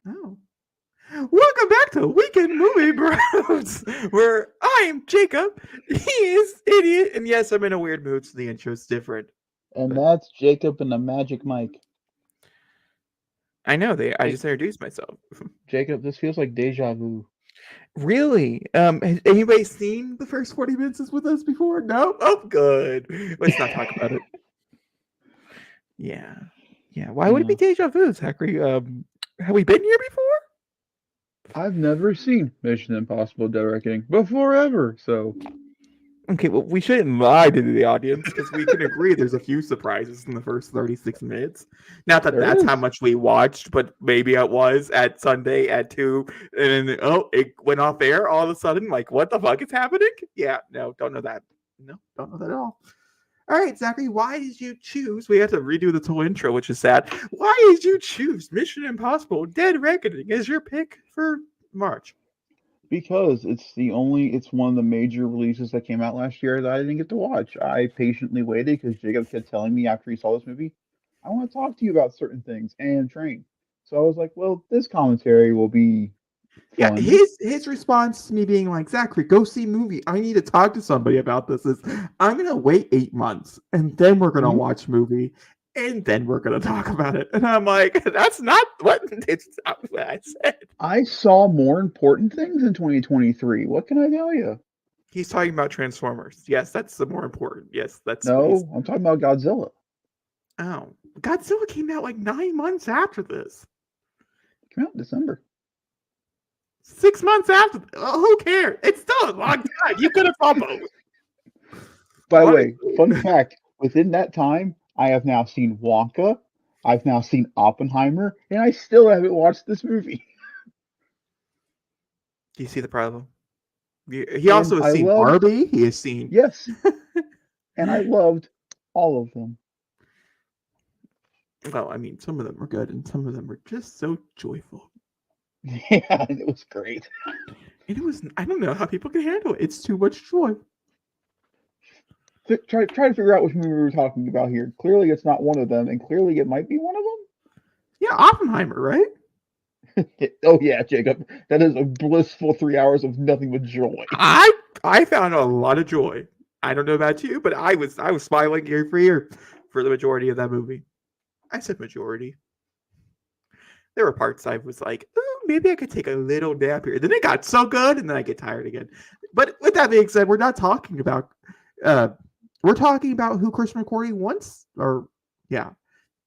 Oh. Welcome back to Weekend Movie Bros, where I'm Jacob, he is Idiot, and yes, I'm in a weird mood, so the intro's different. And But that's Jacob and the Magic Mike. I know I Hey, just introduced myself. Jacob, this feels like deja vu. Really? Has anybody seen the first 40 minutes with us before? No? Oh, good. Let's not talk about it. Yeah. Yeah. Why would it be Yeah. deja vu, Zachary? Have we been here before? I've never seen Mission Impossible Dead Reckoning before ever, so Okay, well, we shouldn't lie to the audience because we can agree there's a few surprises in the first 36 minutes. Not that there that's how is. much we watched, but maybe it was at Sunday at 2, and then, oh, it went off air all of a sudden. Like, what the fuck is happening? Yeah, no, don't know that. No, don't know that at all. All right, Zachary, why did you choose? We have to redo this whole intro, which is sad. Why did you choose Mission Impossible Dead Reckoning as your pick for March? Because it's one of the major releases that came out last year that I didn't get to watch. I patiently waited because Jacob kept telling me after he saw this movie, I want to talk to you about certain things and train. So I was like, well, this commentary will be Yeah, fun. his response to me being like, Zachary, go see a movie. I need to talk to somebody about this. Is I'm gonna wait 8 months and then we're gonna Mhm. watch movie and then we're gonna talk about it. And I'm like, that's not what it's not what I said. I saw more important things in 2023. What can I tell you? He's talking about Transformers. Yes, that's the more important. Yes, that's what he's. No, I'm talking about Godzilla. Oh, Godzilla came out like 9 months after this. It came out in December. 6 months after. Oh, who cares? It's still a long time. You could have saw both. By the way, Honestly. fun fact, within that time, I have now seen Wonka, I've now seen Oppenheimer, and I still haven't watched this movie. Do you see the problem? He And also has I seen loved, Barbie. He has seen. yes, and I loved all of them. Well, I mean, some of them were good, and some of them were just so joyful. Yeah, it was great. And it was. I don't know how people can handle it. It's too much joy. Try to figure out which movie we were talking about here. Clearly, it's not one of them, and clearly, it might be one of Yeah, Oppenheimer, right? them. Oh yeah, Jacob, that is a blissful 3 hours of nothing but joy. I I found a lot of joy. I don't know about you, but I was smiling ear for ear for the majority of that movie. I said majority. There were parts I was like, oh, maybe I could take a little nap here. Then it got so good, and then I get tired again. But with that being said, we're not talking about. Uh, we're talking about who Chris McQuarrie wants, or yeah,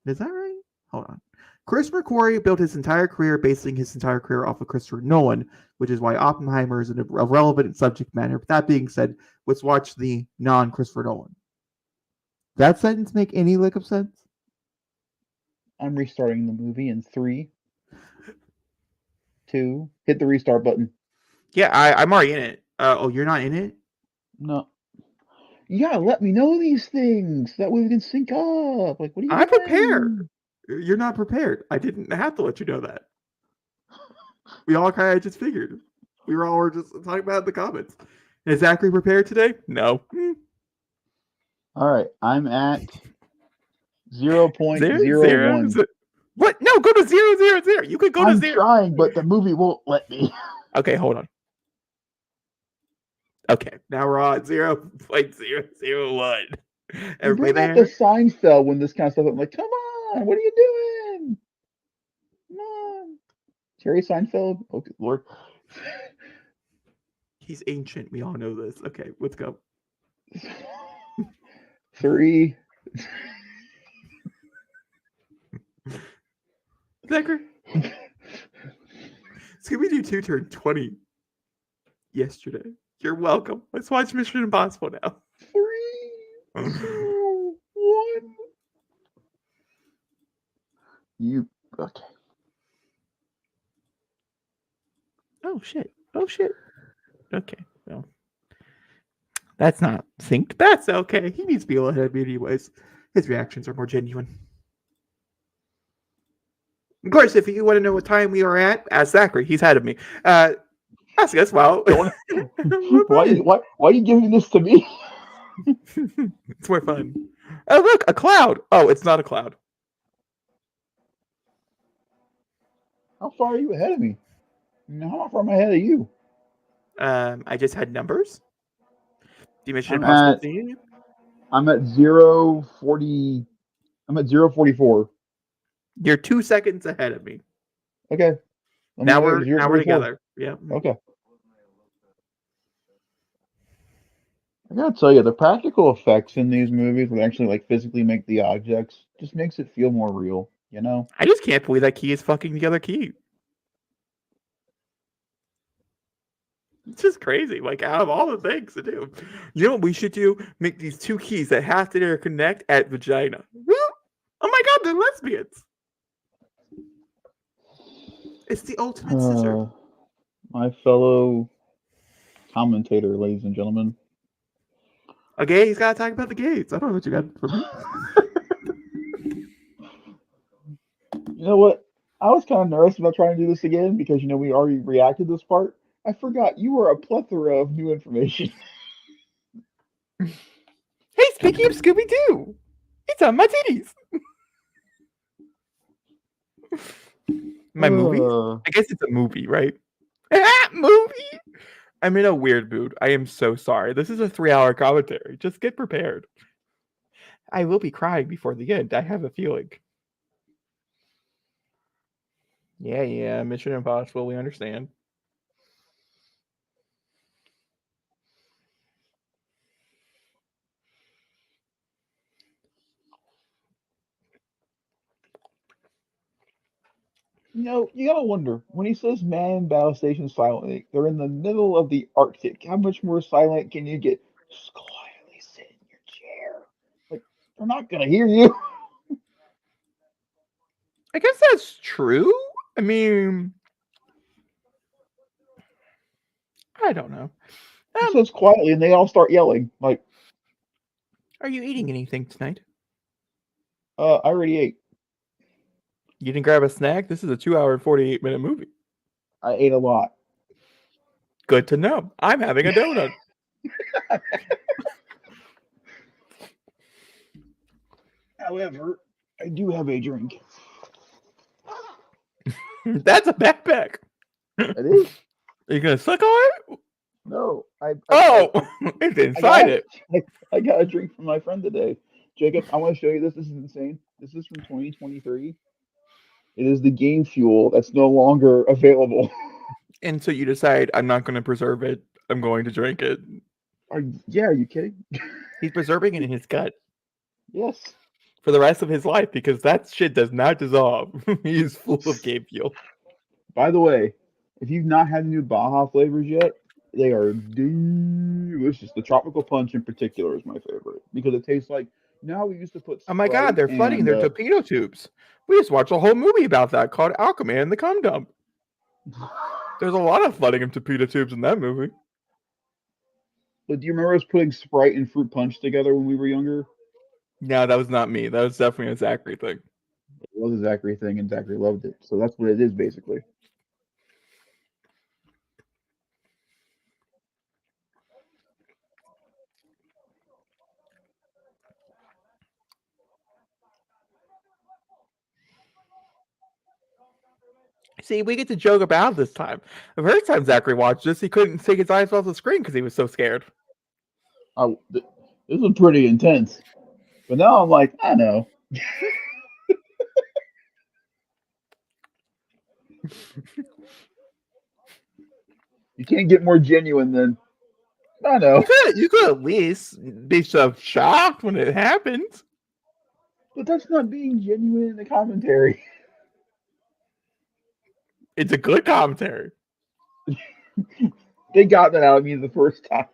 is that right? Hold on. Chris McQuarrie built his entire career basing his entire career off of Christopher Nolan, which is why Oppenheimer is a relevant subject matter. But that being said, let's watch the non-Christopher Nolan. That sentence make any lick of sense? I'm restarting the movie in three, two. Hit the restart button. Yeah, I'm already in it. Oh, you're not in it? No, you gotta let me know these things. That way we can sync up. Like, what are you I'm prepared. doing? You're not prepared. I didn't have to let you know that. We all kind of just figured. We were just talking about it in the comments. Is Zachary prepared today? No. All right, I'm at Zero, zero. 0.01. What? No, go to 000. You could go to I'm zero. trying, but the movie won't let me. Okay, hold on. Okay, now we're on 0.001. Everybody Bring out the there? Seinfeld when this kind of stuff. I'm like, come on, what are you doing? Come on, Jerry Seinfeld. Okay, Lord. He's ancient. We all know this. Okay, let's go. Three. Zachary, Scooby Doo 2 turned 20 yesterday. You're welcome. Let's watch Mission Impossible now. Three, two, one. You okay? Oh, shit. Oh, shit. Okay, well. That's not synced. That's okay. He needs to be a little ahead of me anyways. His reactions are more genuine. Of course, if you want to know what time we are at, ask Zachary. He's ahead of me. Ask us. Well, Don't. Why are you giving this to me? it's more fun. Oh, look, a cloud. Oh, it's not a cloud. How far are you ahead of me? How far am I ahead of you? I just had numbers. The Mission I'm Impossible at theme. I'm at 0:40. I'm at 0:44. You're 2 seconds ahead of me. Okay. Let me Now know we're 0:44. together. Yeah. Okay. I gotta tell you, the practical effects in these movies, where they actually like physically make the objects, just makes it feel more real. You know? I just can't believe that key is fucking the other key. It's just crazy. Like, out of all the things to do, you know what we should do? Make these two keys that have to interconnect at vagina. Oh my god, they're lesbians. It's the ultimate scissor. My fellow commentator, ladies and gentlemen. Okay, he's got to talk about the gays. I don't know what you got for me. You know what? I was kind of nervous about trying to do this again because we already reacted to this part. I forgot you were a plethora of new information. Hey, speaking of Scooby Doo, it's on my titties. My movie? I guess it's a movie, right? Movie? I'm in a weird mood. I am so sorry. This is a 3-hour commentary. Just get prepared. I will be crying before the end. I have a feeling. Yeah. Mission Impossible. We understand. You gotta wonder when he says man battle station silently, they're in the middle of the Arctic. How much more silent can you get? Just quietly sit in your chair. Like, they're not gonna hear you. I guess that's true. I mean, I don't know. He says quietly, and they all start yelling. Like, are you eating anything tonight? I already ate. You didn't grab a snack? This is a 2-hour and 48-minute movie. I ate a lot. Good to know. I'm having a donut. However, I do have a drink. That's a backpack. It is? Are you gonna suck on it? No. It's inside it. I got a drink from my friend today. Jacob, I want to show you this. This is insane. This is from 2023. It is the game fuel that's no longer available. And so you decide, I'm not going to preserve it. I'm going to drink it. Are you kidding? He's preserving it in his gut Yes. for the rest of his life because that shit does not dissolve. He's full of game fuel. By the way, if you've not had the new Baja flavors yet, they are delicious. The tropical punch in particular is my favorite because it tastes like we used to put. Oh my god, they're flooding their torpedo tubes. We just watched a whole movie about that called Alchemy and the Cum Dump. There's a lot of flooding of torpedo tubes in that movie. But do you remember us putting Sprite and fruit punch together when we were younger? No, that was not me. That was definitely a Zachary thing. It was a Zachary thing, and Zachary loved it. So that's what it is, basically. See, we get to joke about this time. The first time Zachary watched this, he couldn't take his eyes off the screen because he was so scared. This was pretty intense. But now I'm like, I know. You can't get more genuine than, I know. You could at least be so shocked when it happens. But that's not being genuine in the commentary. It's a good commentary. They got that out of me the first time.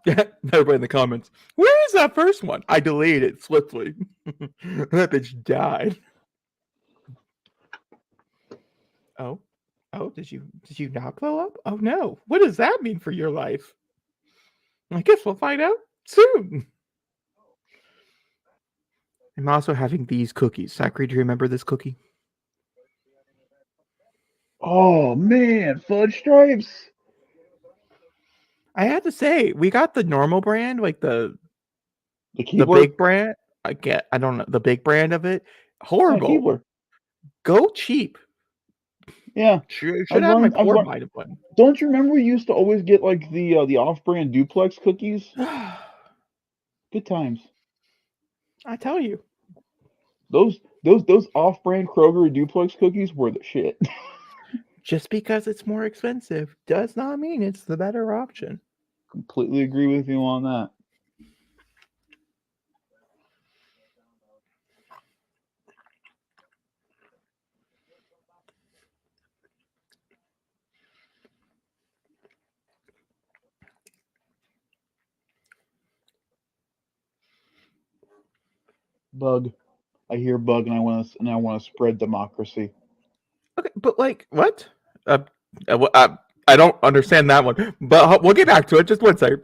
Everybody in the comments, where is that first one? I deleted it swiftly. That bitch died. Oh, did you not blow up? Oh no, what does that mean for your life? I guess we'll find out soon. I'm also having these cookies. Zachary, do you remember this cookie? Oh man, fudge stripes. I had to say, we got the normal brand, like the Keebler? big brand. I don't know the big brand of it. Horrible. Go cheap. Yeah, Should I've have my learned. I've core learned. minded one. Don't you remember we used to always get like the off-brand duplex cookies? Good times. I tell you. Those off-brand Kroger duplex cookies were the shit. Just because it's more expensive does not mean it's the better option. Completely agree with you on that. Bug. I hear bug, and I want to spread democracy. Okay, but like what? Uh, I don't understand that one. But we'll get back to it. Just one second.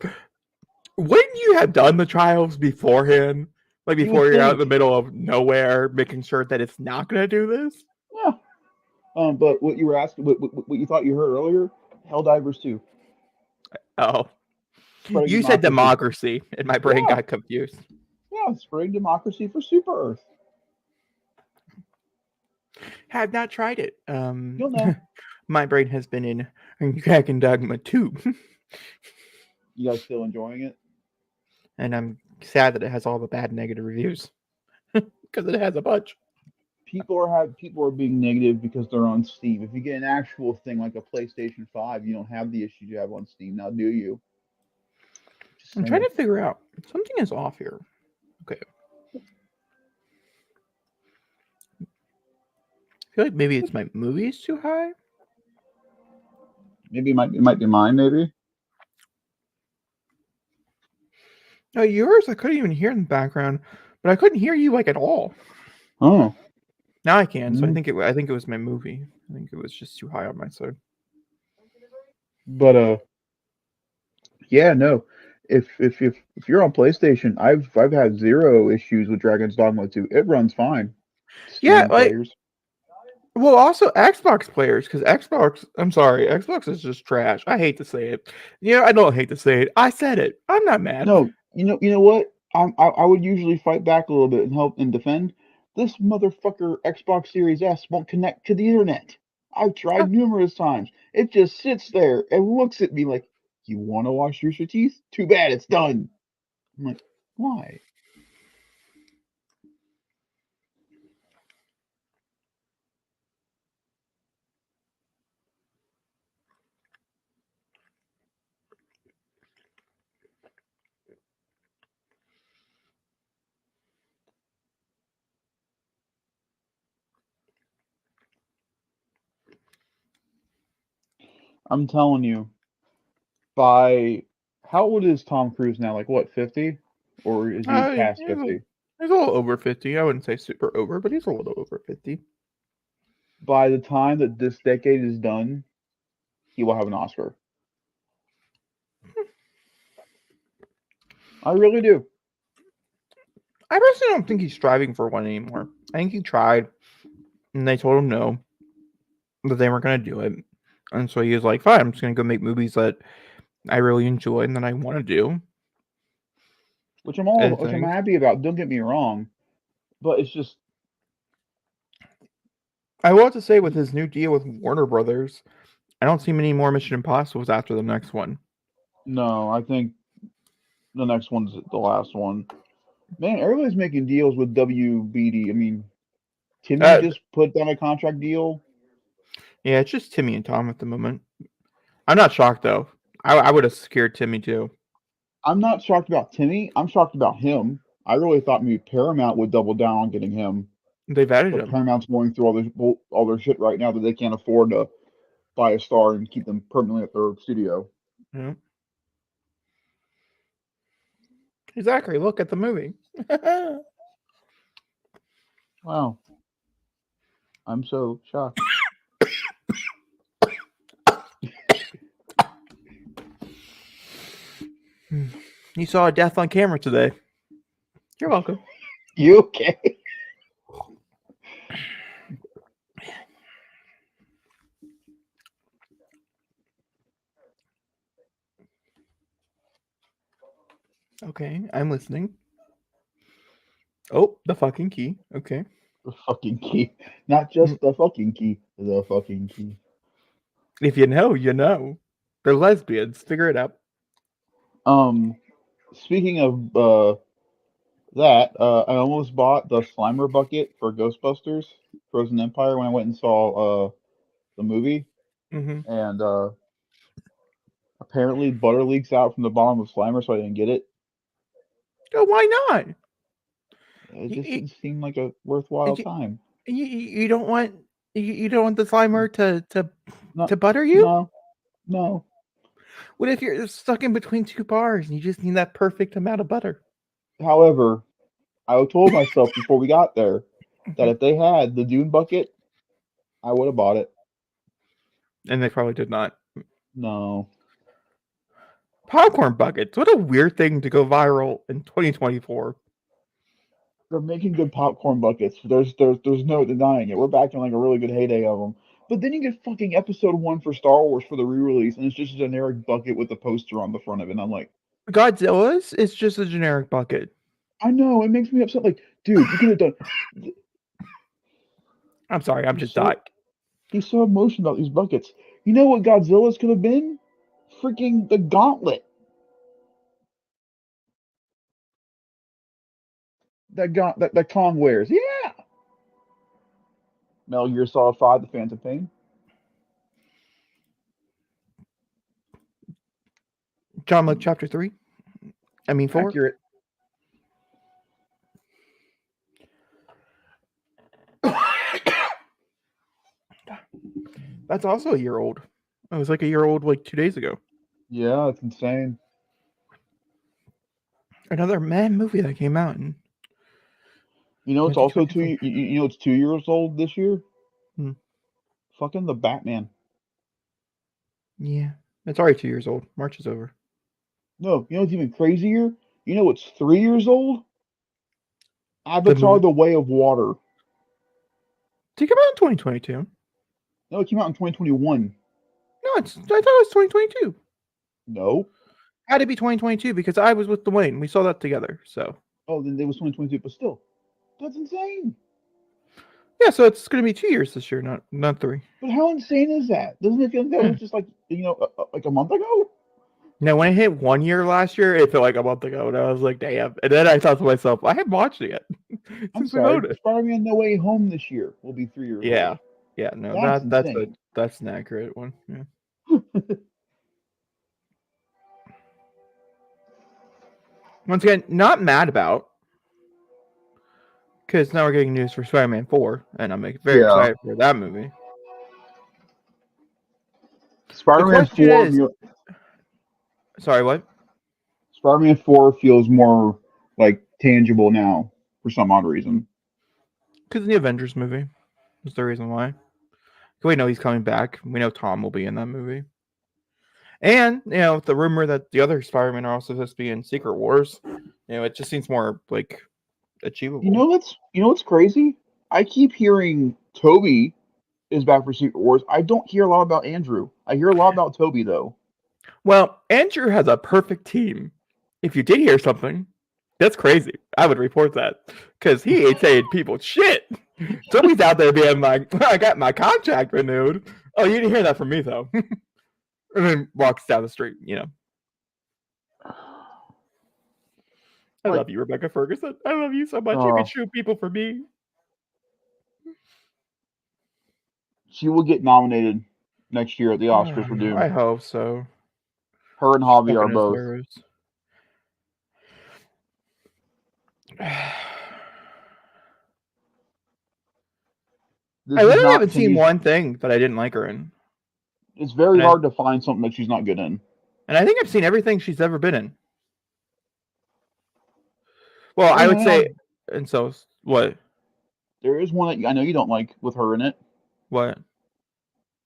Wouldn't you have done the trials beforehand? Like You would before you're out in the think, middle of nowhere, making sure that it's not going to do this? yeah. But what you were asking, what you thought you heard earlier, Helldivers 2, Oh, spreading you said democracy. democracy, and my brain Yeah, got confused. yeah, spreading democracy for Super Earth. Have not tried it. You'll know. My brain has been in Kraken Dogma 2, You guys still enjoying it? and I'm sad that it has all the bad negative reviews because it has a bunch. People are being negative because they're on Steam. If you get an actual thing like a PlayStation 5, you don't have the issues you have on Steam now, do you? Just I'm trying saying. to figure out something is off here. Okay, I feel like maybe it's my movies too high. Maybe it might be mine, maybe. No, yours I couldn't even hear in the background, but I couldn't hear you like at all. Oh. Now I can, so Mm. I think it was my movie. I think it was just too high on my side. But yeah, no. If you're on PlayStation, I've had zero issues with Dragon's Dogma 2. It runs fine. Yeah, Steam like players. well, also Xbox players because Xbox. I'm sorry, Xbox is just trash. I hate to say it. Yeah, I don't hate to say it. I said it. I'm not mad. No, you know what? I would usually fight back a little bit and help and defend. This motherfucker Xbox Series S won't connect to the internet. I've Uh, tried numerous times. It just sits there and looks at me like, "You want to wash your teeth? Too bad, it's done." I'm like, "Why?" I'm telling you, by how old is Tom Cruise now? Like what, 50? Or is he past he's 50? a little over 50. I wouldn't say super over, but he's a little over 50. By the time that this decade is done, he will have an Oscar. I really do. I personally don't think he's striving for one anymore. I think he tried, and they told him no, that they weren't going to do it. And so he was like, fine, I'm just going to go make movies that I really enjoy and that I want to do. And Which I'm things. happy about. Don't get me wrong, but it's just I will have to say, with his new deal with Warner Brothers, I don't see many more Mission Impossibles after the next one. no. I think the next one's the last one. Man, everybody's making deals with WBD. I mean, Timmy Uh, just put down a contract deal. yeah, it's just Timmy and Tom at the moment. I'm not shocked though. I would have secured Timmy too. I'm not shocked about Timmy. I'm shocked about him. I really thought maybe Paramount would double down on getting him, They've added but him. Paramount's going through all their shit right now that they can't afford to buy a star and keep them permanently at their studio. Yeah. Exactly. Look at the movie. Wow, I'm so shocked. You saw a death on camera today. You're welcome. You okay? Okay, I'm listening. Oh, the fucking key. Okay. The fucking key. Not just the fucking key. The fucking key. If you know, you know. They're lesbians. Figure it out. Speaking of I almost bought the Slimer bucket for Ghostbusters Frozen Empire when I went and saw the movie, Mm-hmm. and apparently butter leaks out from the bottom of Slimer, so I didn't get it. Oh, why not? It You, just you, didn't seem like a worthwhile you, time. you don't want you don't want the Slimer No, to butter you? no, no. What if you're stuck in between two bars and you just need that perfect amount of butter? However, I told myself before we got there that Mhm. if they had the Dune bucket, I would have bought it. And they probably did not. No, Popcorn buckets. What a weird thing to go viral in 2024. they're making good popcorn buckets. There's no denying it. We're back in like a really good heyday of them. But then you get fucking episode one for Star Wars for the re-release, and it's just a generic bucket with a poster on the front of it. And I'm like, Godzilla's is just a generic bucket. I know it makes me upset. Like, dude, you could have done. I'm sorry, I'm He's just so dying. he's so emotional about these buckets. You know what Godzilla's could have been? Freaking the gauntlet. That Kong wears. Yeah. Metal Gear Solid 5: The Phantom Pain. John Wick Chapter 3. I mean 4. Accurate. That's also a year old. It was like a year old like 2 days ago. Yeah, it's insane. Another man movie that came out in You know, it's also 2023. you know it's 2 years old this year. Hmm. Fucking the Batman. Yeah. It's already 2 years old. March is over. No, you know what's even crazier? You know what's 3 years old? The Avatar: movie. The Way of Water. Did it come out in 2022? No, it came out in 2021. No, I thought it was 2022. No. Had to be 2022 because I was with Dwayne. We saw that together. So Oh, then it was 2022, but still, that's insane. yeah, so it's going to be 2 years this year, not three. But how insane is that? Doesn't it feel like that Hmm. was just like like a month ago? Now, when I hit 1 year last year, it felt like a month ago, and I was like, "Damn!" And then I thought to myself, "I haven't watched it yet I'm since we sorry. voted." Spider-Man: No Way Home this year will be 3 years Yeah, old. yeah, no, That's that's insane. that's an accurate one. Yeah. Once again, not mad about because now we're getting news for Spider-Man 4, and I'm like, very Yeah. excited for that movie. The Spider-Man question 4 is, sorry, what? Spider-Man 4 feels more like tangible now for some odd reason. Because the Avengers movie is the reason why. We know he's coming back. We know Tom will be in that movie. And, the rumor that the other Spider-Man are also supposed to be in Secret Wars, it just seems more, like, achievable. You know what's crazy? I keep hearing Toby is back for Secret Wars. I don't hear a lot about Andrew. I hear a lot about Toby though. Well, Andrew has a perfect team. If you did hear something, that's crazy. I would report that because he ain't saying people shit. Toby's out there being like, I got my contract renewed. Oh, you didn't hear that from me, though. And then walks down the street. I Like, love you, Rebecca Ferguson. I love you so much. You uh, can shoot people for me. she will get nominated next year at the Oscars for I Dune. hope so. Her and She Javi are fucking both. deserves. I This is literally not haven't seen Timmy's. one thing that I didn't like her in, It's very and I hard to find something that she's not good in. and I think I've seen everything she's ever been in. Well, Oh, I would hang say, on. and so what? There is one that I know you don't like with her in it. What?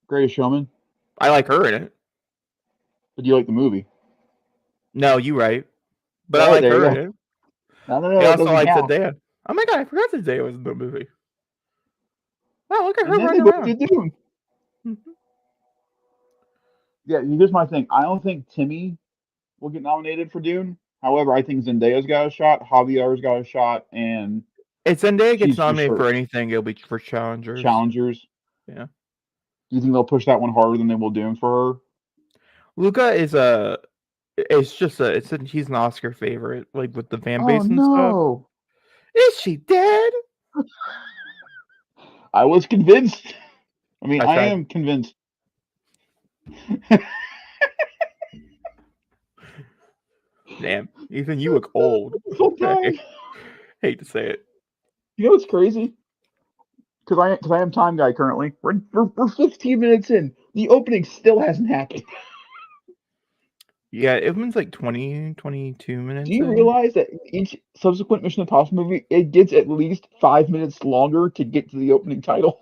Greatest Showman. I like her in it. But do you like the movie? No, you right, but I All right, like there you her in go. it. No, I that also doesn't like count. Zendaya. Oh my god, I forgot Zendaya was in the movie. Wow, look at And her then they running both around. did Dune. Mhm. Yeah, here's my thing. I don't think Timmy will get nominated for Dune. However, I think Zendaya's got a shot, Javier's got a shot, and If Zendaya gets She's for nominated sure. for anything, it'll be for Challengers. Challengers. Yeah. Do you think they'll push that one harder than they will Dune for her? Luca is a. He's an Oscar favorite, like with the fan base Oh and stuff. no! Is she dead? I was convinced. I mean, I I tried. am convinced. Damn, Ethan, you look old. This whole time. Hate to say it. You know what's crazy? Because I am time guy currently. We're 15 minutes in. The opening still hasn't happened. Yeah, it was like 20, 22 minutes. Do you realize that each subsequent Mission Impossible movie, it gets at least 5 minutes longer to get to the opening title?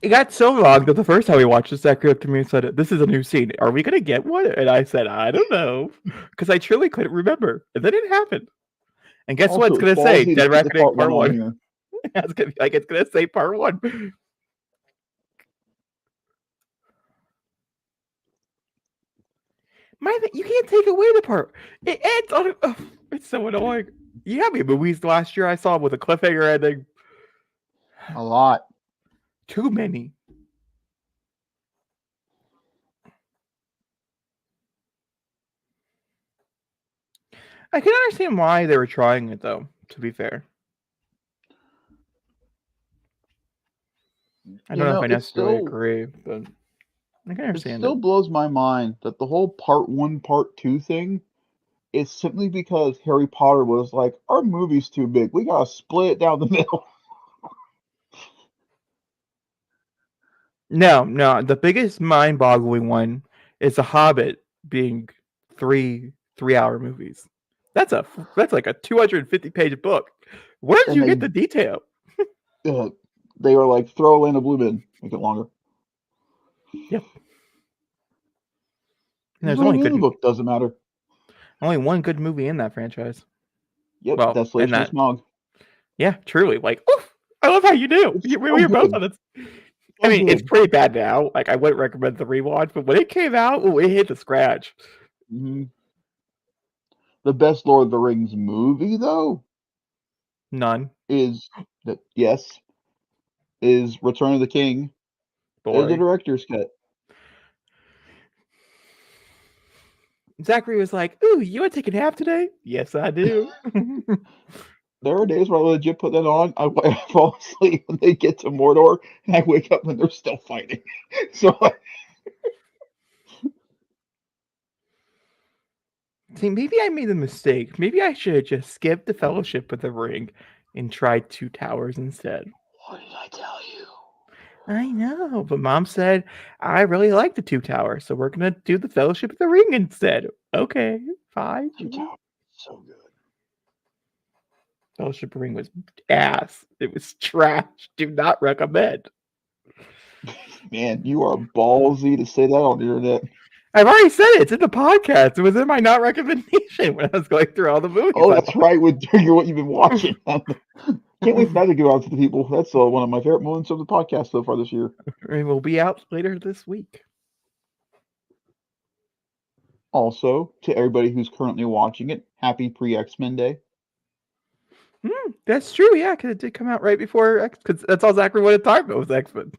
It got so long that the first time we watched this, Zachary looked at me and said, "This is a new scene. Are we gonna get one?" And I said, "I don't know," because I truly couldn't remember. And then it happened. And guess what? It's gonna say Dead Reckoning Part 1. Here. It's gonna be like it's gonna say Part 1. You can't take away the part. It ends on. Oh, it's so annoying. You had me movies last year I saw with a cliffhanger ending. A lot. Too many. I can understand why they were trying it, though, to be fair. I don't know if I necessarily agree, but I can understand it. Still blows my mind that the whole Part 1, Part 2 thing is simply because Harry Potter was like, our movie's too big. We gotta split it down the middle. No. The biggest mind-boggling one is The Hobbit being 3-hour movies. That's like a 250-page book. Where did you get the detail? They were like, throw away in a blue bin, make it longer. Yep. There's only good book doesn't matter. Only one good movie in that franchise. Yep, well, Desolation of Smaug. Yeah, truly. Like, oof, I love how you do. We were both on it. I mean, it's pretty bad now. Like, I wouldn't recommend the rewatch, but when it came out, it hit the scratch. Mm-hmm. The best Lord of the Rings movie, though? None. Is Return of the King. Boring. The director's cut. Zachary was like, "Ooh, you want to take a nap today?" Yes, I do. There are days where I legit put that on. I fall asleep when they get to Mordor, and I wake up when they're still fighting. So, see, maybe I made a mistake. Maybe I should have just skipped the Fellowship of the Ring and tried Two Towers instead. What did I tell you? I know, but Mom said I really like the Two Towers, so we're gonna do the Fellowship of the Ring instead. Okay, fine. Two Towers, so good. Fellowship of the Ring was ass. It was trash. Do not recommend. Man, you are ballsy to say that on the internet. I've already said it. It's in the podcast. It was in my not recommendation when I was going through all the movies. Oh, that's right. With what you've been watching. Can't wait for that to go out to the people. That's one of my favorite moments of the podcast so far this year. It will be out later this week. Also, to everybody who's currently watching it, happy pre-X-Men Day. That's true, yeah, because it did come out right before because that's all Zachary wanted to talk about was X-Men.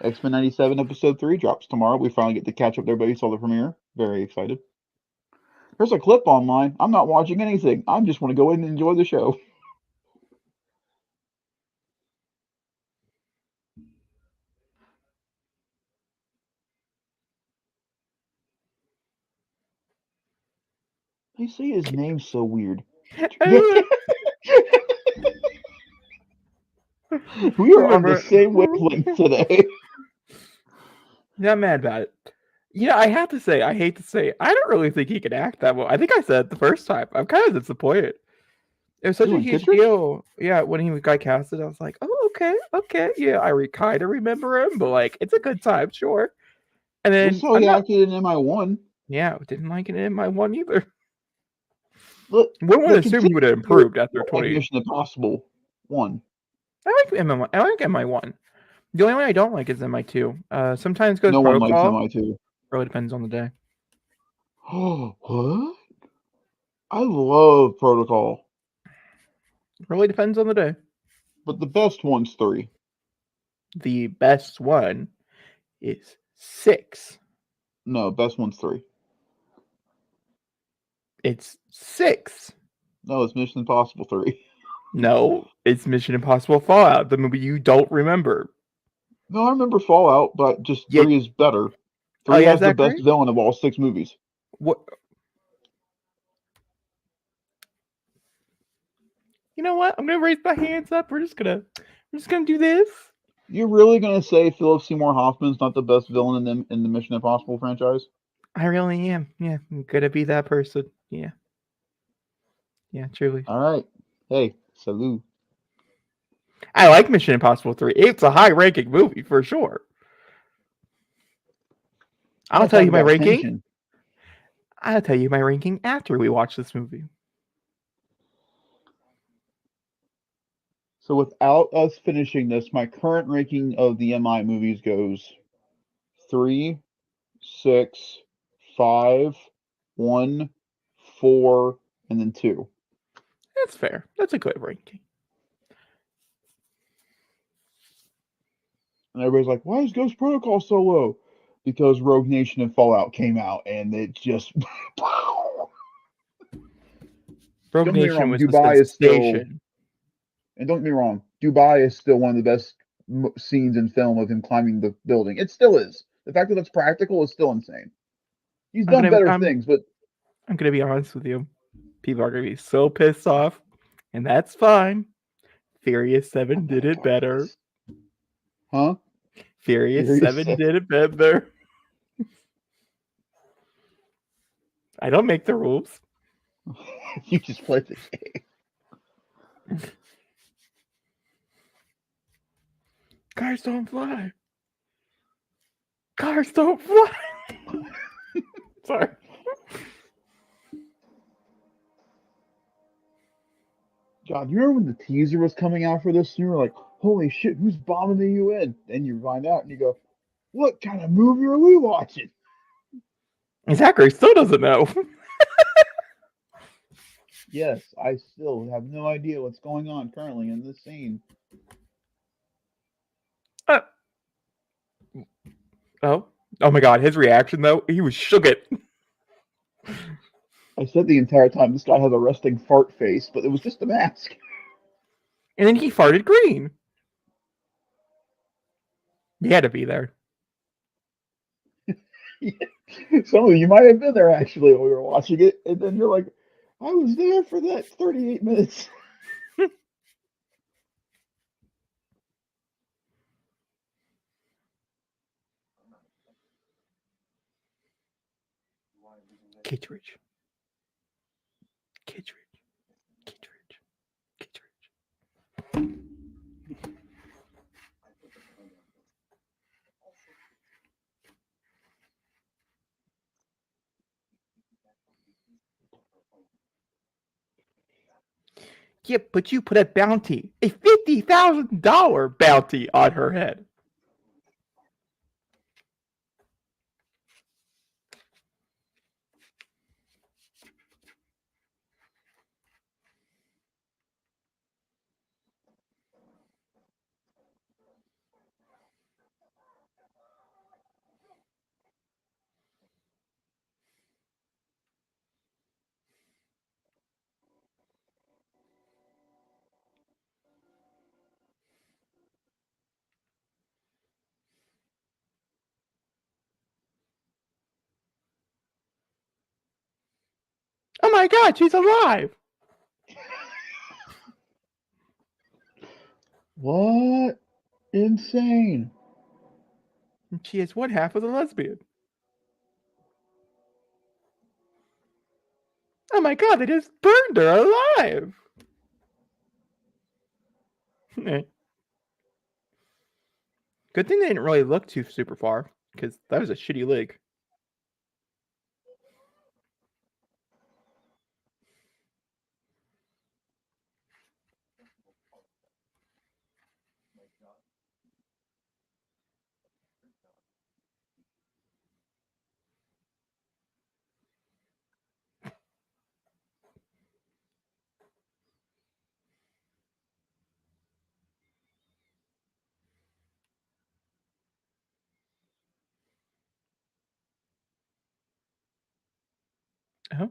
X-Men 97 Episode 3 drops tomorrow. We finally get to catch up with everybody, saw the premiere. Very excited. There's a clip online. I'm not watching anything. I just want to go in and enjoy the show. They say his name's so weird. We are on the same wavelength today. Yeah, I'm mad about it. Yeah, I hate to say, I don't really think he can act that well. I think I said it the first time. I'm kind of disappointed. It was such a huge deal. Yeah, when he got casted, I was like, oh, okay. Yeah, I kind of remember him, but like, it's a good time, sure. And then we saw he acted in MI1. Yeah, didn't like it in MI1 either. Look, one would assume he would have improved after 20. Mission Impossible 1. I like MI1. The only one I don't like is MI2. Sometimes goes Protocol. No one likes MI2. Really depends on the day. Oh, what? I love Protocol. Really depends on the day. But the best one's 3. The best one is 6. No, best one's 3. It's 6. No, it's Mission Impossible 3. No, it's Mission Impossible Fallout, the movie you don't remember. No, I remember Fallout, but just Yeah. 3 is better. Oh 3 yeah, has the best Zachary? villain of all 6 movies. What? You know what? I'm gonna raise my hands up. We're just gonna do this. You're really gonna say Philip Seymour Hoffman's not the best villain in the Mission Impossible franchise? I really am. Yeah, I'm gonna be that person. Yeah. Yeah, truly. All right. Hey, salute. I like Mission Impossible 3. It's a high-ranking movie for sure. I'll tell you my ranking. Attention. I'll tell you my ranking after we watch this movie. So without us finishing this, my current ranking of the MI movies goes 3, 6, 5, 1, 4, and then 2. That's fair. That's a good ranking. And everybody's like, why is Ghost Protocol so low? Because Rogue Nation and Fallout came out and it just Rogue Don't get me Nation wrong, was a Dubai is still, sensation. and don't get me wrong, Dubai is still one of the best scenes in film of him climbing the building. It still is. The fact that it's practical is still insane. He's done better things, but I'm gonna be honest with you. People are gonna be so pissed off, and that's fine. Furious 7 did it better. Huh? Furious 7 did it better. I don't make the rules. You just play the game. Cars don't fly. Cars don't fly. Sorry. God, you remember when the teaser was coming out for this? You were like, holy shit, who's bombing the UN? Then you find out and you go, what kind of movie are we watching? Zachary still doesn't know. Yes, I still have no idea what's going on currently in this scene. Oh my god, his reaction though, he was shook it. I said the entire time this guy has a resting fart face, but it was just a mask. And then he farted green. He had to be there. Some of you might have been there actually when we were watching it, and then you're like, I was there for that 38 minutes. Kittredge. Kittredge. Kittredge. Kittredge. Yeah, but you put a bounty, a $50,000 bounty on her head. Oh my god, she's alive! What? Insane. And she is one half of the lesbian. Oh my god, they just burned her alive! Good thing they didn't really look too super far, because that was a shitty leg. Oh,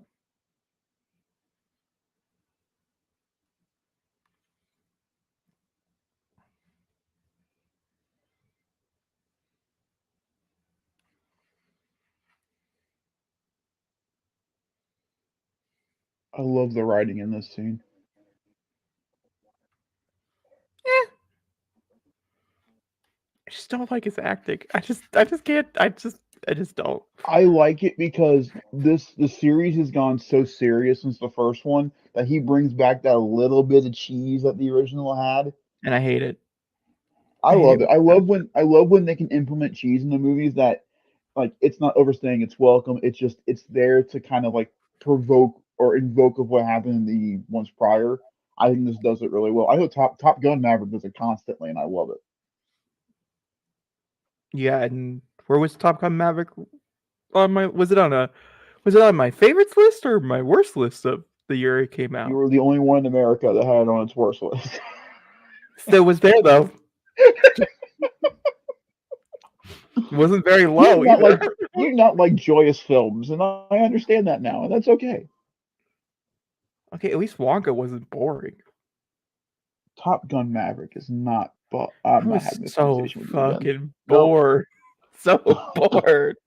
I love the writing in this scene. eh, I just don't like his acting. I just can't. I just don't. I like it because the series has gone so serious since the first one that he brings back that little bit of cheese that the original had. And I hate it. I I hate it love it. when it does. I love when they can implement cheese in the movies that like it's not overstaying its welcome. It's just it's there to kind of like provoke or invoke of what happened in the ones prior. I think this does it really well. I know Top Gun Maverick does it constantly, and I love it. Yeah, and where was Top Gun Maverick on my? Was it on my favorites list or my worst list of the year it came You out? were the only one in America that had it on its worst list. Still was there though. It wasn't very you do low not either. like you do not like joyous films, and I understand that now, and that's okay. Okay, at least Wonka wasn't boring. Top Gun Maverick is not, but I I'm not was having this so conversation with you again. fucking Nope, bored. So bored.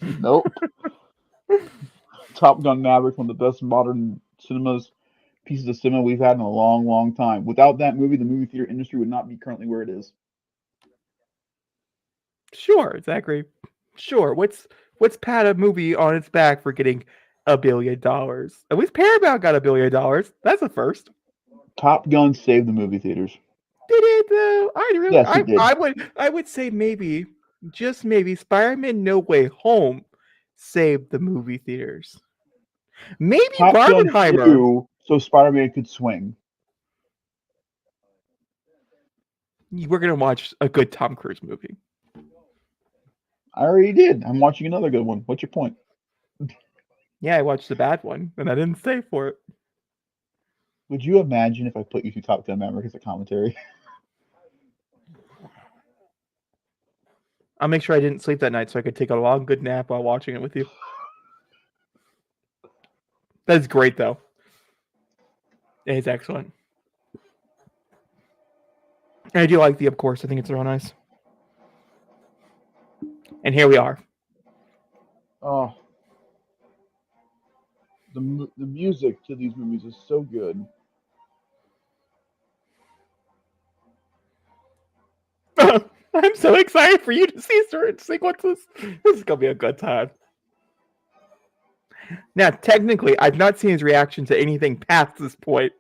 nope. Top Gun Maverick, one of the best modern cinemas pieces of cinema we've had in a long, long time. Without that movie, the movie theater industry would not be currently where it is. Sure, Zachary. Sure. What's pat a movie on its back for getting $1 billion? At least Paramount got $1 billion. That's a first. Top Gun saved the movie theaters. Did it though? I really Yes, it did. I would say maybe, just maybe, Spider-Man No Way Home saved the movie theaters. Maybe Top Gun Barbenheimer. flew so Spider-Man could swing. We're gonna watch a good Tom Cruise movie. I already did. I'm watching another good one. What's your point? Yeah, I watched the bad one, and I didn't stay for it. Would you imagine if I put you through Top Gun Maverick as a commentary? I'll make sure I didn't sleep that night so I could take a long, good nap while watching it with you. That's great, though. It's excellent. And I do like the, of course. I think it's real nice. And here we are. Oh, the music to these movies is so good. I'm so excited for you to see certain sequences. This is gonna be a good time. Now, technically, I've not seen his reaction to anything past this point.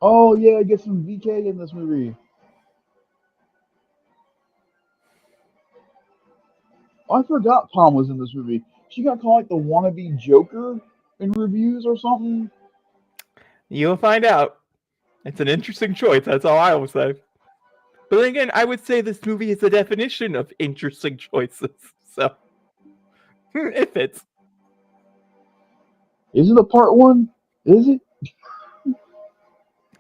Oh yeah, get some VK in this movie. I forgot Tom was in this movie. She got called like the wannabe Joker in reviews or something. You'll find out. It's an interesting choice. That's all I will say. But then again, I would say this movie is the definition of interesting choices. So it fits. Is it a part one? Is it?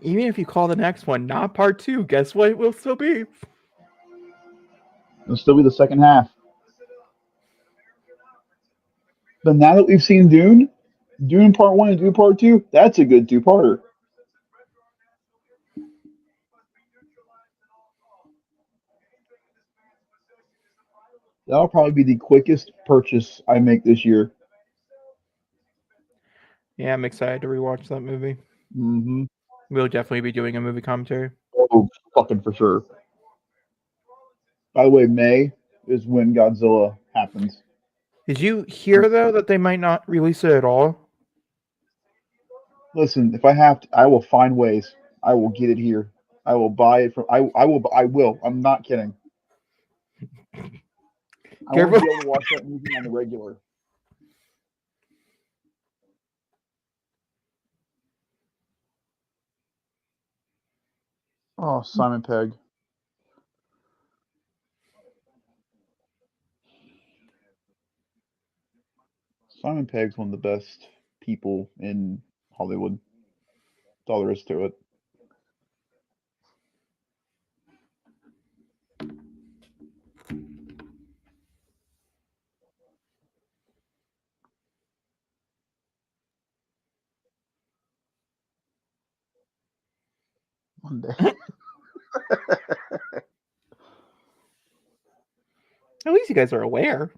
Even if you call the next one not part two, guess what it will still be? It'll still be the second half. But now that we've seen Dune, Dune Part One and Dune Part Two, that's a good two-parter. That'll probably be the quickest purchase I make this year. Yeah, I'm excited to rewatch that movie. Mm-hmm. We'll definitely be doing a movie commentary. Oh, fucking for sure. By the way, May is when Godzilla happens. Did you hear though that they might not release it at all? Listen, if I have to, I will find ways. I will get it here. I will buy it from. I will. I will. I'm not kidding. I want to Careful. be able to watch that movie on the regular. Oh, Simon Pegg. Simon Pegg's one of the best people in Hollywood. That's all there is to it. One day. At least you guys are aware.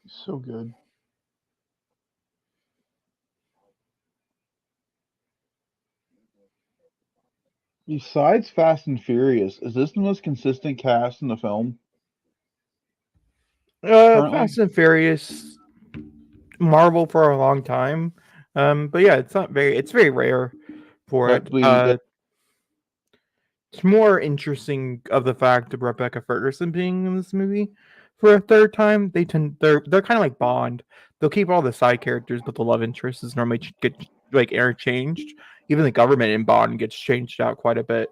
So good. Besides Fast and Furious, is this the most consistent cast in the film currently? Fast and Furious, Marvel for a long time. But yeah, it's very rare for But it. we It's more interesting of the fact of Rebecca Ferguson being in this movie for a third time. They're kind of like Bond. They'll keep all the side characters, but the love interest is normally get like interchanged. Even the government in Bond gets changed out quite a bit.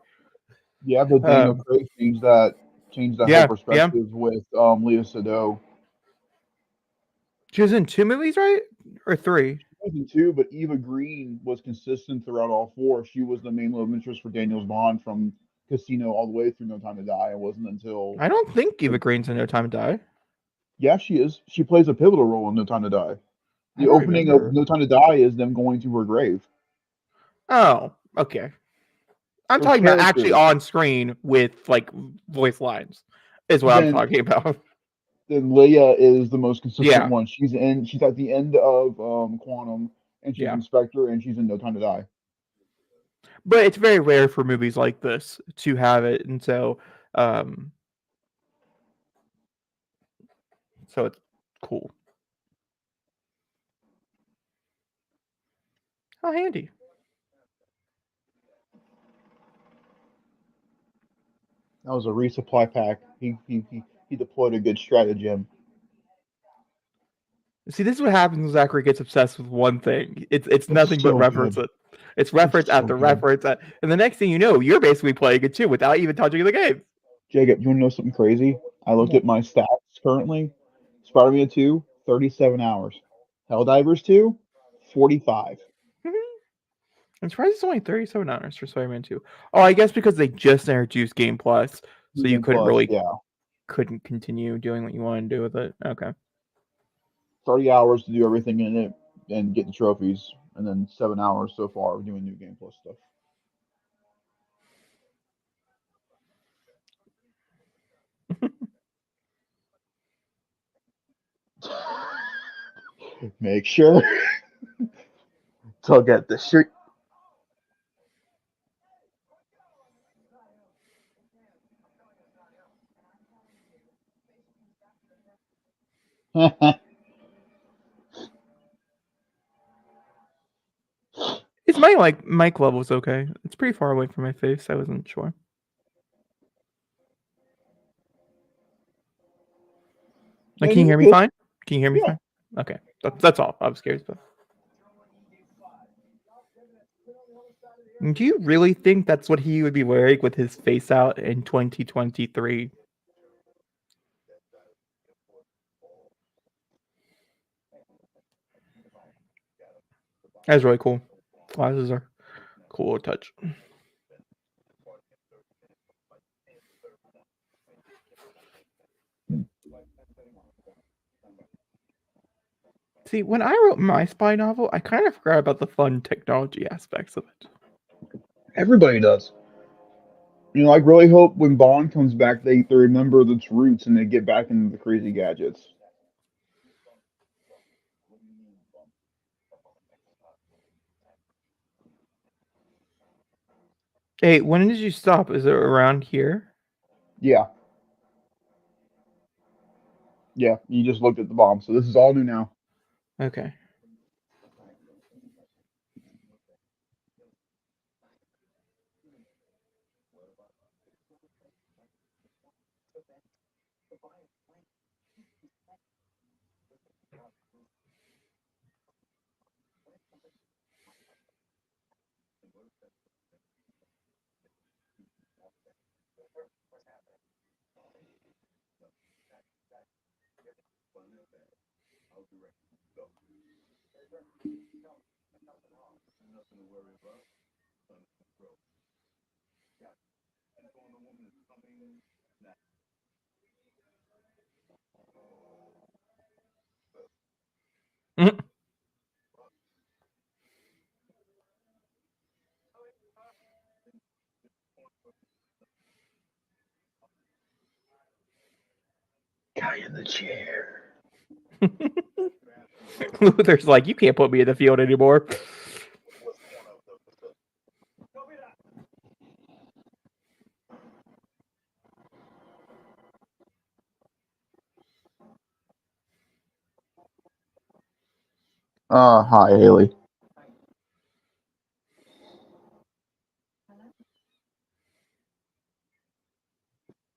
yeah, but Daniel Um, Craig changed that whole yeah, yeah. perspective with Leo Sado. She was in 2 movies, right? Or 3? She wasn't two, but Eva Green was consistent throughout all four. She was the main love interest for Daniel's Bond from Casino all the way through No Time to Die. It wasn't until I don't think Eva Green's in No Time to Die. yeah, she is. She plays a pivotal role in No Time to Die. I The don't opening of remember. No Time to Die is them going to her grave. Oh, okay. I'm Her talking about actually character, on screen with like voice lines, is what I'm then talking about. then Leia is the most consistent Yeah, one. She's at the end of Quantum, and she's yeah. in Spectre, and she's in No Time to Die. But it's very rare for movies like this to have it, and um, so it's cool. How handy. That was a resupply pack. He deployed a good stratagem. See, this is what happens when Zachary gets obsessed with one thing. It's It's nothing but so reference. good. It's It's reference so after good. reference, and the next thing you know, you're basically playing it too without even touching the game. Jacob, you want to know something crazy? I looked at my stats currently. Spider-Man 2, 37 hours. Helldivers 2, 45. I'm surprised it's only 37 hours for Spider-Man 2. Oh, I guess because they just introduced Game Plus, so you Game Plus, yeah. couldn't continue doing what you want to do with it. Okay. 30 hours to do everything in it and get the trophies, and then 7 hours so far of doing new Game Plus stuff. Make sure to get the shirt. Is my like mic levels okay? It's pretty far away from my face. I wasn't sure. Like, can you hear me You're good. fine? Can you hear me Yeah. fine? Okay, that's all. I was curious about. Do you really think that's what he would be wearing with his face out in 2023? That's really cool. Glasses are cool to touch. See, when I wrote my spy novel, I kind of forgot about the fun technology aspects of it. Everybody does. I really hope when Bond comes back, they remember its roots and they get back into the crazy gadgets. Hey, when did you stop? Is it around here? Yeah, yeah. You just looked at the bomb, so this is all new now. Okay. Mhm. Guy in the chair. Luther's like, you can't put me in the field anymore. Hi, Haley.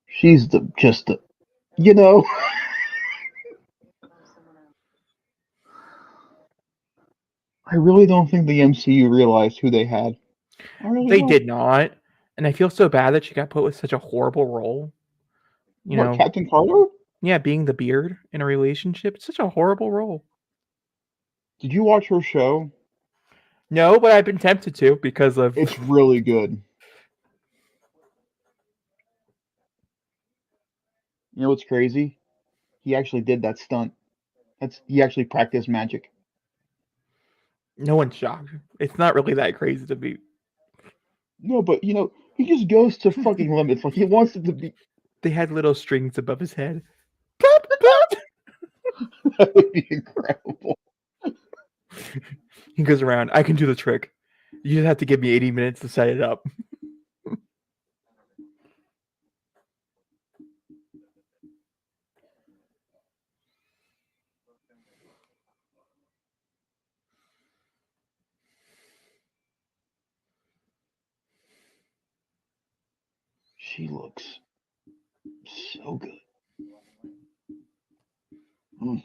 She's you know. I really don't think the MCU realized who they had. I really They don't. did not, and I feel so bad that she got put with such a horrible role. You What, know, Captain Carter? yeah, being the beard in a relationship, it's such a horrible role. Did you watch her show? No, but I've been tempted to because of It's really good. You know what's crazy? He actually did that stunt. He actually practiced magic. no one's shocked. It's not really that crazy to me. No, but he just goes to fucking limits. Like he wants it to be. They had little strings above his head. Boop, boop. That would be incredible. He goes around. I can do the trick. You just have to give me 80 minutes to set it up. She looks so good. Mm.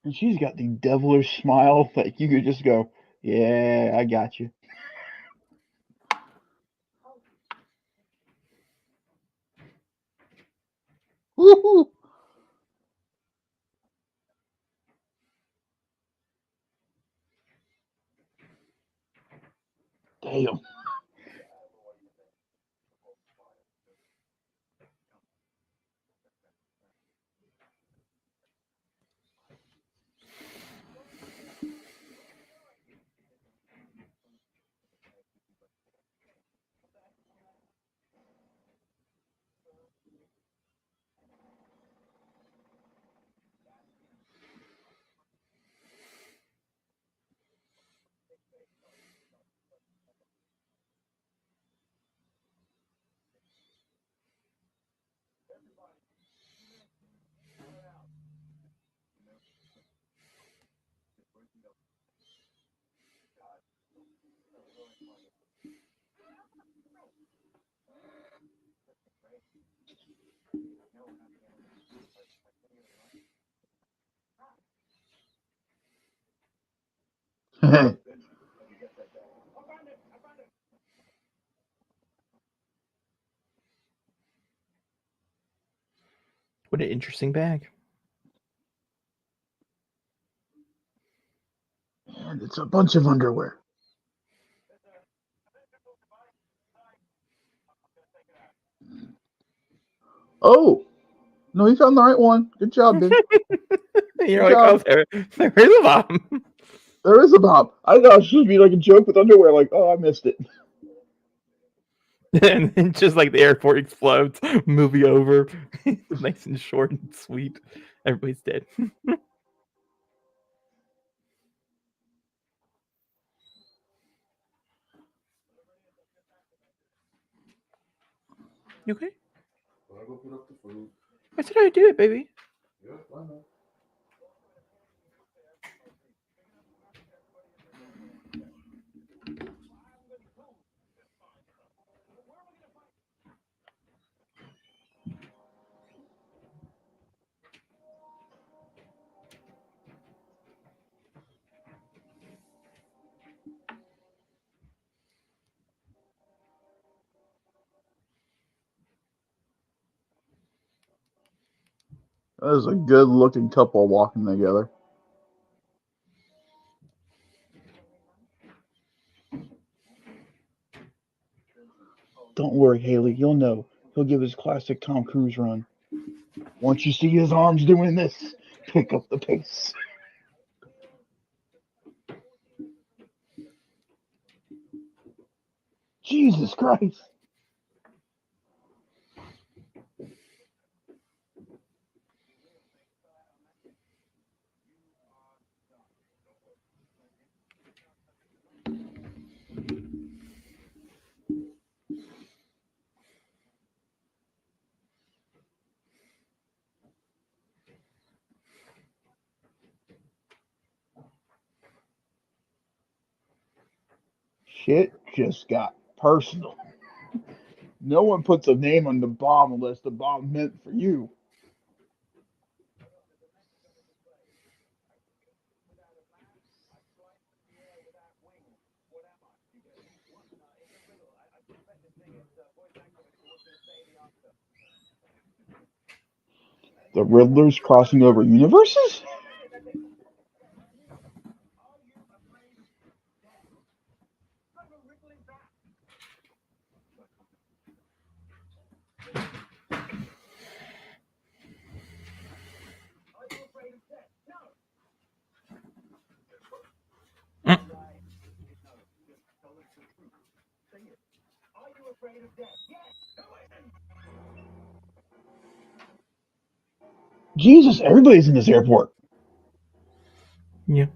And she's got the devilish smile that you could just go, yeah, I got you. Woohoo! Damn. What an interesting bag. And it's a bunch of underwear. Oh, no, he found the right one. Good job, Ben. You're Good like, oh, job. there is a bomb. There is a bomb. I thought it was supposed to be like a joke with underwear. Like, oh, I missed it. And then just like the airport explodes, movie over. Nice and short and sweet. Everybody's dead. You okay? I'll go put up the food. I said I'd do it, baby. Yeah, why not? That was a good-looking couple walking together. Don't worry, Haley. You'll know. He'll give his classic Tom Cruise run. Once you see his arms doing this, pick up the pace. Jesus Christ. Shit just got personal. No one puts a name on the bomb unless the bomb meant for you. The Riddler's crossing over universes? Jesus, everybody's in this airport. Yeah.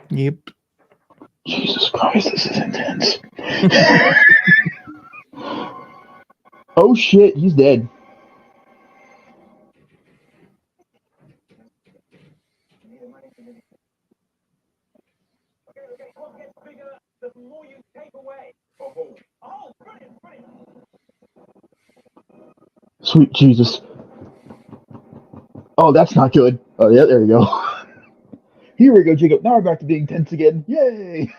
Yep. Jesus Christ, this is intense. Oh shit, he's dead. Sweet Jesus. Oh, that's not good. Oh, yeah, there you go. Here we go, Jacob. Now we're back to being tense again. Yay!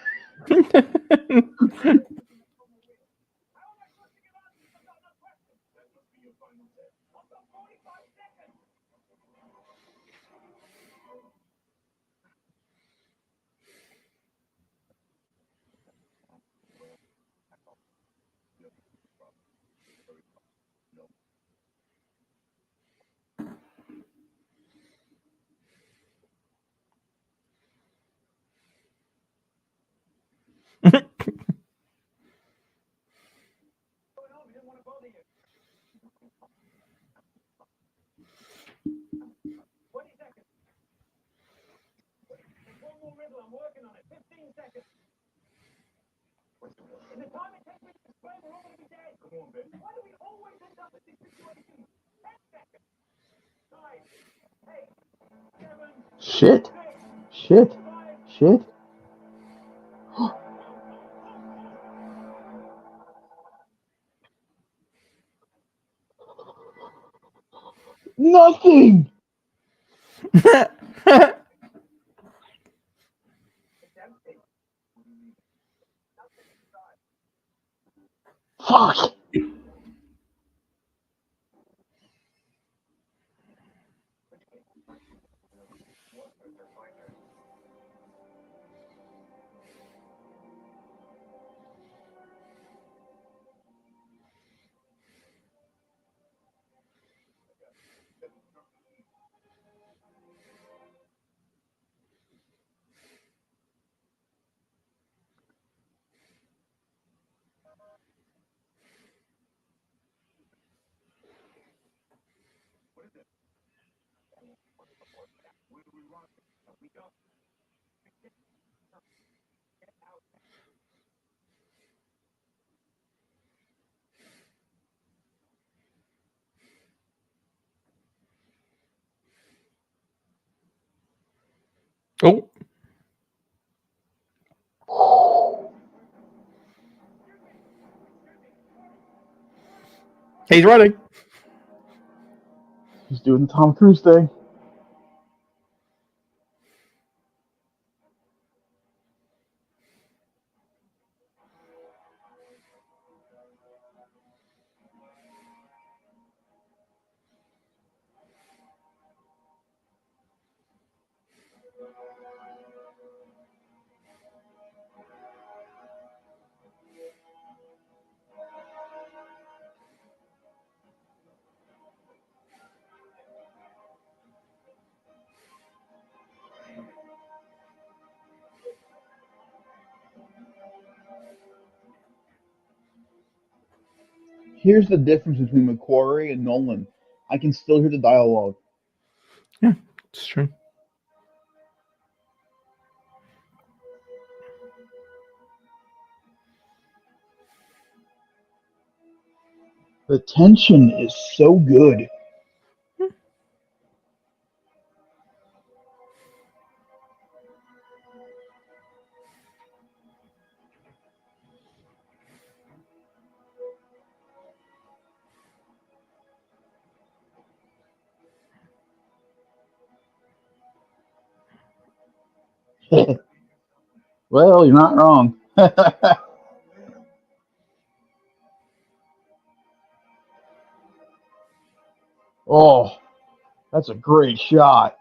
Shit. Shit. Shit. Nothing! Fuck! Oh, he's running. He's doing the Tom Cruise thing. Here's the difference between McQuarrie and Nolan. I can still hear the dialogue. Yeah, it's true. The tension is so good. Well, you're not wrong. Oh, that's a great shot.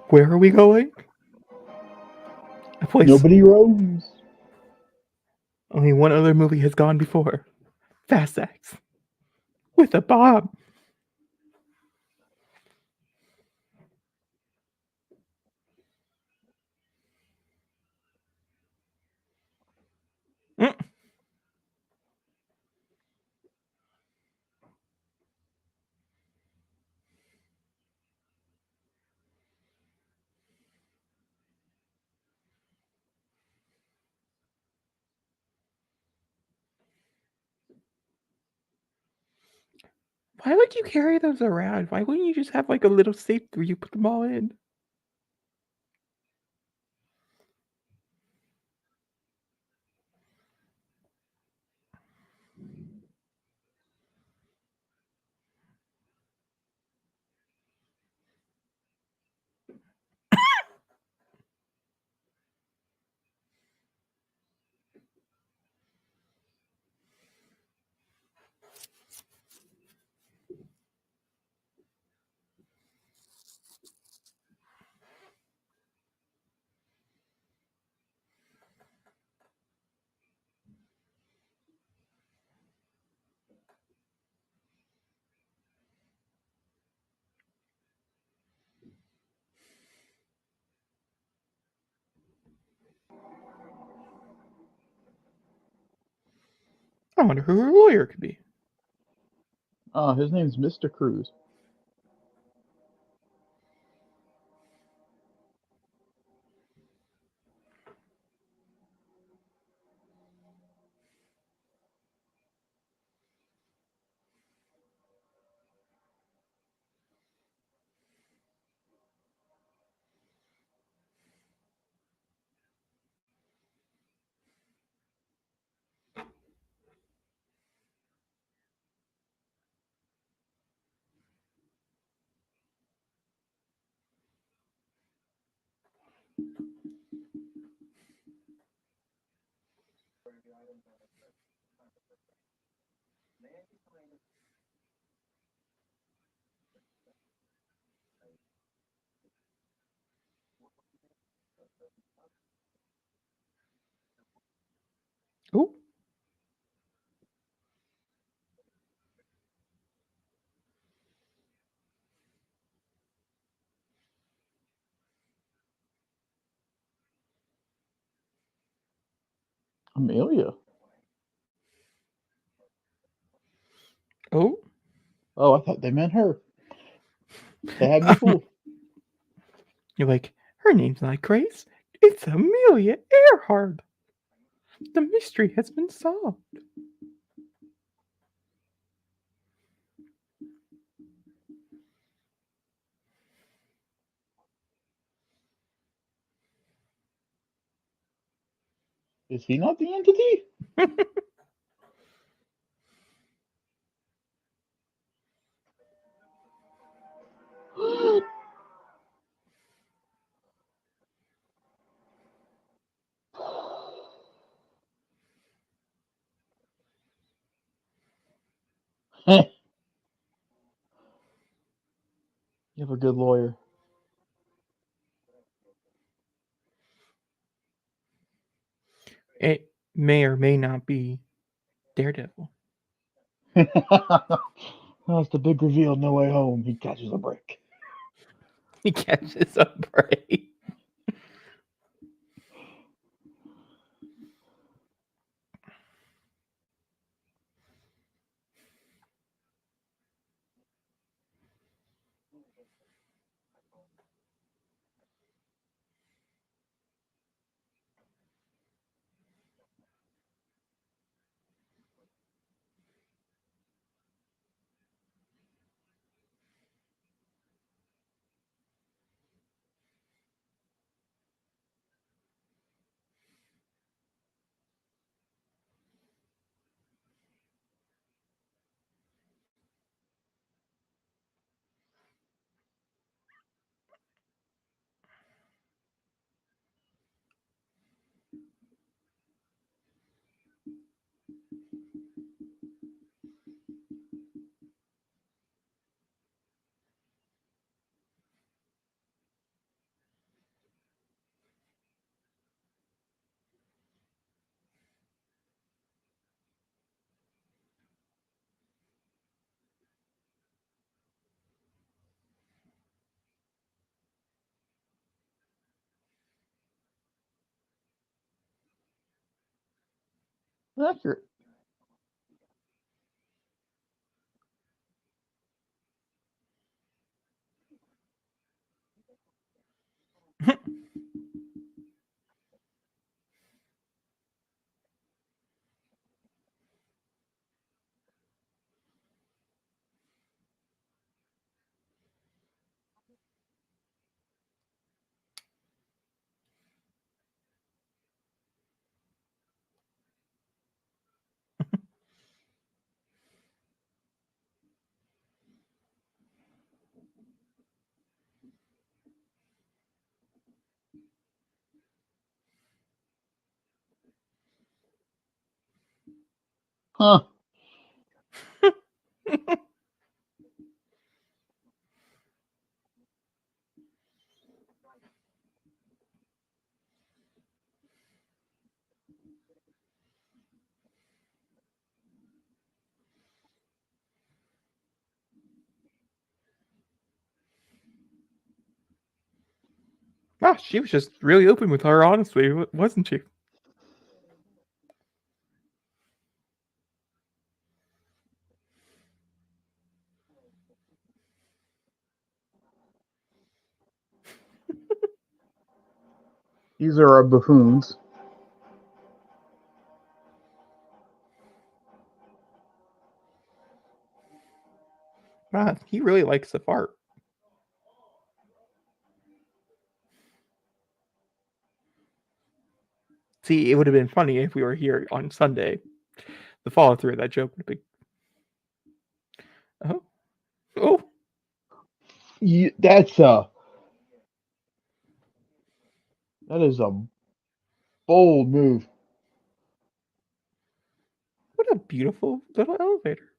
Where are we going? A place Nobody roams. only one other movie has gone before. Fast X. With a bomb. Mm. Why would you carry those around? Why wouldn't you just have like a little safe where you put them all in? I wonder who her lawyer could be. His name's Mr. Cruise. Oh, Amelia. oh. Oh, I thought they meant her. They had me fooled. You're like, her name's not Grace. It's Amelia Earhart. The mystery has been solved. Is he not the entity? You have a good lawyer. It may or may not be Daredevil. That's the big reveal. No Way Home. He catches a break. He catches a break. Accurate. Huh. Wow, she was just really open with her, honestly, wasn't she? These are our buffoons. Wow, he really likes to fart. See, it would have been funny if we were here on Sunday. The follow through of that joke would have been. Oh, oh, That's that is a bold move. what a beautiful little elevator.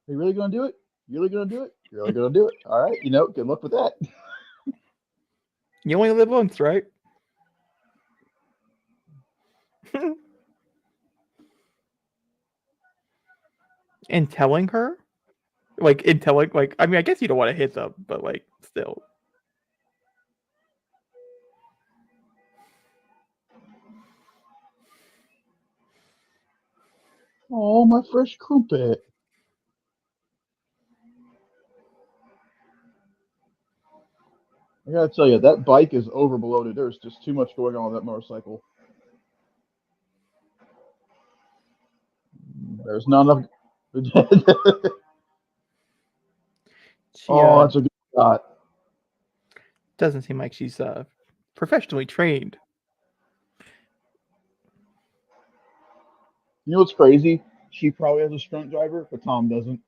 Are you really gonna do it? You really gonna do it? You're really gonna do it? All right. Good luck with that. You only live once, right? And telling her, I mean, I guess you don't want to hit them, but like, still. Oh, my fresh crumpet. I gotta tell you, that bike is overloaded. There's just too much going on with that motorcycle. There's not enough. She Oh, that's a good shot. doesn't seem like she's professionally trained. You know what's crazy? She probably has a stunt driver, but Tom doesn't.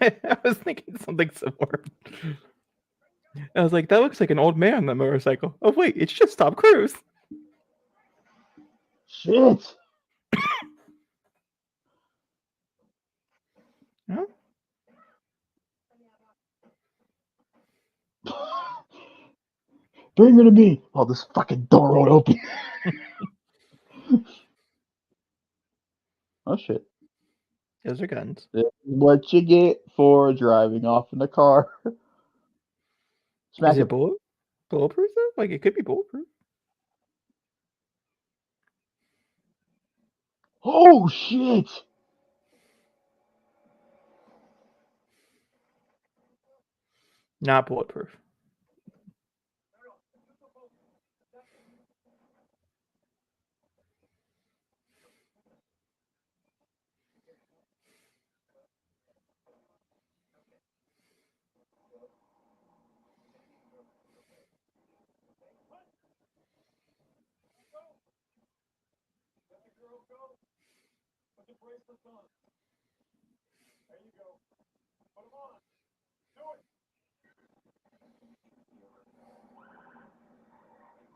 I was thinking something similar. I was like, that looks like an old man on the motorcycle. Oh wait, it's just Tom Cruise. Shit. Huh? Bring her to me. Oh, this fucking door won't open. Oh shit. Those are guns. This is what you get for driving off in the car. Smack Is it. it bulletproof though? Like it could be bulletproof. Oh shit. Not bulletproof.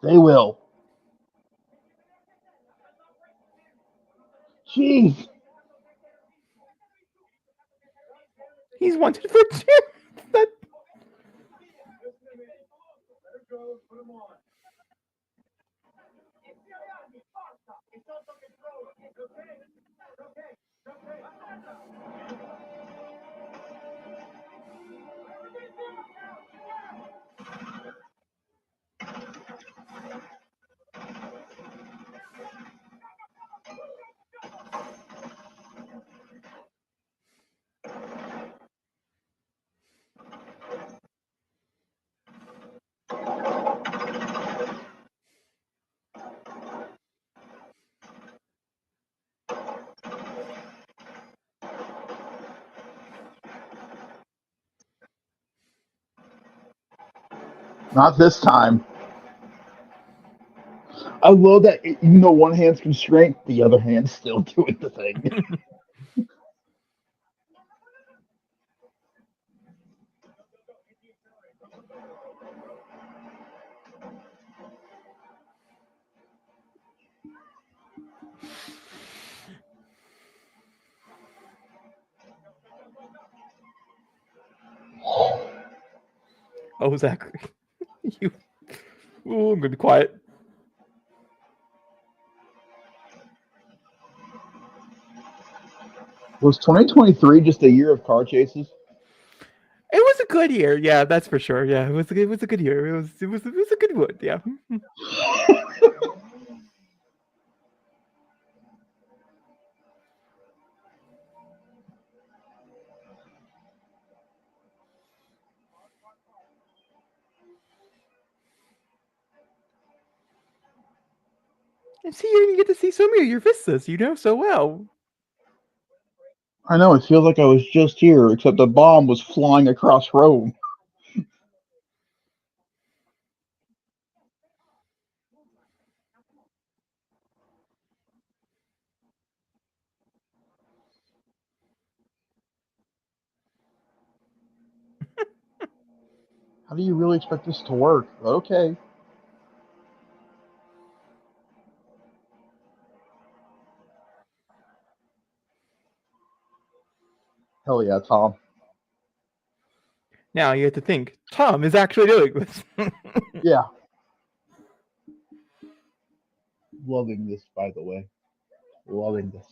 They will. Jeez. He's wanted for that. Not this time. I love that even though one hand's constrained, the other hand's still doing the thing. Oh, Zachary. You. Ooh, I'm gonna be quiet. Was 2023 just a year of car chases? It was a good year, yeah, that's for sure. Yeah, it was a good year. It was a good one, yeah. And see, you get to see so many of your vistas, you know so well. I know, it feels like I was just here, except a bomb was flying across Rome. How do you really expect this to work? Okay. Hell Hell yeah, Tom. Now you have to think, Tom is actually doing this. Yeah. Loving this, by the way. Loving this.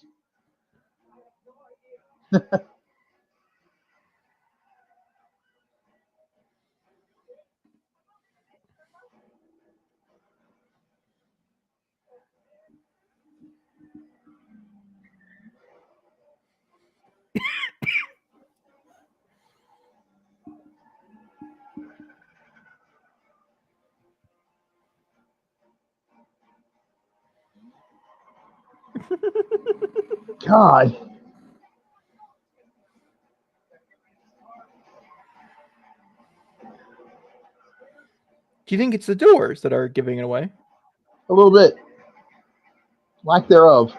God. Do you think it's the doors that are giving it away? A little bit. Lack thereof.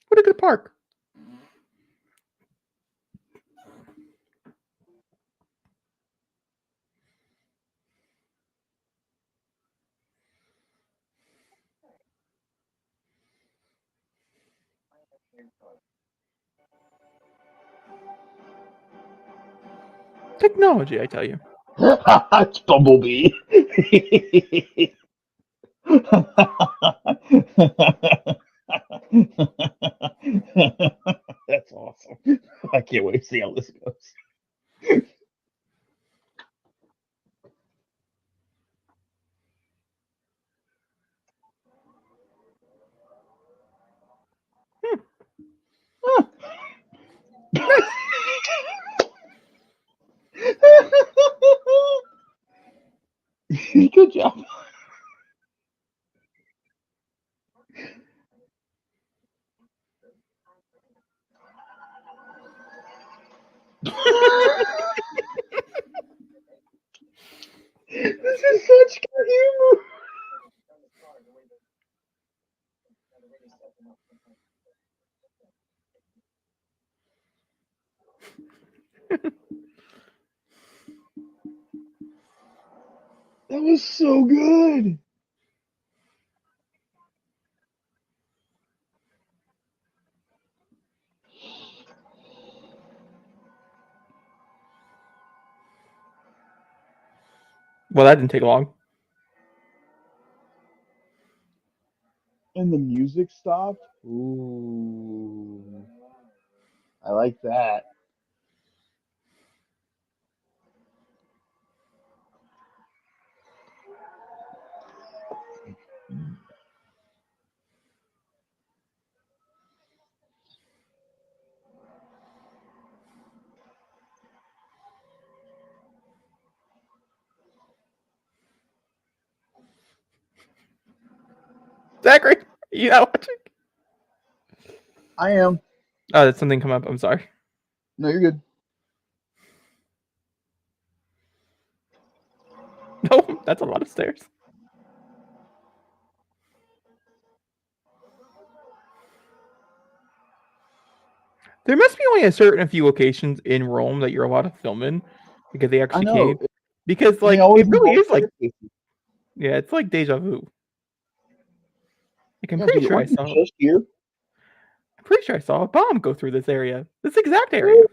What a good park. Technology, I tell you. It's Bumblebee. That's awesome. I can't wait to see how this goes. Good job. This is such good humor. That was so good. Well, that didn't take long. And the music stopped. Ooh. I like that. Zachary, you not watching? I am. Oh, did something come up? I'm sorry. No, you're good. No, that's a lot of stairs. There must be only a certain few locations in Rome that you're allowed to film in because they I actually know. came. Because And they like always it really involve is like staircases. yeah, it's like deja vu. Like I'm Yeah, pretty dude, it sure I wasn't saw just here. I'm pretty sure I saw a bomb go through this area. This exact area.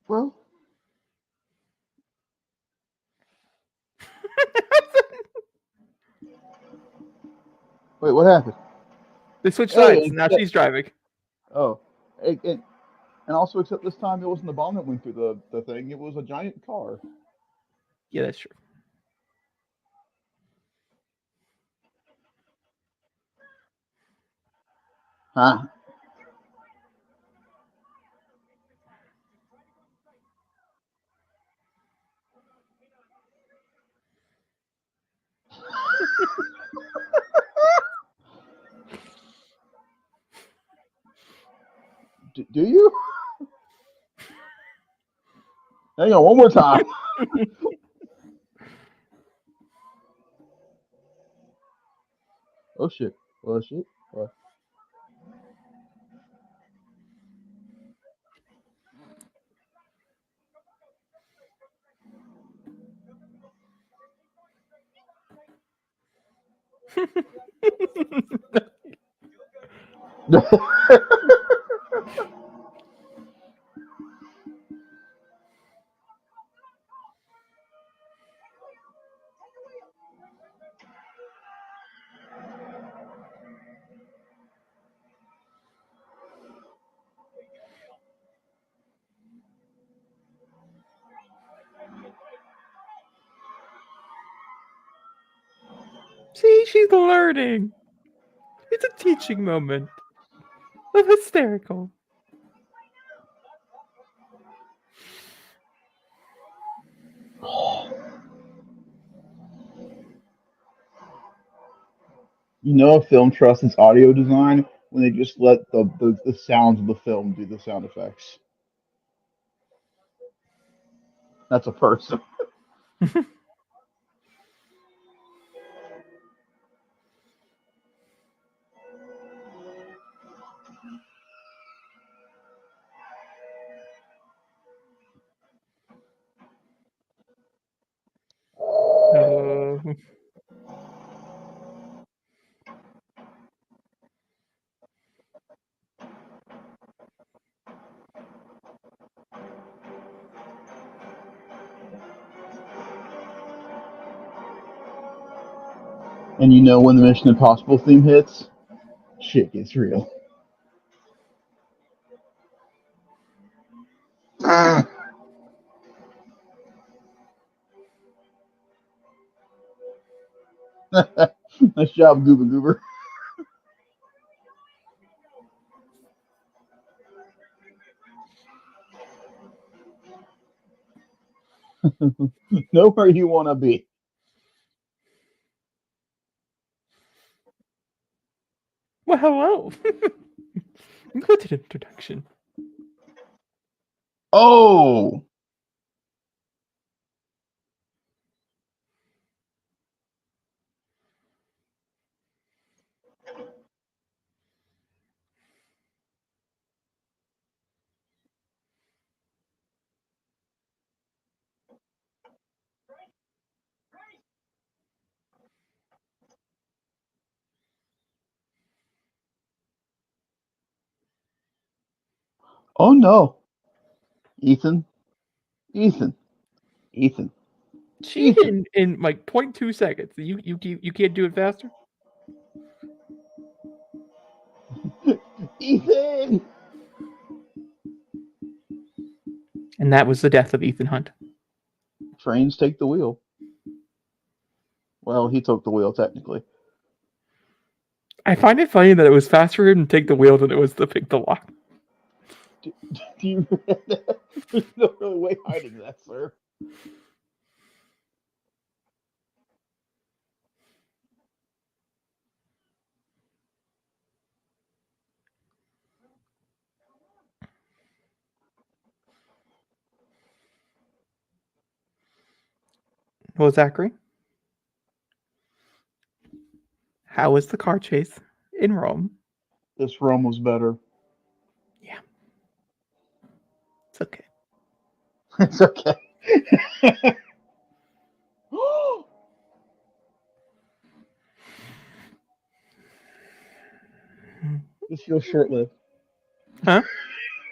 Well, wait, what happened? They switched sides. Hey, Now she's driving. oh, and also, except this time it wasn't the bomb that went through the thing. It was a giant car. Yeah, that's true. Huh? Do you? Hang on, one more time. Oh shit! Oh shit! Oh. See, she's learning. It's a teaching moment of hysterical. You know, a film trusts its audio design when they just let the sounds of the film do the sound effects. That's a person. Uh, And you know when the Mission Impossible theme hits, shit gets real. Nice job, Goober Goober. Know where you want to be. well, hello. What an introduction. Oh! Oh no. Ethan. Ethan. Ethan. She hit Ethan. in like 0.2 seconds. You can't do it faster. Ethan! And that was the death of Ethan Hunt. Trains take the wheel. Well, he took the wheel technically. I find it funny that it was faster for him to take the wheel than it was to pick the lock. Do you There's no really way hiding that, sir. Well, Zachary, how was the car chase in Rome? This Rome was better. Yeah, it's okay. It's okay. This feels short lived. Huh?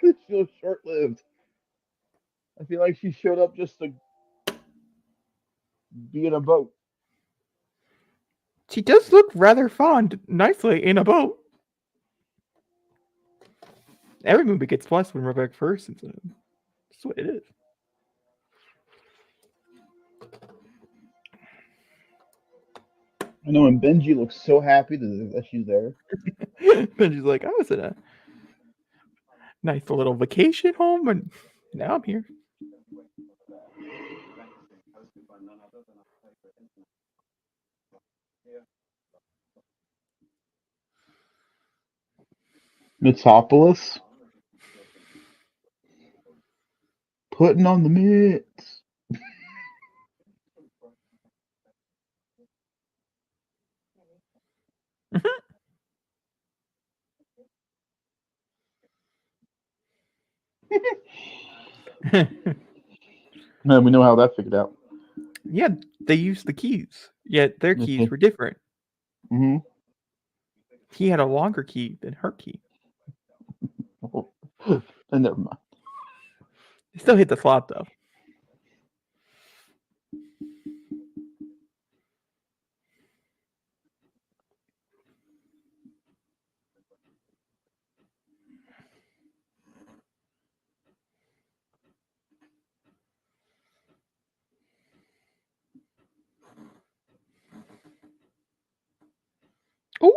This feels short lived. I feel like she showed up just to be in a boat. She does look rather fond, nicely in a boat. Every movie gets plus when Rebecca Ferguson's in it. That's what it is. I know, and Benji looks so happy that she's there. And she's like, I was in a nice little vacation home, and now I'm here. Mitsopolis putting on the mitts. Man, we know how that figured out. Yeah, they used the keys, yet their keys Okay. were different. Mm-hmm. He had a longer key than her key. And never mind. It still hit the slot though. Oh.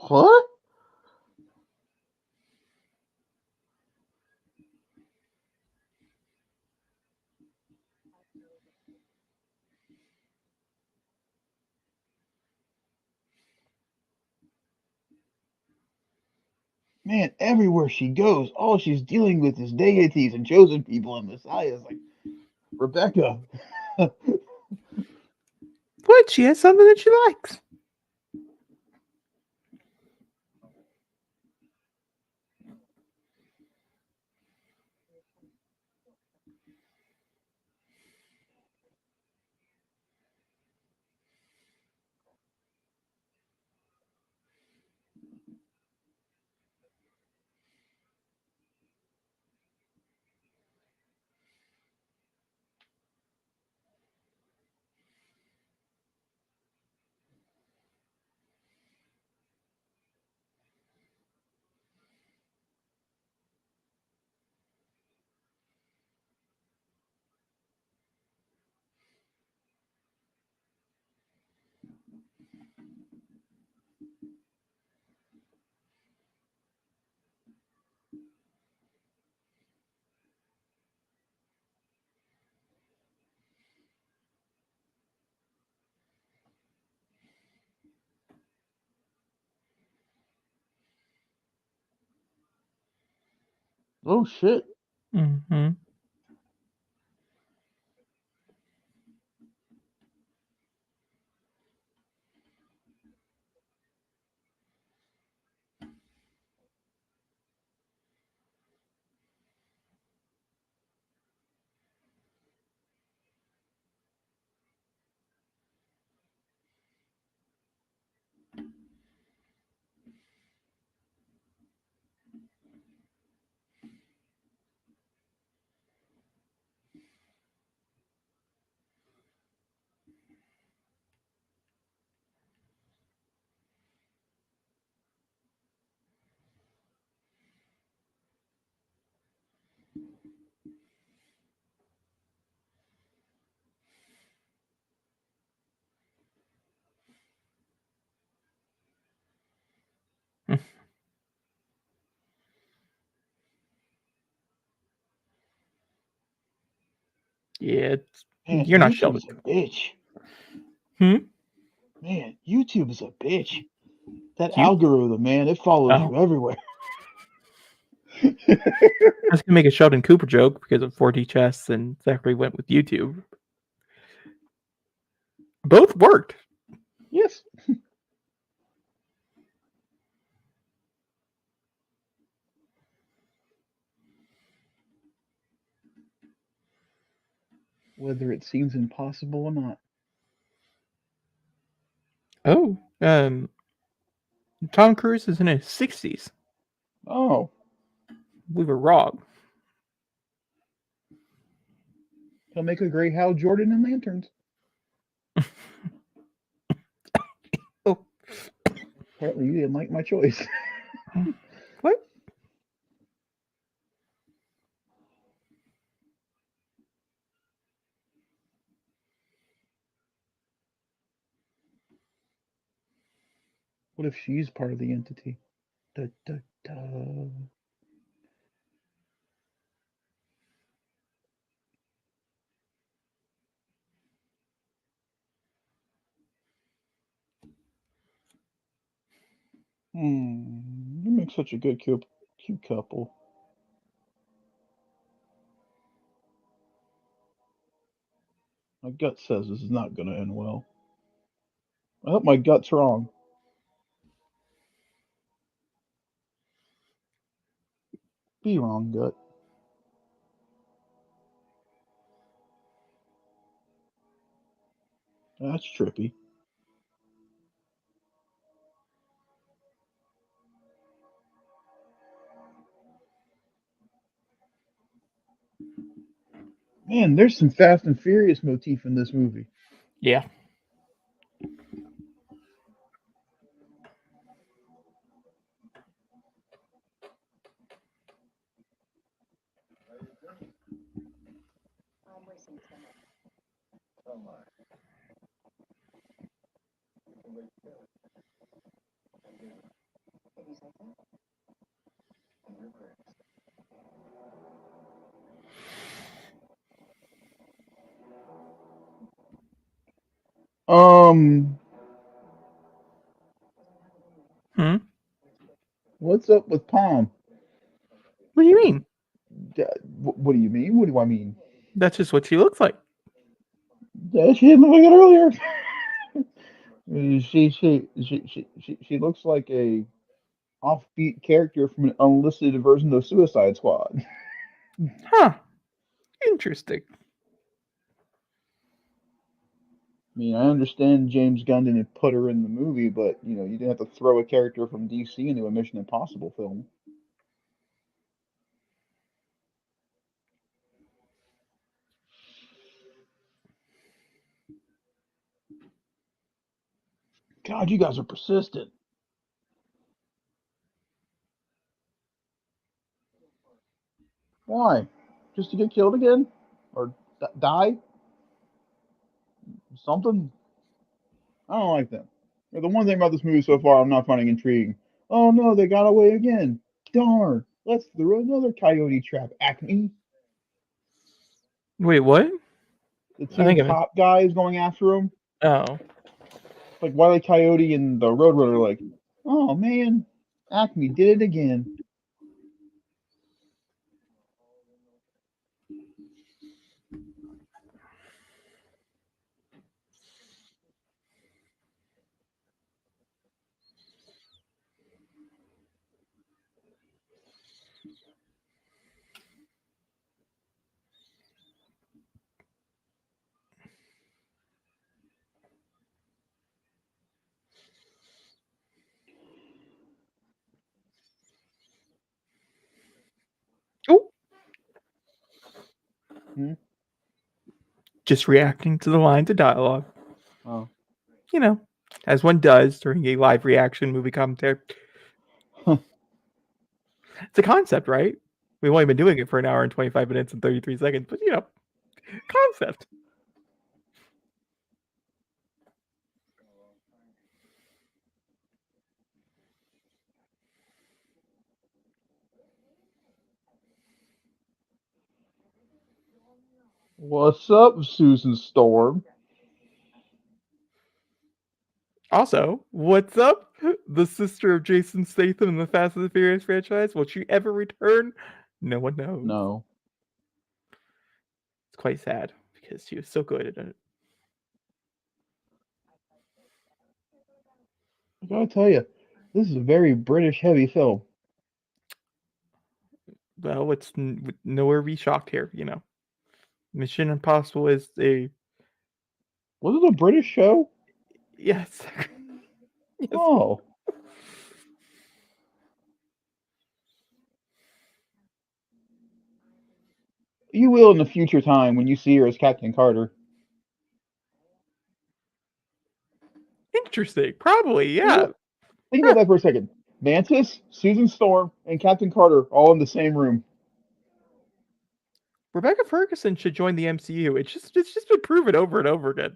What? Man, everywhere she goes, all she's dealing with is deities and chosen people and messiahs. Like, Rebecca. What? She has something that she likes. Oh, shit. Mm-hmm. Yeah, Man, you're not Sheldon. YouTube's a bitch. Hmm? Man, YouTube is a bitch. That You? algorithm, man, it follows Oh. you everywhere. I was gonna make a Sheldon Cooper joke because of 4D chess, and Zachary went with YouTube. Both worked. Yes. Whether it seems impossible or not. Oh, Tom Cruise is in his 60s. Oh, We were wrong. he'll make a great Hal Jordan in Lanterns. Oh, Apparently, you didn't like my choice. what? What if she's part of the entity? Da, da, da. They make such a good cute couple. My gut says this is not going to end well. I hope my gut's wrong. Be wrong, gut. That's trippy. Man, there's some Fast and Furious motif in this movie. Yeah. Um, Hmm? what's up with Palm? What do you mean? What do you mean? What do I mean? That's just what she looks like. Yeah, she didn't look like it earlier. She looks like a offbeat character from an unlisted version of Suicide Squad. Huh. Interesting. I mean, I understand James Gunn didn't put her in the movie, but you didn't have to throw a character from DC into a Mission Impossible film. God, you guys are persistent. Why? Just to get killed again? Or die? Something? I don't like them. The one thing about this movie so far I'm not finding intriguing. Oh no, they got away again. Darn. Let's throw another coyote trap. Acme. Wait, what? The I two think of it. cop guys going after him. Oh. Like Wile E. Coyote and the Roadrunner, like, oh man, Acme did it again. Oh. Hmm? Just reacting to the lines of dialogue. Oh. You know, as one does during a live reaction movie commentary. It's a concept, right? We've only been doing it for an hour and 25 minutes and 33 seconds, but concept. What's up, Susan Storm? Also, what's up? The sister of Jason Statham in the Fast and the Furious franchise. Will she ever return? No one knows. No. It's quite sad because she was so good at it. I gotta tell you, this is a very British heavy film. Well, it's nowhere be shocked here, Mission Impossible is a Was it a British show? yes. Yes. Oh. You will in the future time when you see her as Captain Carter. Interesting. Probably, Think yeah. about, think about that for a second. Mantis, Susan Storm, and Captain Carter all in the same room. Rebecca Ferguson should join the MCU. It's just been proven over and over again.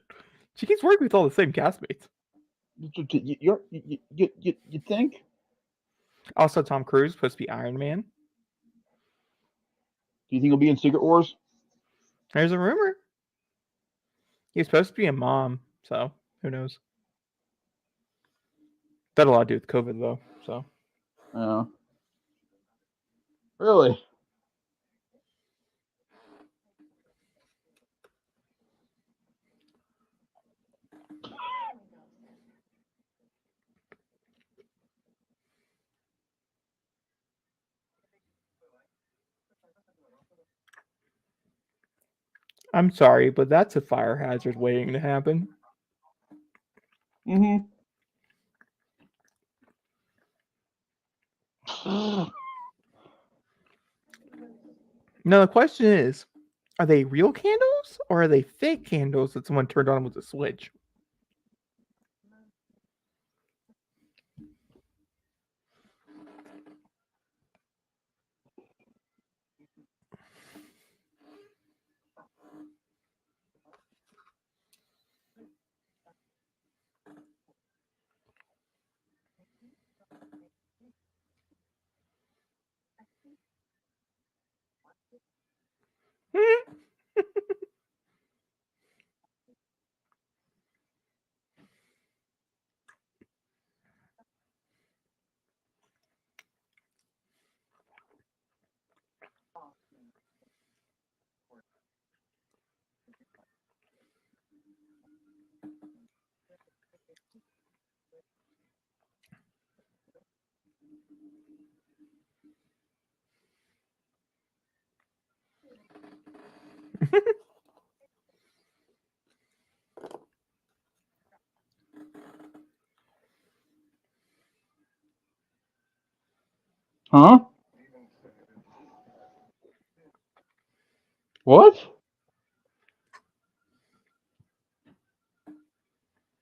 She keeps working with all the same castmates. You think? Also, Tom Cruise supposed to be Iron Man. Do you think he'll be in Secret Wars? There's a rumor. He was supposed to be a mom, so who knows? That had a lot to do with COVID, though. So Really? I'm sorry, but that's a fire hazard waiting to happen. Mm-hmm. Now the question is, are they real candles or are they fake candles that someone turned on with a switch? Huh? What?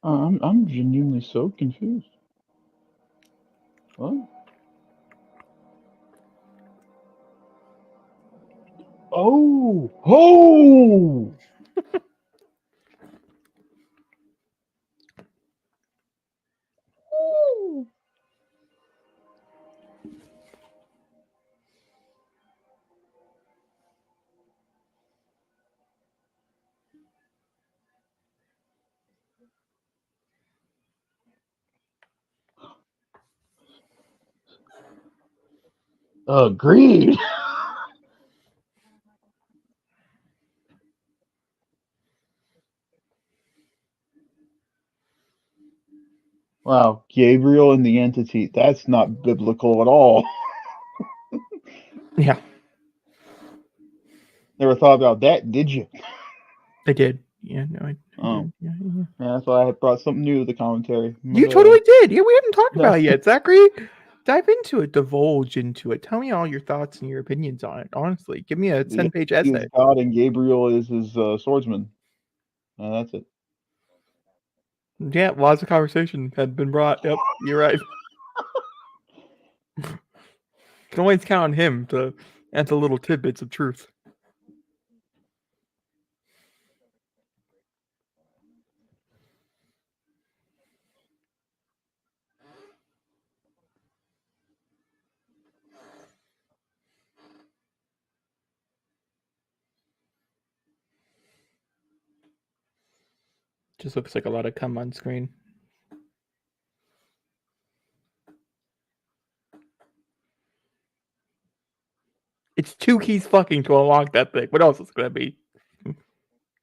I'm genuinely so confused. What? Oh! Oh! Agreed. Wow, Gabriel and the entity. That's not biblical at all. Yeah, Never thought about that, did you? I did. Yeah, no, I Oh, did. Yeah. man, that's why I had brought something new to the commentary. My You bad. totally did. Yeah, we haven't talked about No. it yet. Zachary, dive into it, divulge into it. Tell me all your thoughts and your opinions on it. Honestly, give me a The 10-page entity essay. is God and Gabriel is his swordsman. That's it. Yeah, lots of conversation had been brought. Yep, you're right. Can always count on him to add the little tidbits of truth. Just looks like a lot of cum on screen. It's 2 keys fucking to unlock that thing. What else is it gonna be?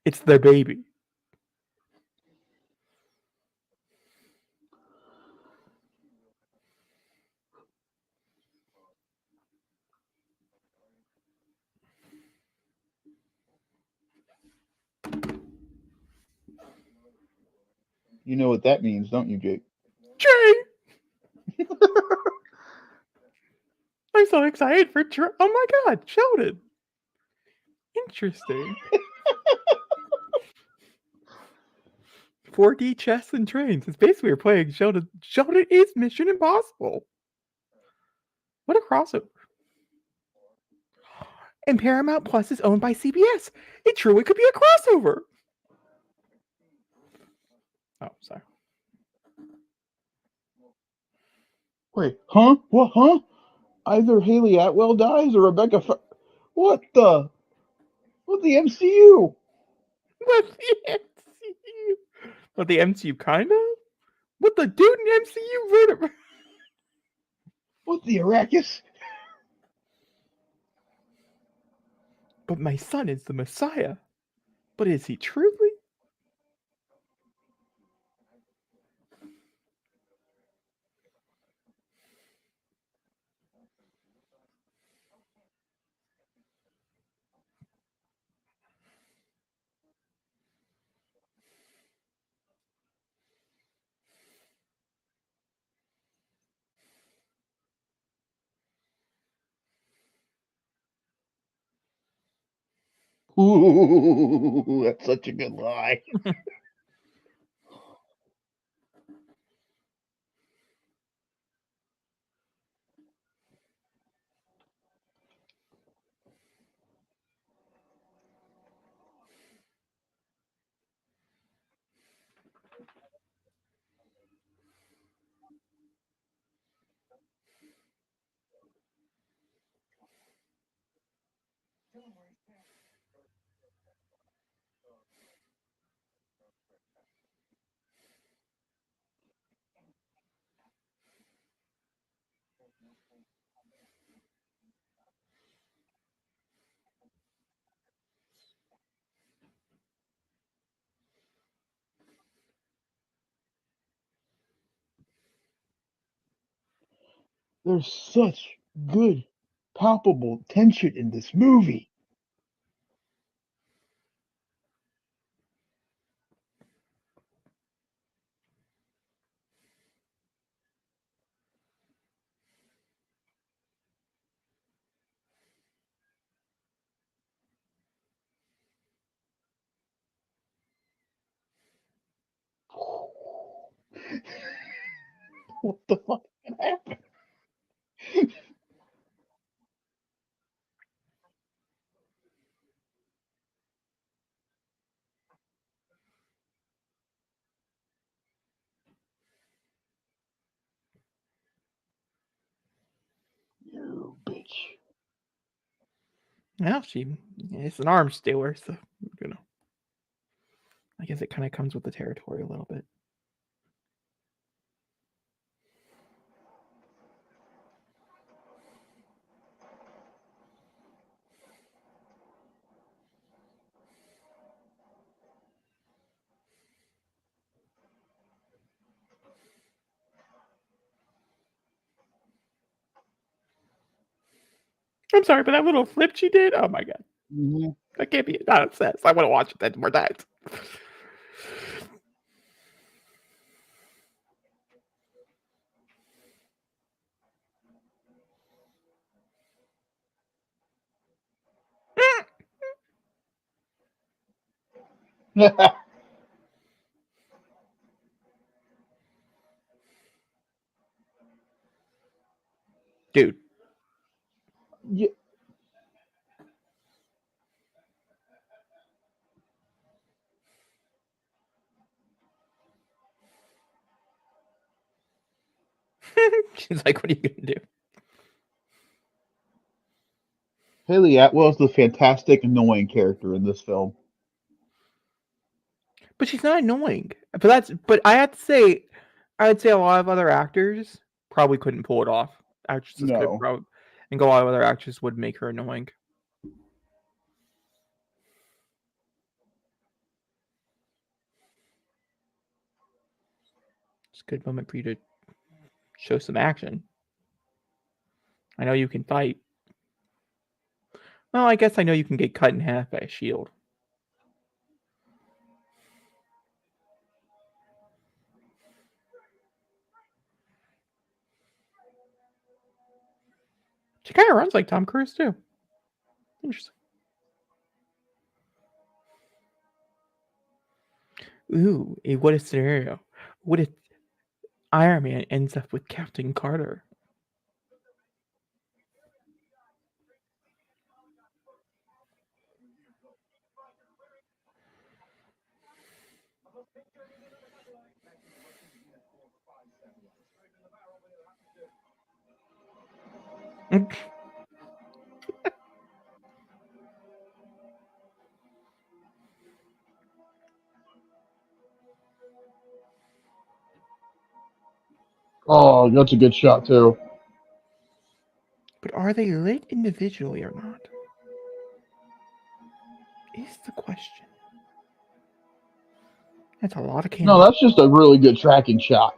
It's their baby. You know what that means, don't you, Jake? Jay! I'm so excited for oh my god, Sheldon. Interesting. 4D chess and trains. It's basically we're playing Sheldon. Sheldon is Mission Impossible. What a crossover. And Paramount Plus is owned by CBS. It truly could be a crossover. Oh, sorry. Wait, huh? What, huh? Either Haley Atwell dies or what the? What the MCU? What the MCU? What the MCU kind of? What the dude in MCU wrote it? What the Arrakis? But my son is the Messiah. But is he truly? Ooh, that's such a good lie. There's such good, palpable tension in this movie. What the fuck happened? You bitch. Well, it's an arms dealer, so you know. I guess it kind of comes with the territory a little bit. I'm sorry, but that little flip she did, oh my god. Mm-hmm. That can't be not obsessed. I want to watch it then more times. Dude. Yeah. She's like, what are you gonna do? Haley Atwell is the fantastic, annoying character in this film. But she's not annoying. But I'd say a lot of other actors probably couldn't pull it off. Actresses could No. probably, and a lot of other actors would make her annoying. It's a good moment for you to show some action. I know you can fight. Well, I guess I know you can get cut in half by a shield. She kind of runs like Tom Cruise too. Interesting. Ooh, what a scenario. What if Iron Man ends up with Captain Carter? Oh, that's a good shot too. But are they lit individually or not? Is the question. That's a lot of No, candles. that's just a really good tracking shot.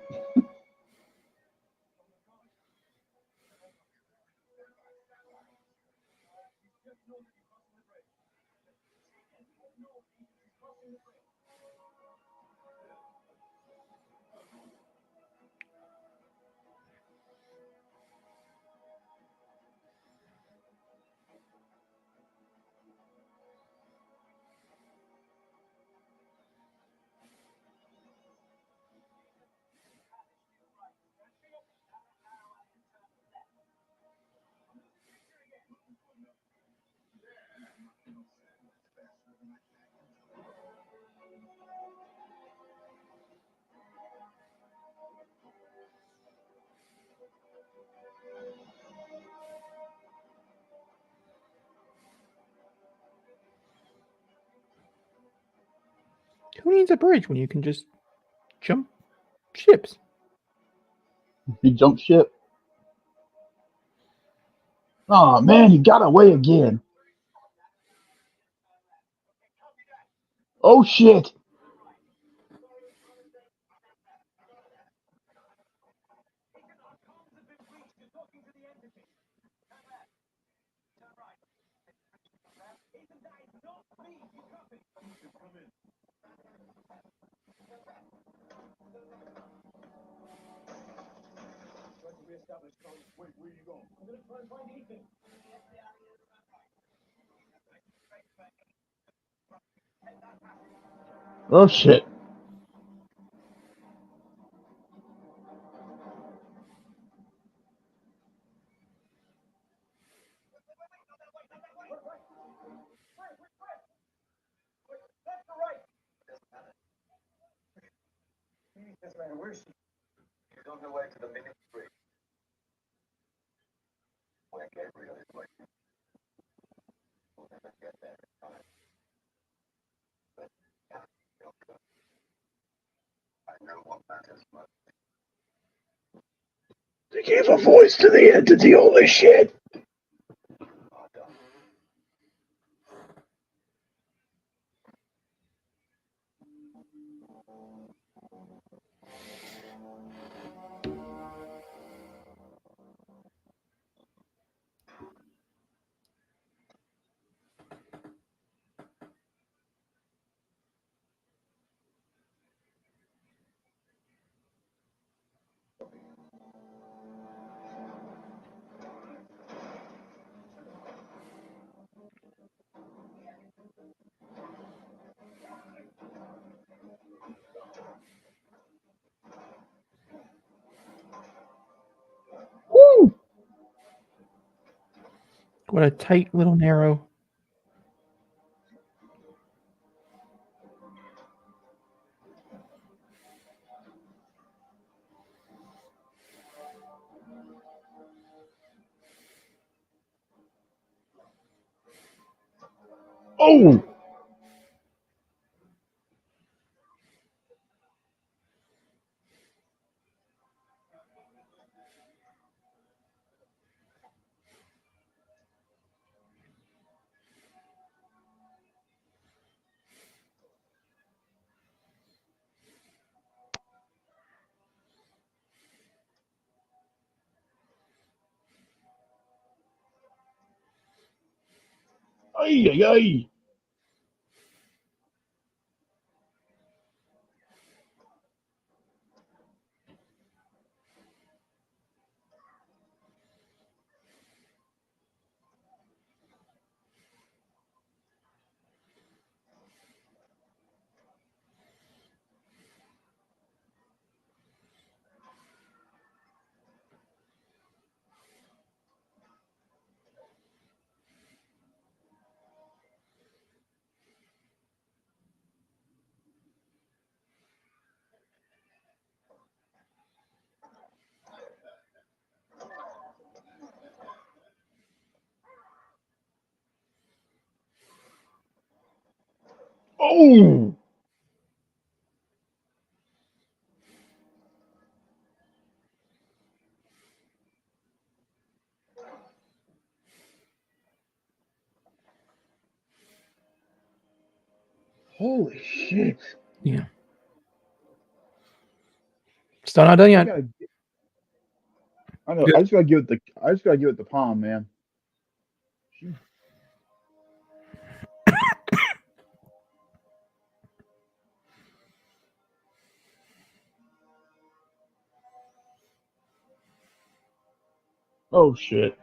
Who needs a bridge when you can just jump ships? He jumped ship. Oh man, he got away again. Oh shit. Oh shit. They gave a voice to the entity. Holy shit. Woo! What a tight little narrow. Oh! Ay, ay, ay. Oh! Holy shit! Yeah. Still not done I yet. gotta, I know. Good. I just gotta give it the palm, man. She, oh shit!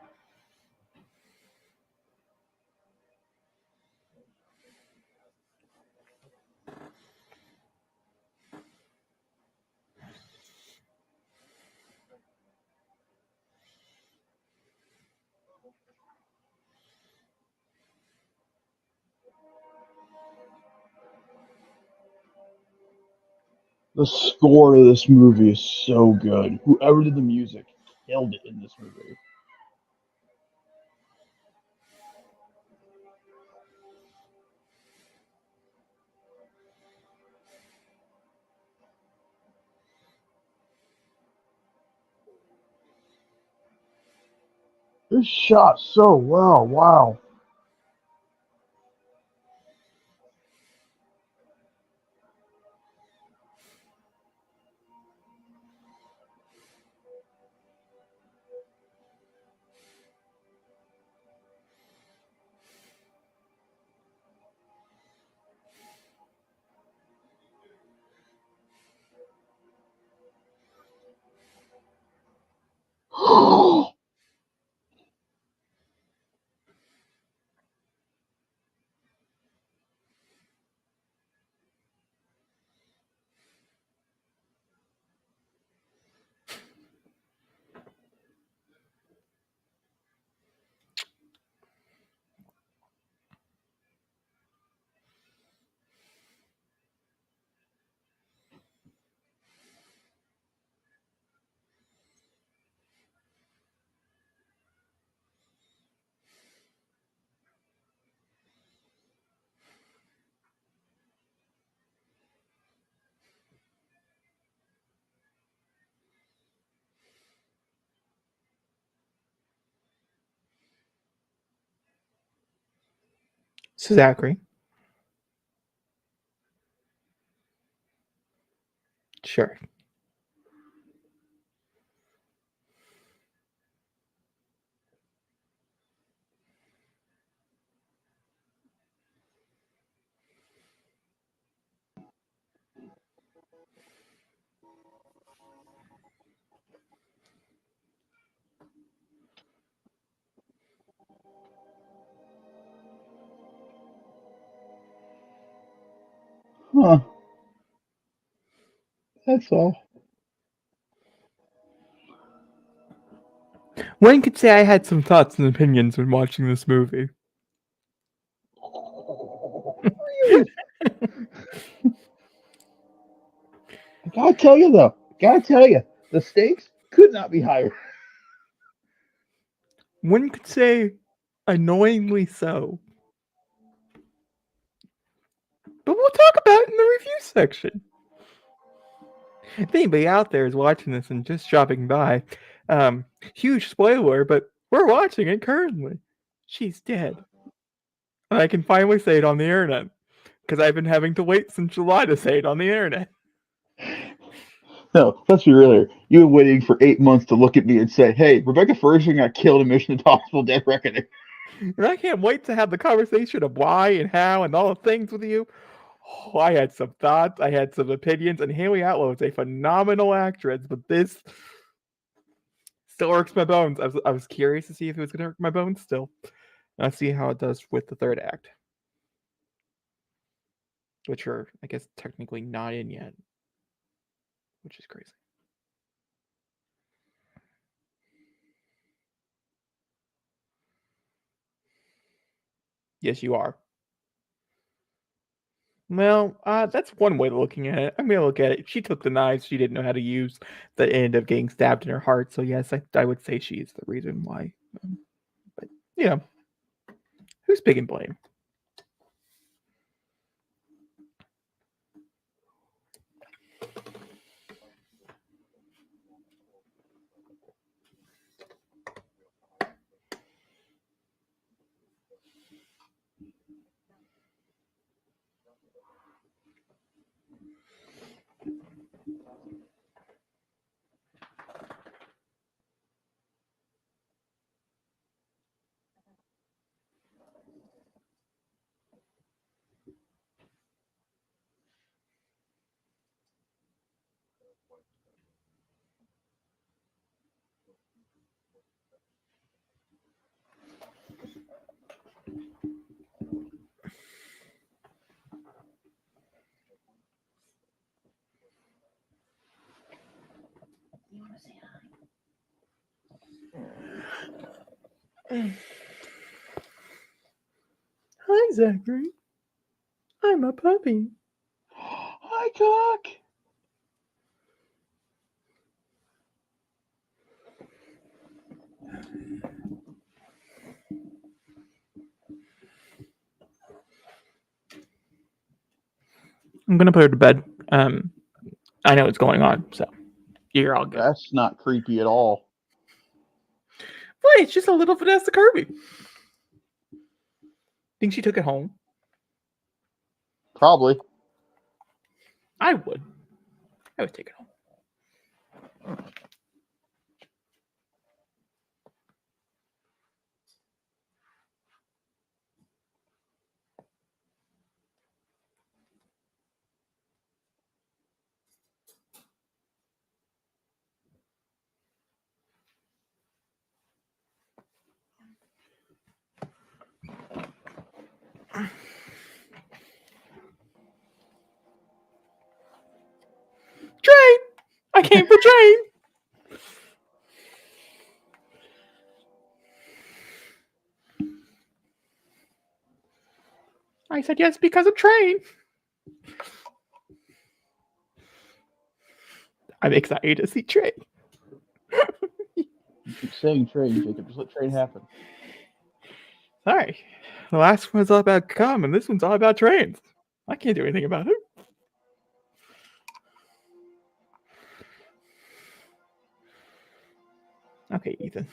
The score of this movie is so good. Whoever did the music killed it in this movie. It's shot so well. Wow. So Zachary. Sure. Huh. That's all. One could say I had some thoughts and opinions when watching this movie. Really? I gotta tell you though. The stakes could not be higher. One could say annoyingly so. But we'll talk about it in the review section. If anybody out there is watching this and just dropping by, huge spoiler, but we're watching it currently. She's dead. And I can finally say it on the internet. Because I've been having to wait since July to say it on the internet. No, let's be real here. You've been waiting for 8 months to look at me and say, "Hey, Rebecca Ferguson got killed in Mission Impossible: Dead Reckoning." And I can't wait to have the conversation of why and how and all the things with you. Oh, I had some thoughts, I had some opinions, and Haley Atwell is a phenomenal actress, but this still irks my bones. I was curious to see if it was going to irk my bones still. Let's see how it does with the third act, which are, I guess, technically not in yet, which is crazy. Yes, you are. Well, that's one way of looking at it. I'm gonna look at it. She took the knives she didn't know how to use that ended up getting stabbed in her heart. So yes, I would say she's the reason why. But you know, who's big and blame? Hi, Zachary. I'm a puppy. Hi, Cock. I'm gonna put her to bed. I know what's going on, so you're all good. That's not creepy at all. Wait, it's just a little Vanessa Kirby. Think she took it home? Probably. I would. I would take it home. Train! I came for train! I said yes because of train. I'm excited to see train. You keep saying train, Jacob. Just let train happen. Sorry. The last one's all about cum, and this one's all about trains. I can't do anything about it. Okay, Ethan.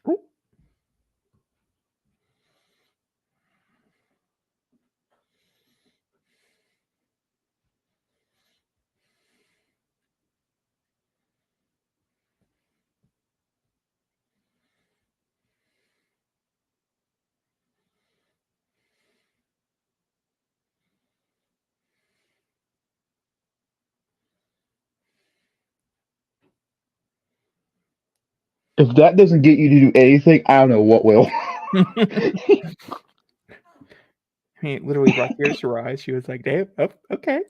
Ooh. If that doesn't get you to do anything, I don't know what will. I mean, it literally brought tears to her eyes. She was like, "Damn, oh, okay,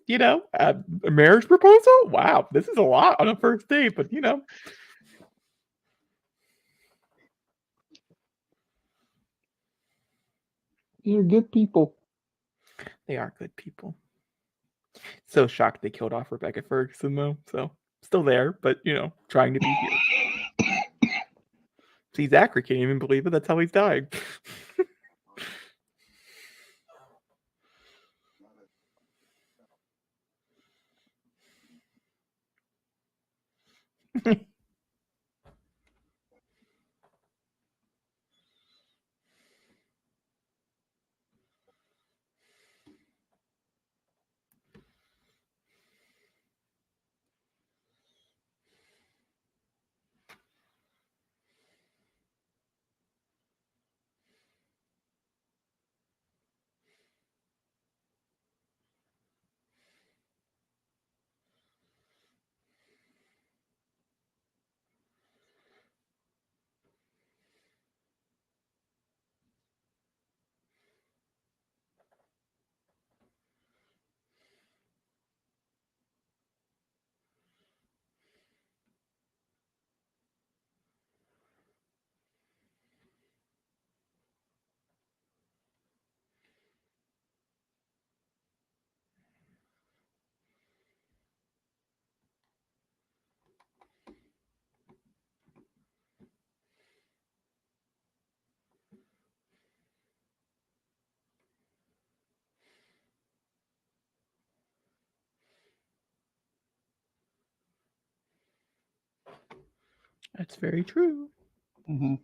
a marriage proposal? Wow, this is a lot on a first date, but You're good people. they are good people." So shocked they killed off Rebecca Ferguson, though. So still there, but trying to be here. See, Zachary can't even believe it. That's how he's dying. That's very true. Mm-hmm.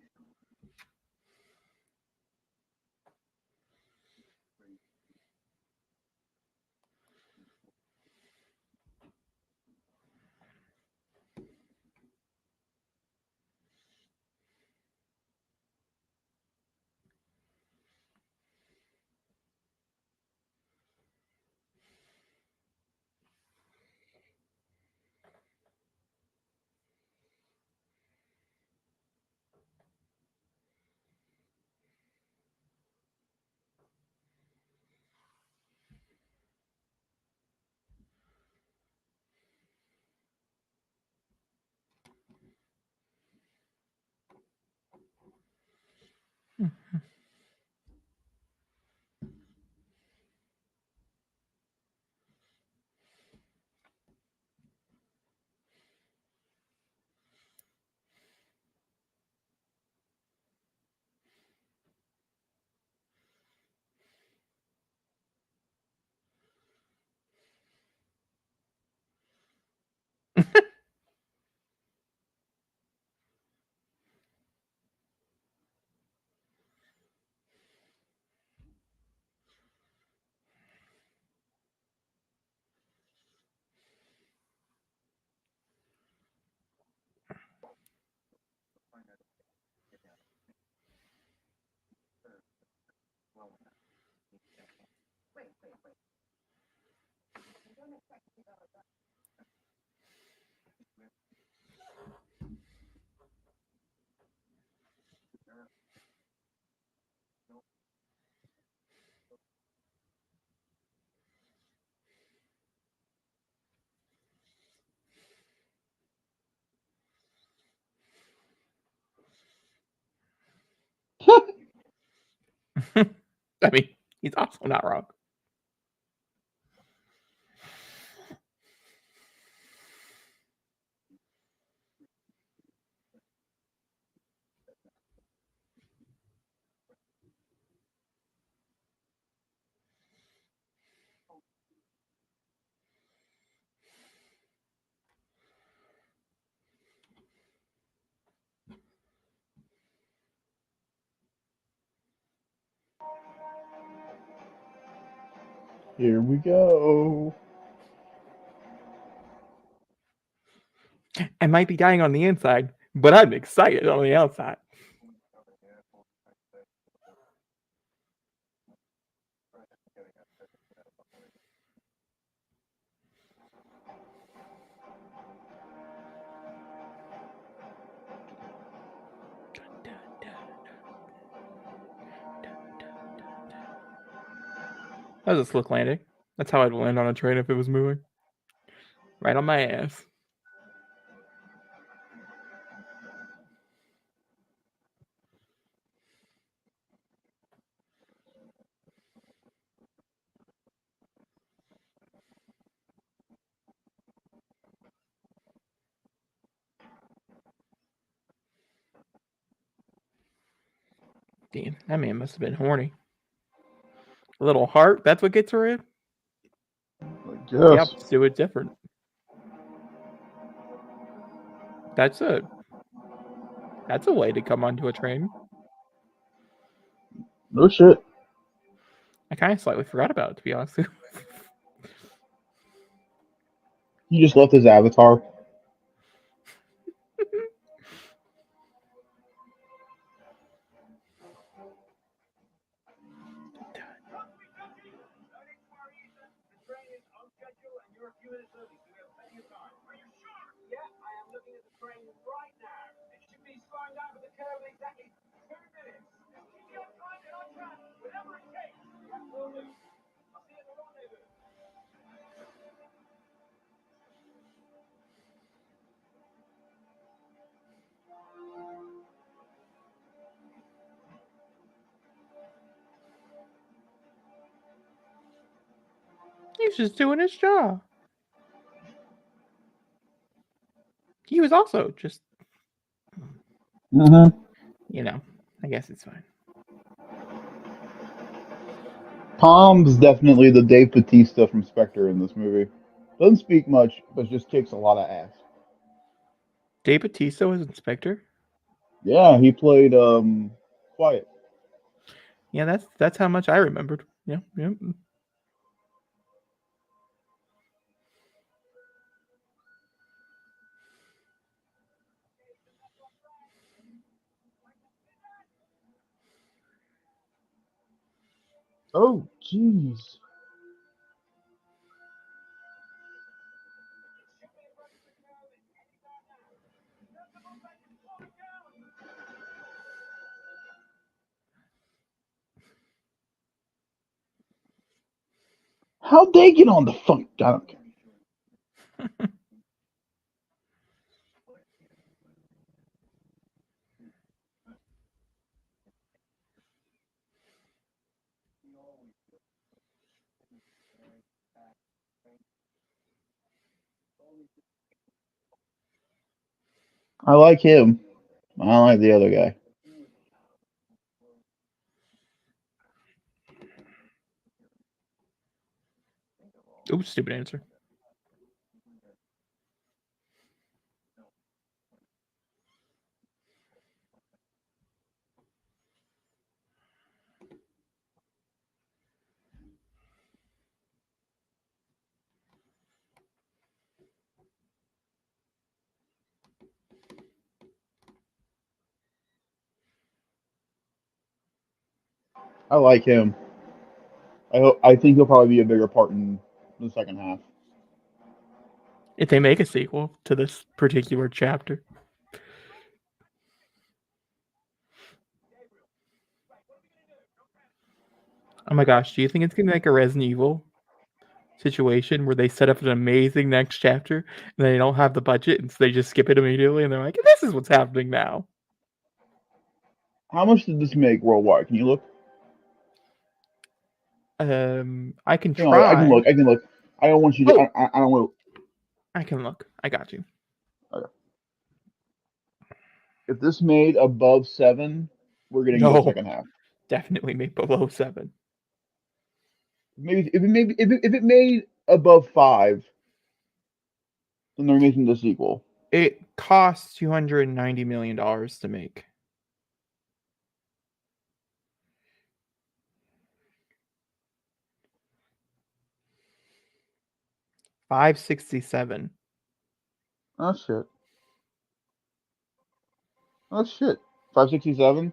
I mean, he's also not wrong. Here we go. I might be dying on the inside, but I'm excited on the outside. How's this look landing? That's how I'd land on a train if it was moving. Right on my ass. Damn, that man must have been horny. A little heart, that's what gets her in? I guess. Yeah, let's do it different. That's a way to come onto a train. No shit. I kind of slightly forgot about it, to be honest. He just left his avatar. He was just doing his job. He was also just, Mm-hmm. I guess it's fine. Tom's definitely the Dave Bautista from Spectre in this movie. Doesn't speak much, but just kicks a lot of ass. Dave Bautista was Inspector. Yeah, he played Quiet. Yeah, that's how much I remembered. Yeah. Oh, jeez. How'd they get on the funk? I don't care. I like him. I don't like the other guy. Oops, stupid answer. I like him. I think he'll probably be a bigger part in the second half. If they make a sequel to this particular chapter. Oh my gosh, do you think it's gonna be like a Resident Evil situation where they set up an amazing next chapter and they don't have the budget and so they just skip it immediately and they're like, this is what's happening now. How much did this make worldwide? Can you look? I can No, try. I can look. I can look. I don't want you to. Oh. I don't want. I can look. I got you. Okay. If this made above 7, we're getting into the second half. Definitely made below 7. Maybe if it made above 5, then they're making the sequel. It costs $290 million to make. $567. Oh shit. Oh shit. 567.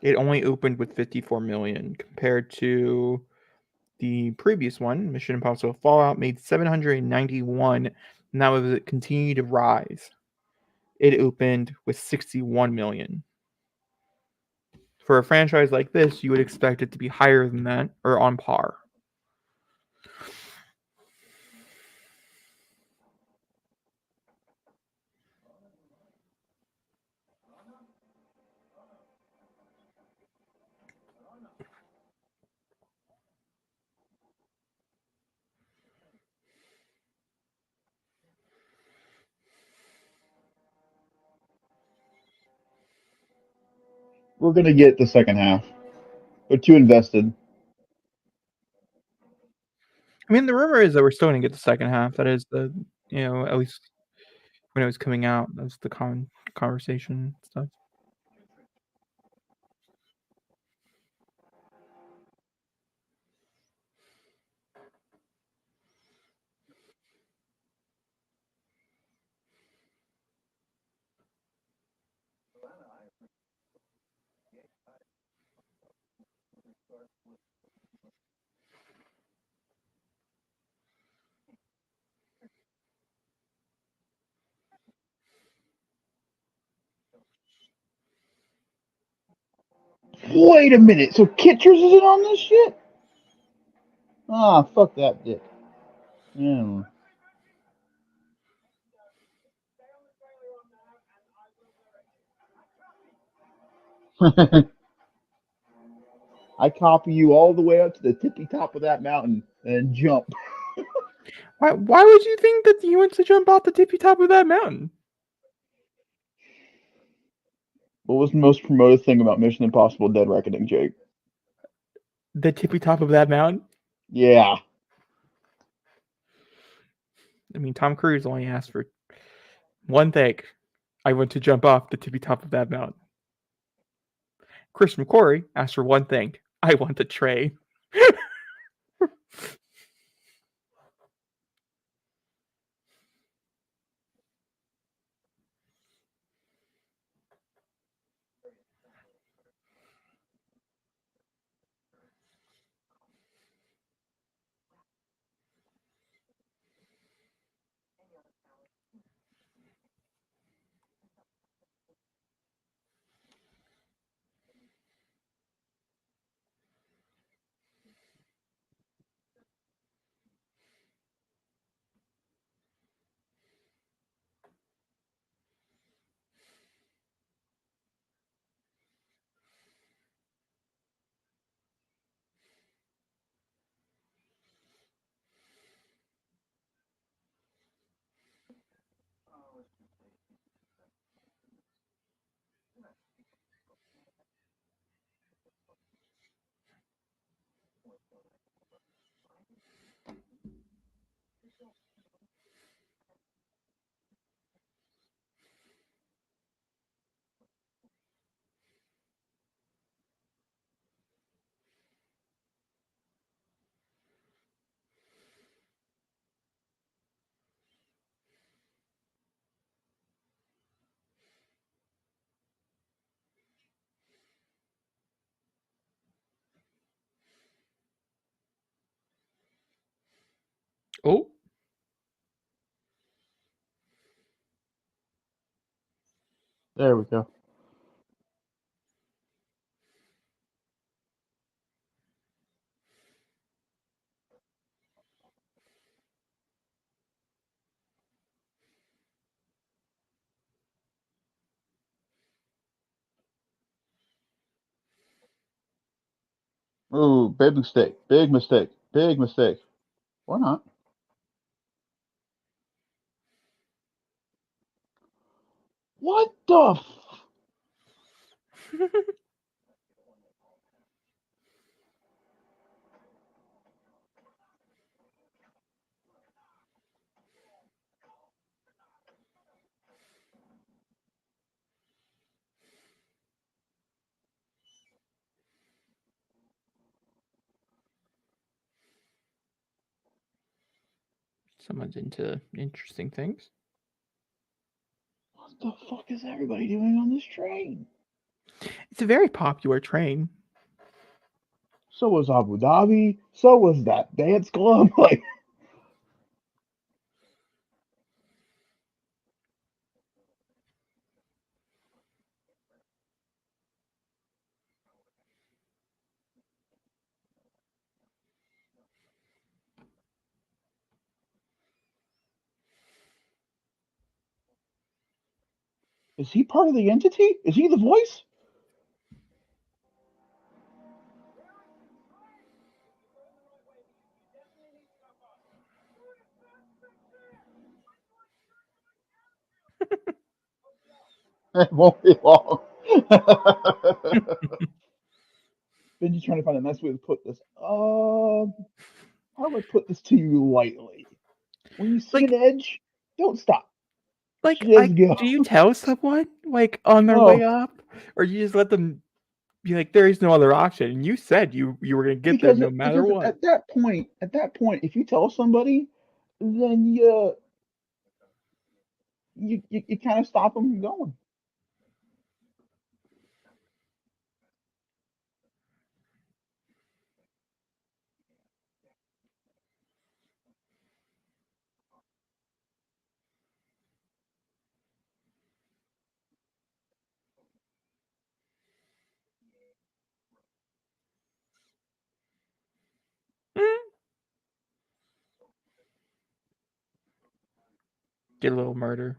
It only opened with 54 million compared to the previous one, Mission Impossible Fallout, made 791, and that was it continued to rise. It opened with 61 million. For a franchise like this, you would expect it to be higher than that or on par. We're gonna get the second half. They're too invested. I mean, the rumor is that we're still going to get the second half. That is the, at least when it was coming out, that's the conversation stuff. Wait a minute. So Kitchers isn't on this shit? Ah, fuck that dick. Yeah. I copy you all the way up to the tippy top of that mountain and jump. Why would you think that you went to jump off the tippy top of that mountain? What was the most promoted thing about Mission Impossible Dead Reckoning, Jake? The tippy top of that mountain? Yeah. I mean, Tom Cruise only asked for one thing. I want to jump off the tippy top of that mountain. Chris McQuarrie asked for one thing. I want a tray. Oh, There we go. Ooh, big mistake. Big mistake. Big mistake. Why not? What the f- someone's into interesting things. What the fuck is everybody doing on this train? It's a very popular train. So was Abu Dhabi. So was that dance club. Like, is he part of the entity? Is he the voice? It won't be long. Then you're trying to find a nice way to put this. How do I put this to you lightly? When you see Like, an edge, don't stop. I Just go. do you tell someone like on their way No, up, or you just let them be like, there is no other option? And you said you were gonna get there because no matter because what. at that point, if you tell somebody, then you kind of stop them from going. Mm, get a little murder.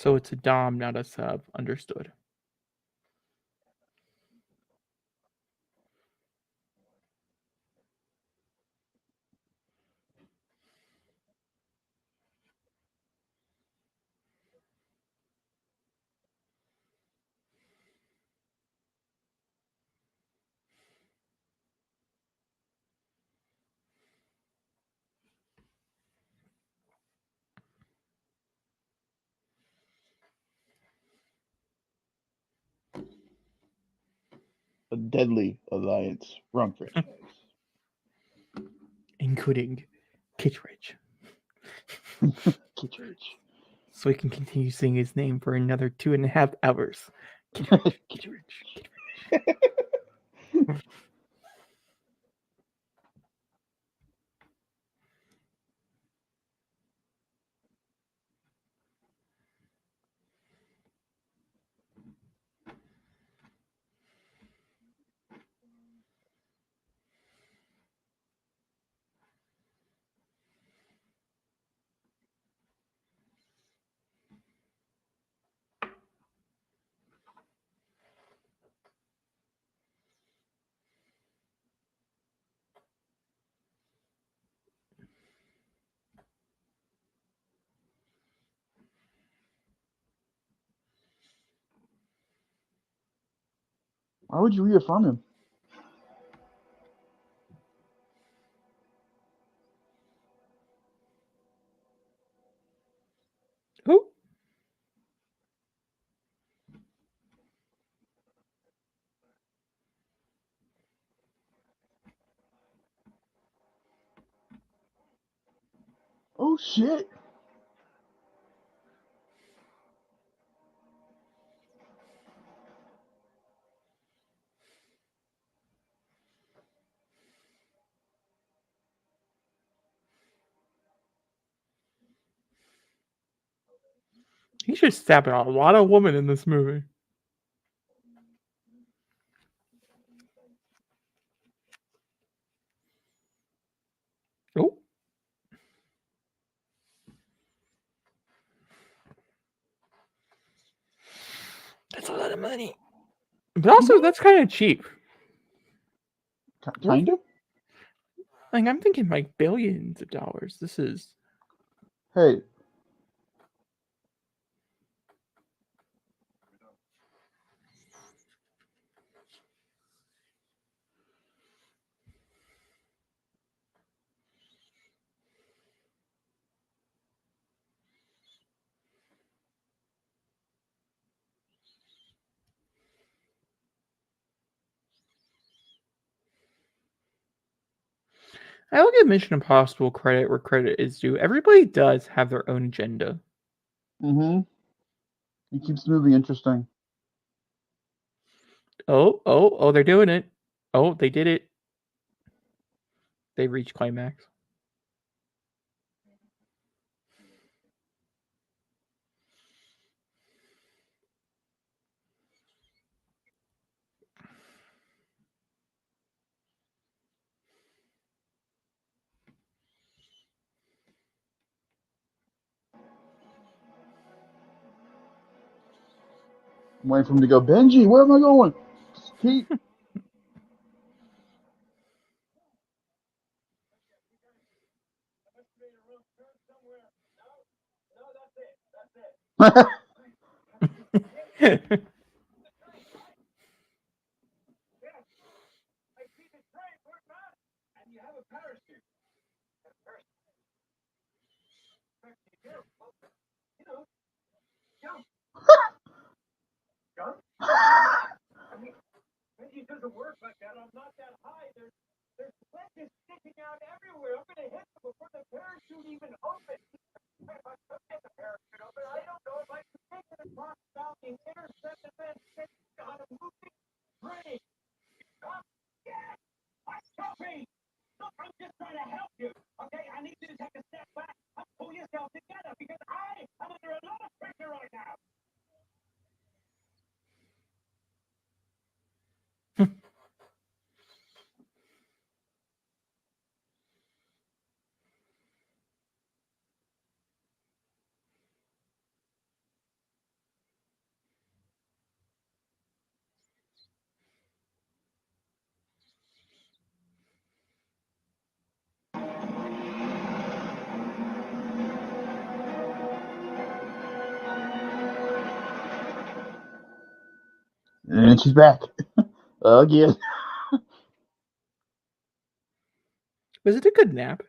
So it's a dom, not a sub. Understood. A deadly alliance. Wrong franchise. Including Kittredge. Kittredge. So we can continue saying his name for another 2.5 hours. Kittredge, Kittredge, Kittredge. Why would you reaffirm him? Who? Oh shit. He's just stabbing a lot of women in this movie. Oh. That's a lot of money. But also, that's kind of cheap. Kind of? Like, I'm thinking like billions of dollars. This is. Hey. I will give Mission Impossible credit where credit is due. Everybody does have their own agenda. Mm-hmm. It keeps the movie interesting. Oh, they're doing it. Oh, they did it. They reached climax. I'm waiting for him to go, Benji, where am I going? Keep. And she's back again. Was it a good nap?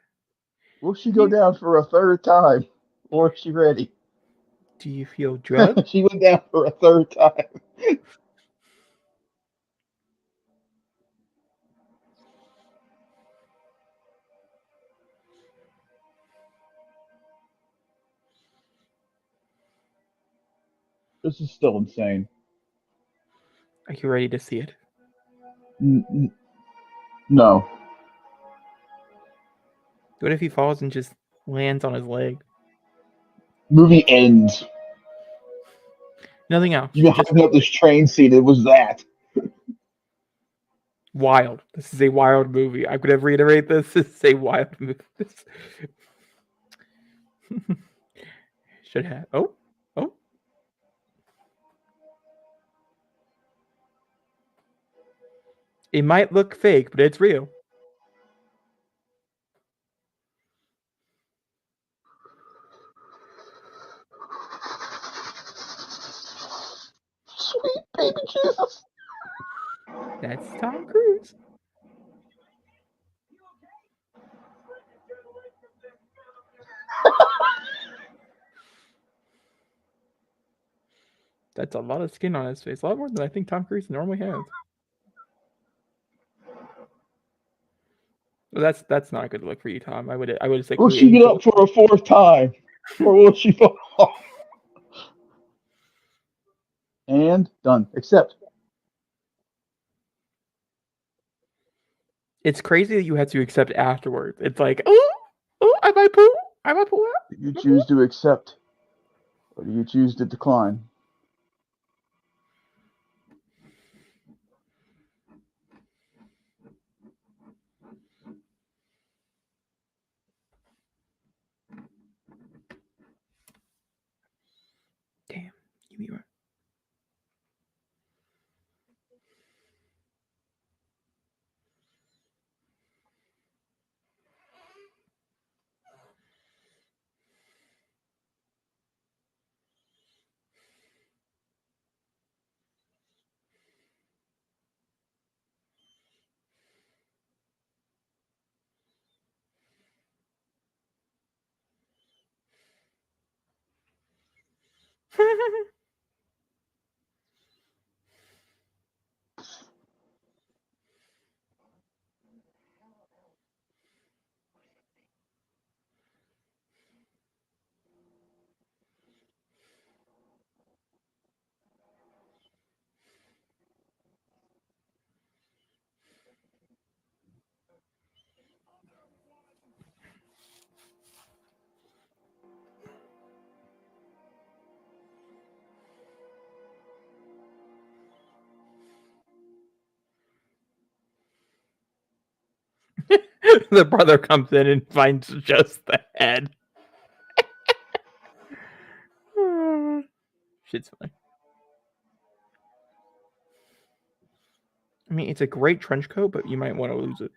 Will she go down for a third time, or is she ready? Do you feel drugged? She went down for a third time. This is still insane. Are you ready to see it? No. What if he falls and just lands on his leg? Movie ends. Nothing else. You've been Just hyping up this train scene. It was that. wild. This is a wild movie. I'm gonna reiterate this. This is a wild movie. Should have. Oh. It might look fake, but it's real. Sweet baby Jesus. That's Tom Cruise. That's a lot of skin on his face. A lot more than I think Tom Cruise normally has. Well, that's not a good look for you, Tom. I would say. Will she get up for a fourth time, or will she fall off? And done. Accept. It's crazy that you have to accept afterwards. It's like, oh, I might pull out. Do you choose to accept, or do you choose to decline? Damn, give me one. The brother comes in and finds just the head. Shit's funny. I mean, it's a great trench coat, but you might want to lose it.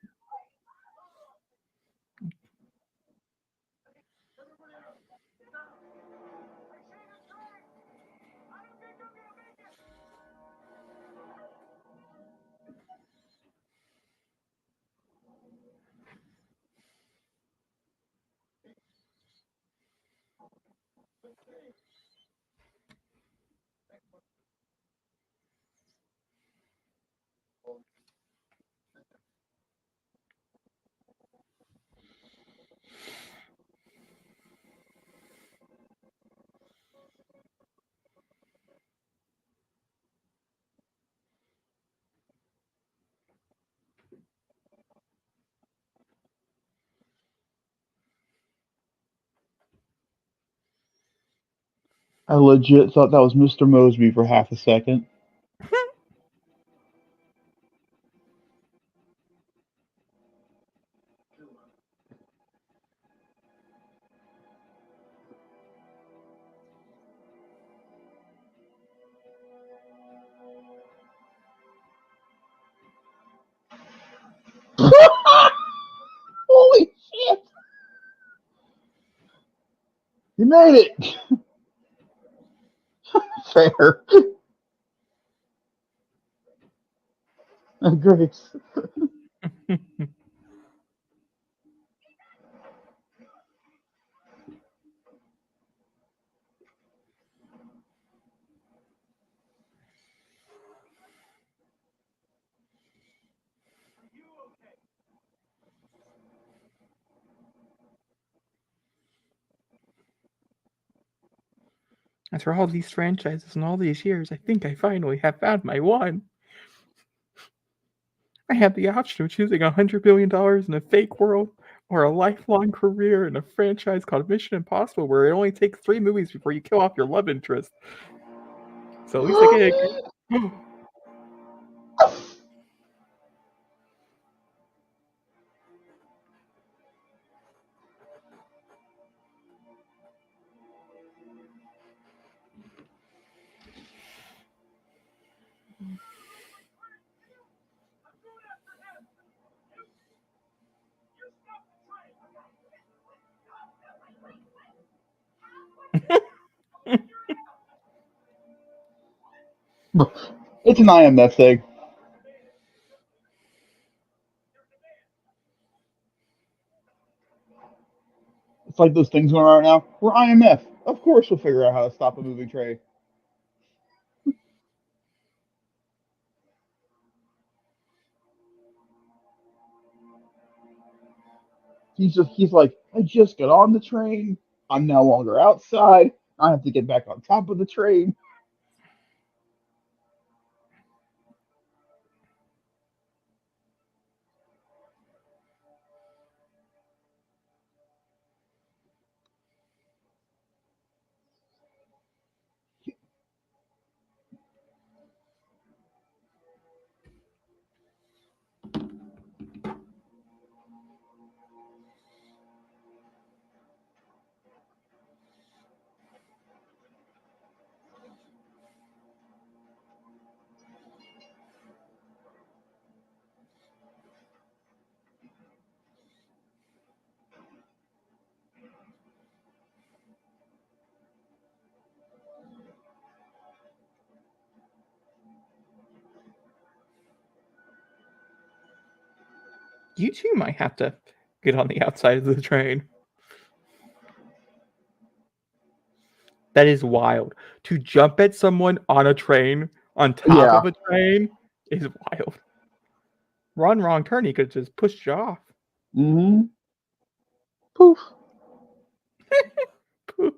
I legit thought that was Mr. Mosby for half a second. Holy shit! You made it! Fair. Grace. After all these franchises and all these years, I think I finally have found my one. I have the option of choosing $100 billion in a fake world or a lifelong career in a franchise called Mission Impossible, where it only takes 3 movies before you kill off your love interest. So at least I get it. It's an IMF thing. It's like those things going on right now. We're IMF. Of course we'll figure out how to stop a moving train. He's like, I just got on the train. I'm no longer outside. I have to get back on top of the train. You too might have to get on the outside of the train. That is wild. To jump at someone on a train, on top Yeah. of a train, is wild. Wrong turn, he could just push you off. Mm-hmm. Poof. Poof.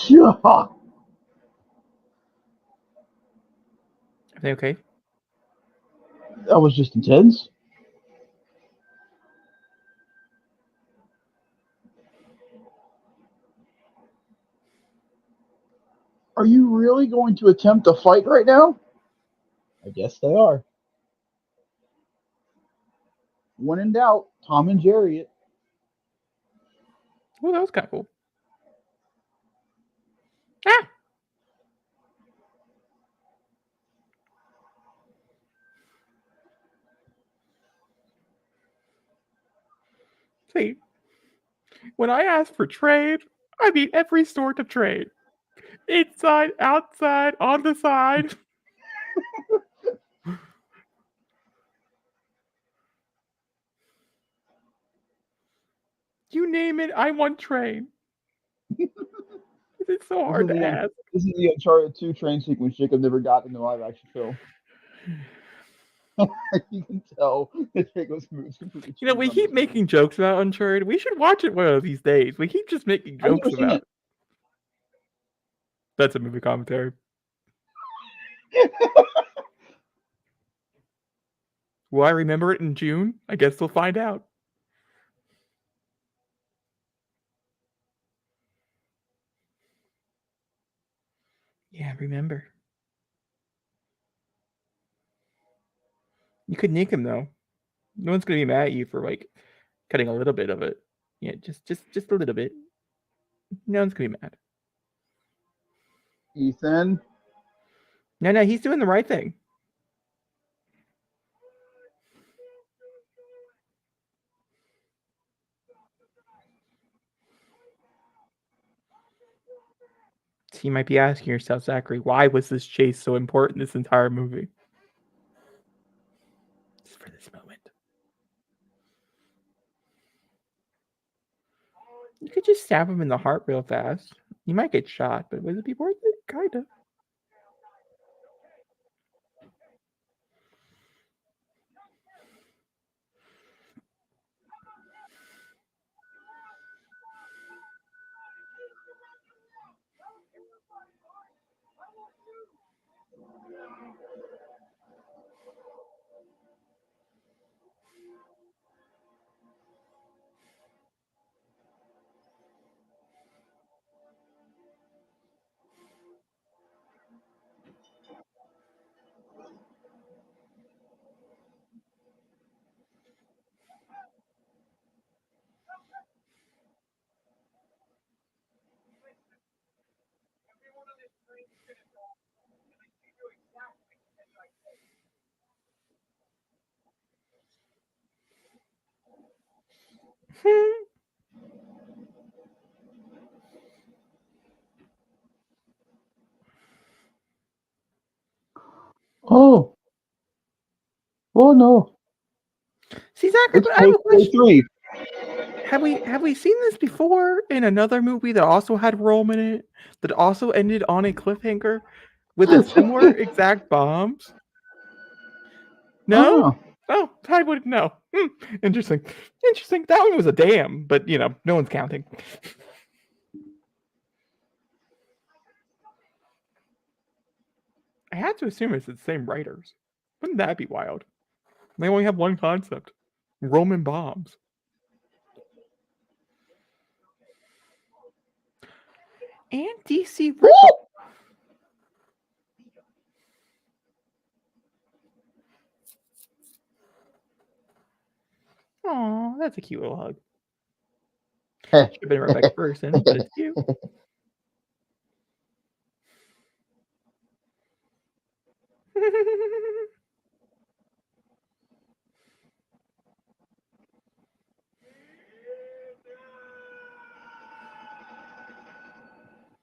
Yeah. Everything okay? That was just intense. Are you really going to attempt a fight right now? I guess they are. When in doubt, Tom and Jerry it. Oh, that was kind of cool. Ah! See, when I ask for trade, I mean every sort of trade. Inside, outside, on the side. You name it, I want trade. It's so hard to ask. This is the Uncharted 2 train sequence Jacob never got in the live action film. You can tell that Jacob's mood's completely You know, we changed on keep this movie. making jokes about Uncharted. We should watch it one of these days. We keep just making I've jokes never seen about it. it. That's a movie commentary. Will I remember it in June? I guess we'll find out. Yeah, remember. You could nick him though. No one's gonna be mad at you for like cutting a little bit of it. Yeah, just a little bit. No one's gonna be mad. Ethan. No, he's doing the right thing. So you might be asking yourself, Zachary, why was this chase so important this entire movie? Just for this moment. You could just stab him in the heart real fast. You might get shot, but would it be worth it? Kinda. Oh. Oh no. See, Zachary, It's but I have Toy a Story question. 3. Have we seen this before in another movie that also had Rome in it, that also ended on a cliffhanger with a similar exact bombs? No? Oh. Oh, I wouldn't know. Interesting. Interesting. That one was a damn, but you know, no one's counting. I had to assume it's the same writers. Wouldn't that be wild? They only have one concept: Roman bombs. And DC Ripper. Aw, that's a cute little hug. Should have been Rebecca Ferguson, but it's cute.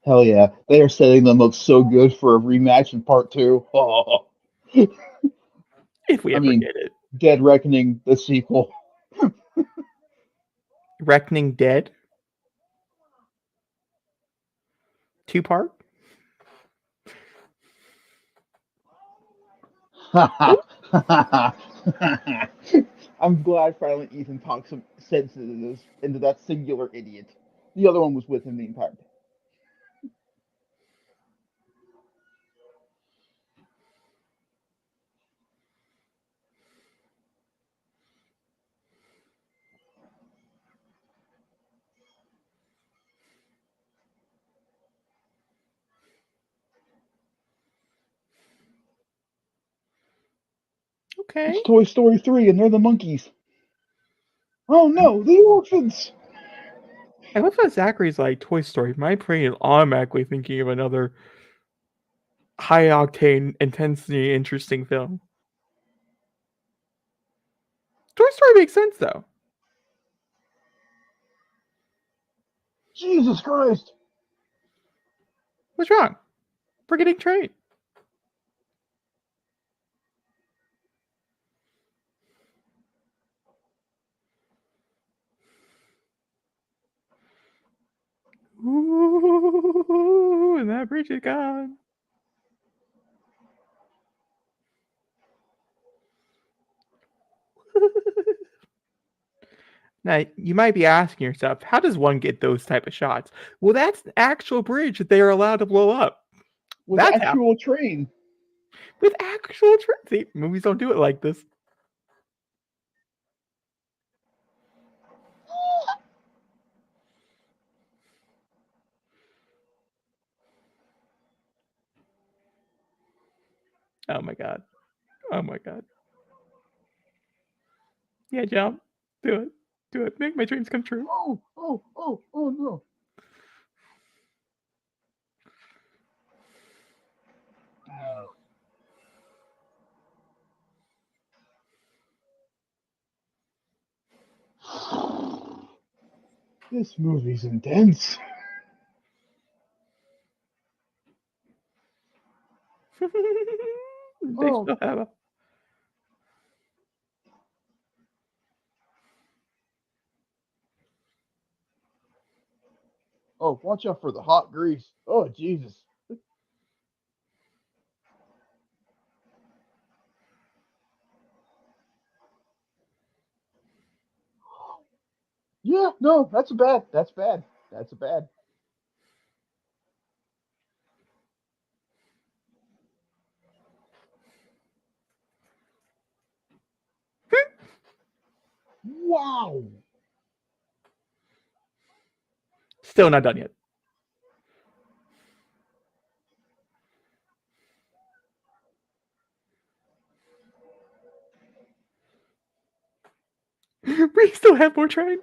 Hell yeah. They are setting them up so good for a rematch in part 2. Oh. If we I ever mean, get it. Dead Reckoning, the sequel. Reckoning Dead. 2-part. I'm glad finally Ethan talked some sense into that singular idiot. The other one was with him the entire time. Okay. It's Toy Story 3 and they're the monkeys. Oh no, the orphans! I love how Zachary's like Toy Story. My brain is automatically thinking of another high octane, intensity, interesting film. Toy Story makes sense though. Jesus Christ! What's wrong? We're getting trained. Ooh, and that bridge is gone. Now, you might be asking yourself, how does one get those type of shots? Well, that's the actual bridge that they are allowed to blow up. With That's how. actual train. With actual see, movies don't do it like this. Oh my god. Oh my god. Yeah, jump. Do it. Do it. Make my dreams come true. Oh no. This movie's intense. They Oh. still have a. Oh, watch out for the hot grease. Oh, Jesus. Yeah, no, that's bad. That's bad. That's bad. Wow. Still not done yet. We still have more train.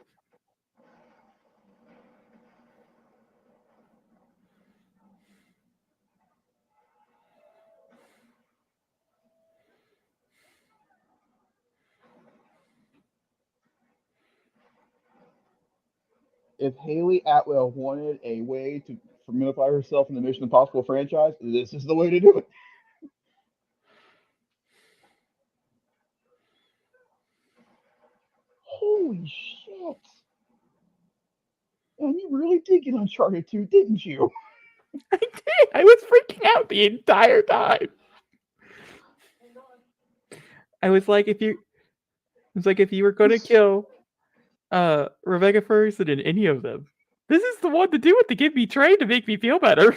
If Haley Atwell wanted a way to familiarize herself in the Mission Impossible franchise, this is the way to do it. Holy shit. Man, you really did get Uncharted 2, didn't you? I did. I was freaking out the entire time. I was like, if you were gonna kill Rebecca Ferguson in any of them, this is the one to do it to give me train to make me feel better.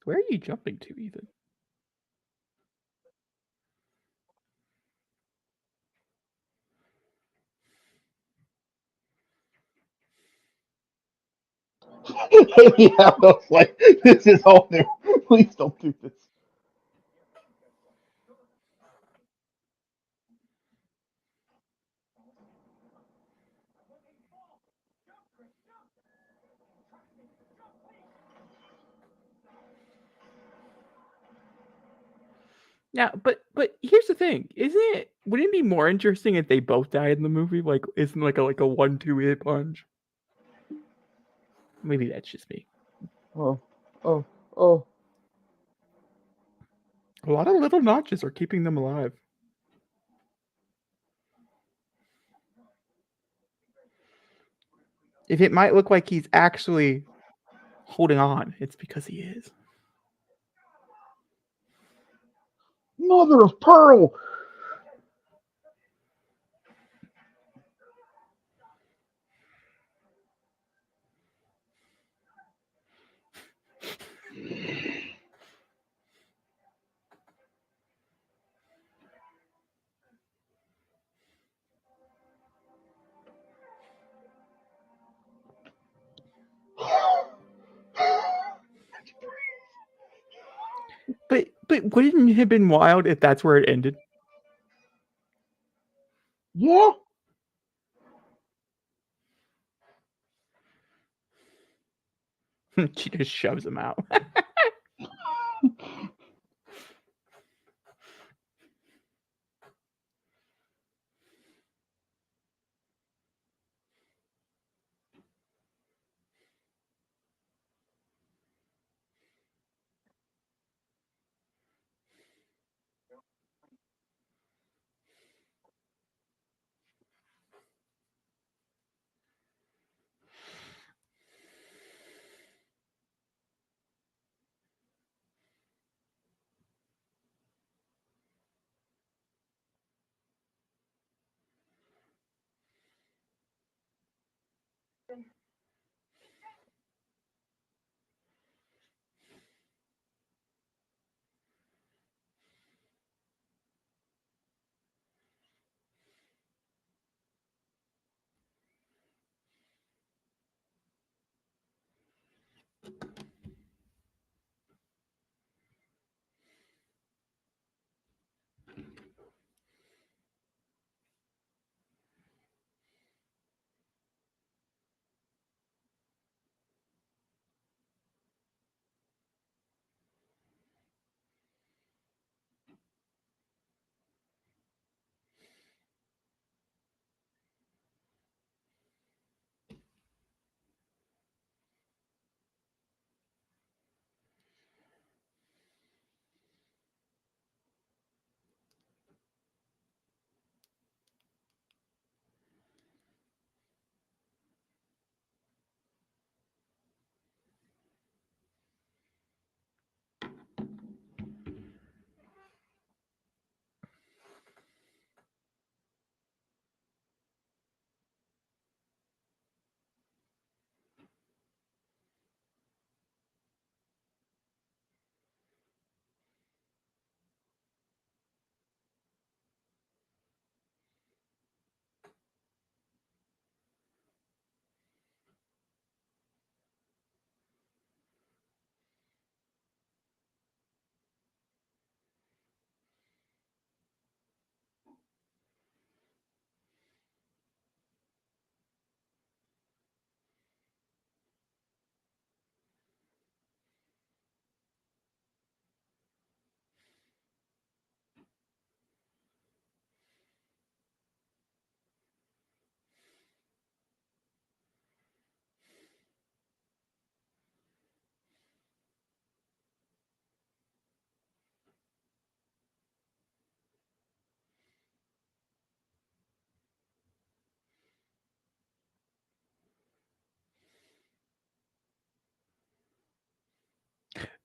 Where are you jumping to, Ethan? Haley Atwell's like, this is all new. Please don't do this. Now, but here's the thing, wouldn't it be more interesting if they both died in the movie? Like, isn't like a 1-2 hit punch? Maybe that's just me. Oh. A lot of little notches are keeping them alive. If it might look like he's actually holding on, it's because he is. Mother of pearl. But wouldn't it have been wild if that's where it ended? Yeah. She just shoves him out.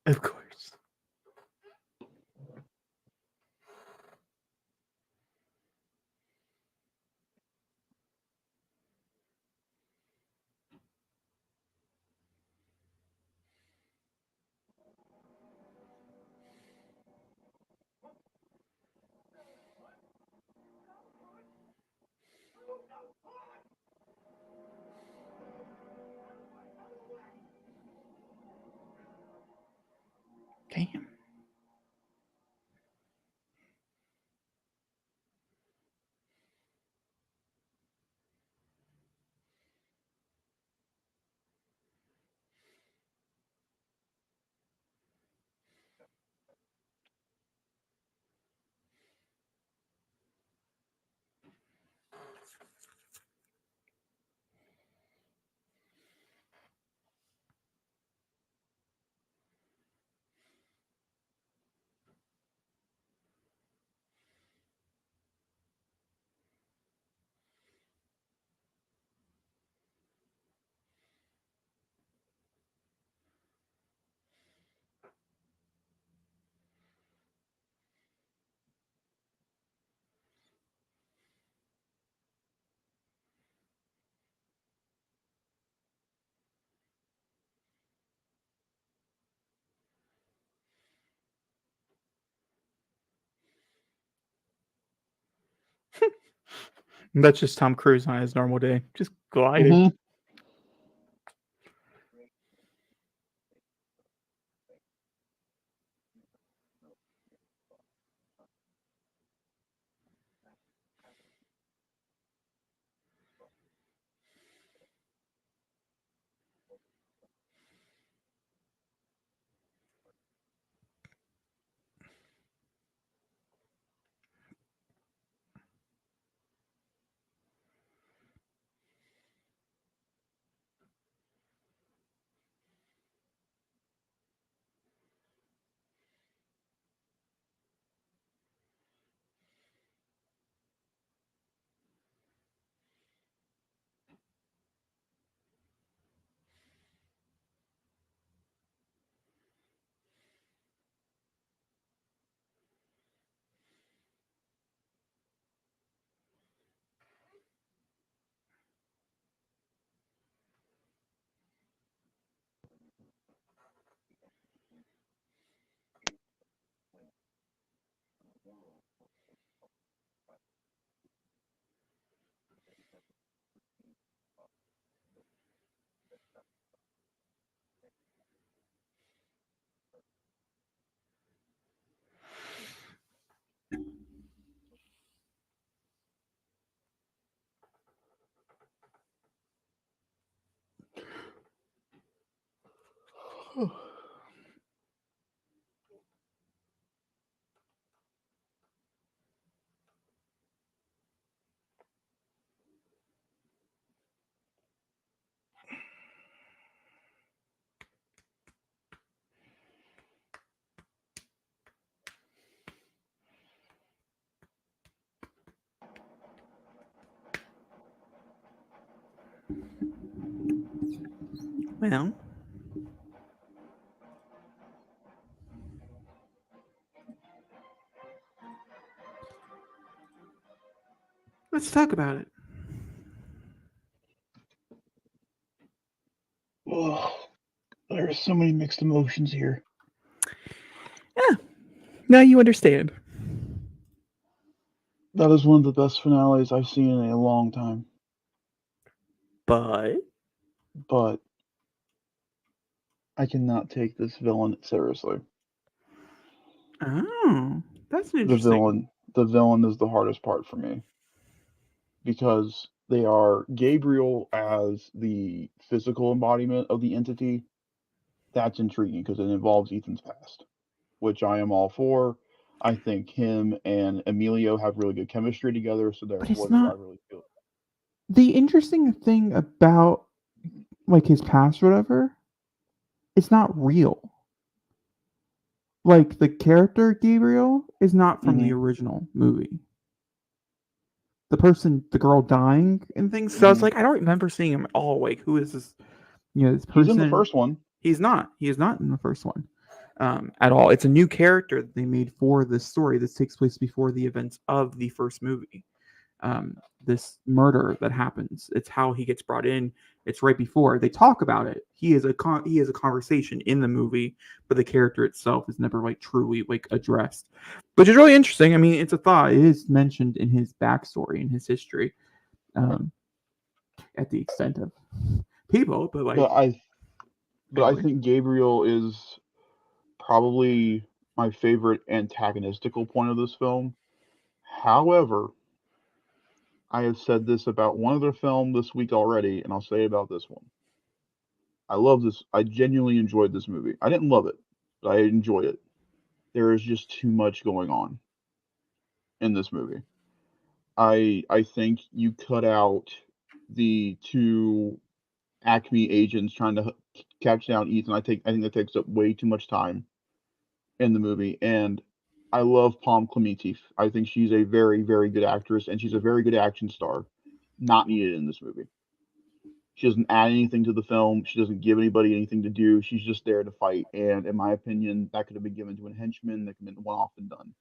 Of course. Damn. That's just Tom Cruise on his normal day, just gliding. Mhm. Well, let's talk about it. Oh, there are so many mixed emotions here. Yeah, now you understand. That is one of the best finales I've seen in a long time. But But I cannot take this villain seriously. oh, that's The interesting. villain is the hardest part for me because they are Gabriel as the physical embodiment of the entity. That's intriguing because it involves Ethan's past, which I am all for. I think him and Emilio have really good chemistry together, so But it's therefore do I not really feel. the interesting thing about like his past or whatever. It's not real. Like the character Gabriel is not from the Mm-hmm. original movie. The person, the girl dying and things. So I was Mm-hmm. like, I don't remember seeing him at all. Like, who is this? This He's in the person. first one. He's not. He is not in the first one. at all. It's a new character that they made for this story. This takes place before the events of the first movie. This murder that happens. It's how he gets brought in. It's right before they talk about it. He is a conversation in the movie, but the character itself is never like truly like addressed, which is really interesting. I mean, it's a thought. It is mentioned in his backstory, in his history, at the extent of people, but like But I family. think Gabriel is probably my favorite antagonistical point of this film. However, I have said this about one other film this week already, and I'll say about this one. I love this. I genuinely enjoyed this movie. I didn't love it, but I enjoyed it. There is just too much going on in this movie. I think you cut out the two Acme agents trying to catch down Ethan. I think that takes up way too much time in the movie, and I love Palm Clemente. I think she's a very, very good actress, and she's a very good action star. Not needed in this movie. She doesn't add anything to the film. She doesn't give anybody anything to do. She's just there to fight. And in my opinion, that could have been given to a henchman. That could have been one off and done.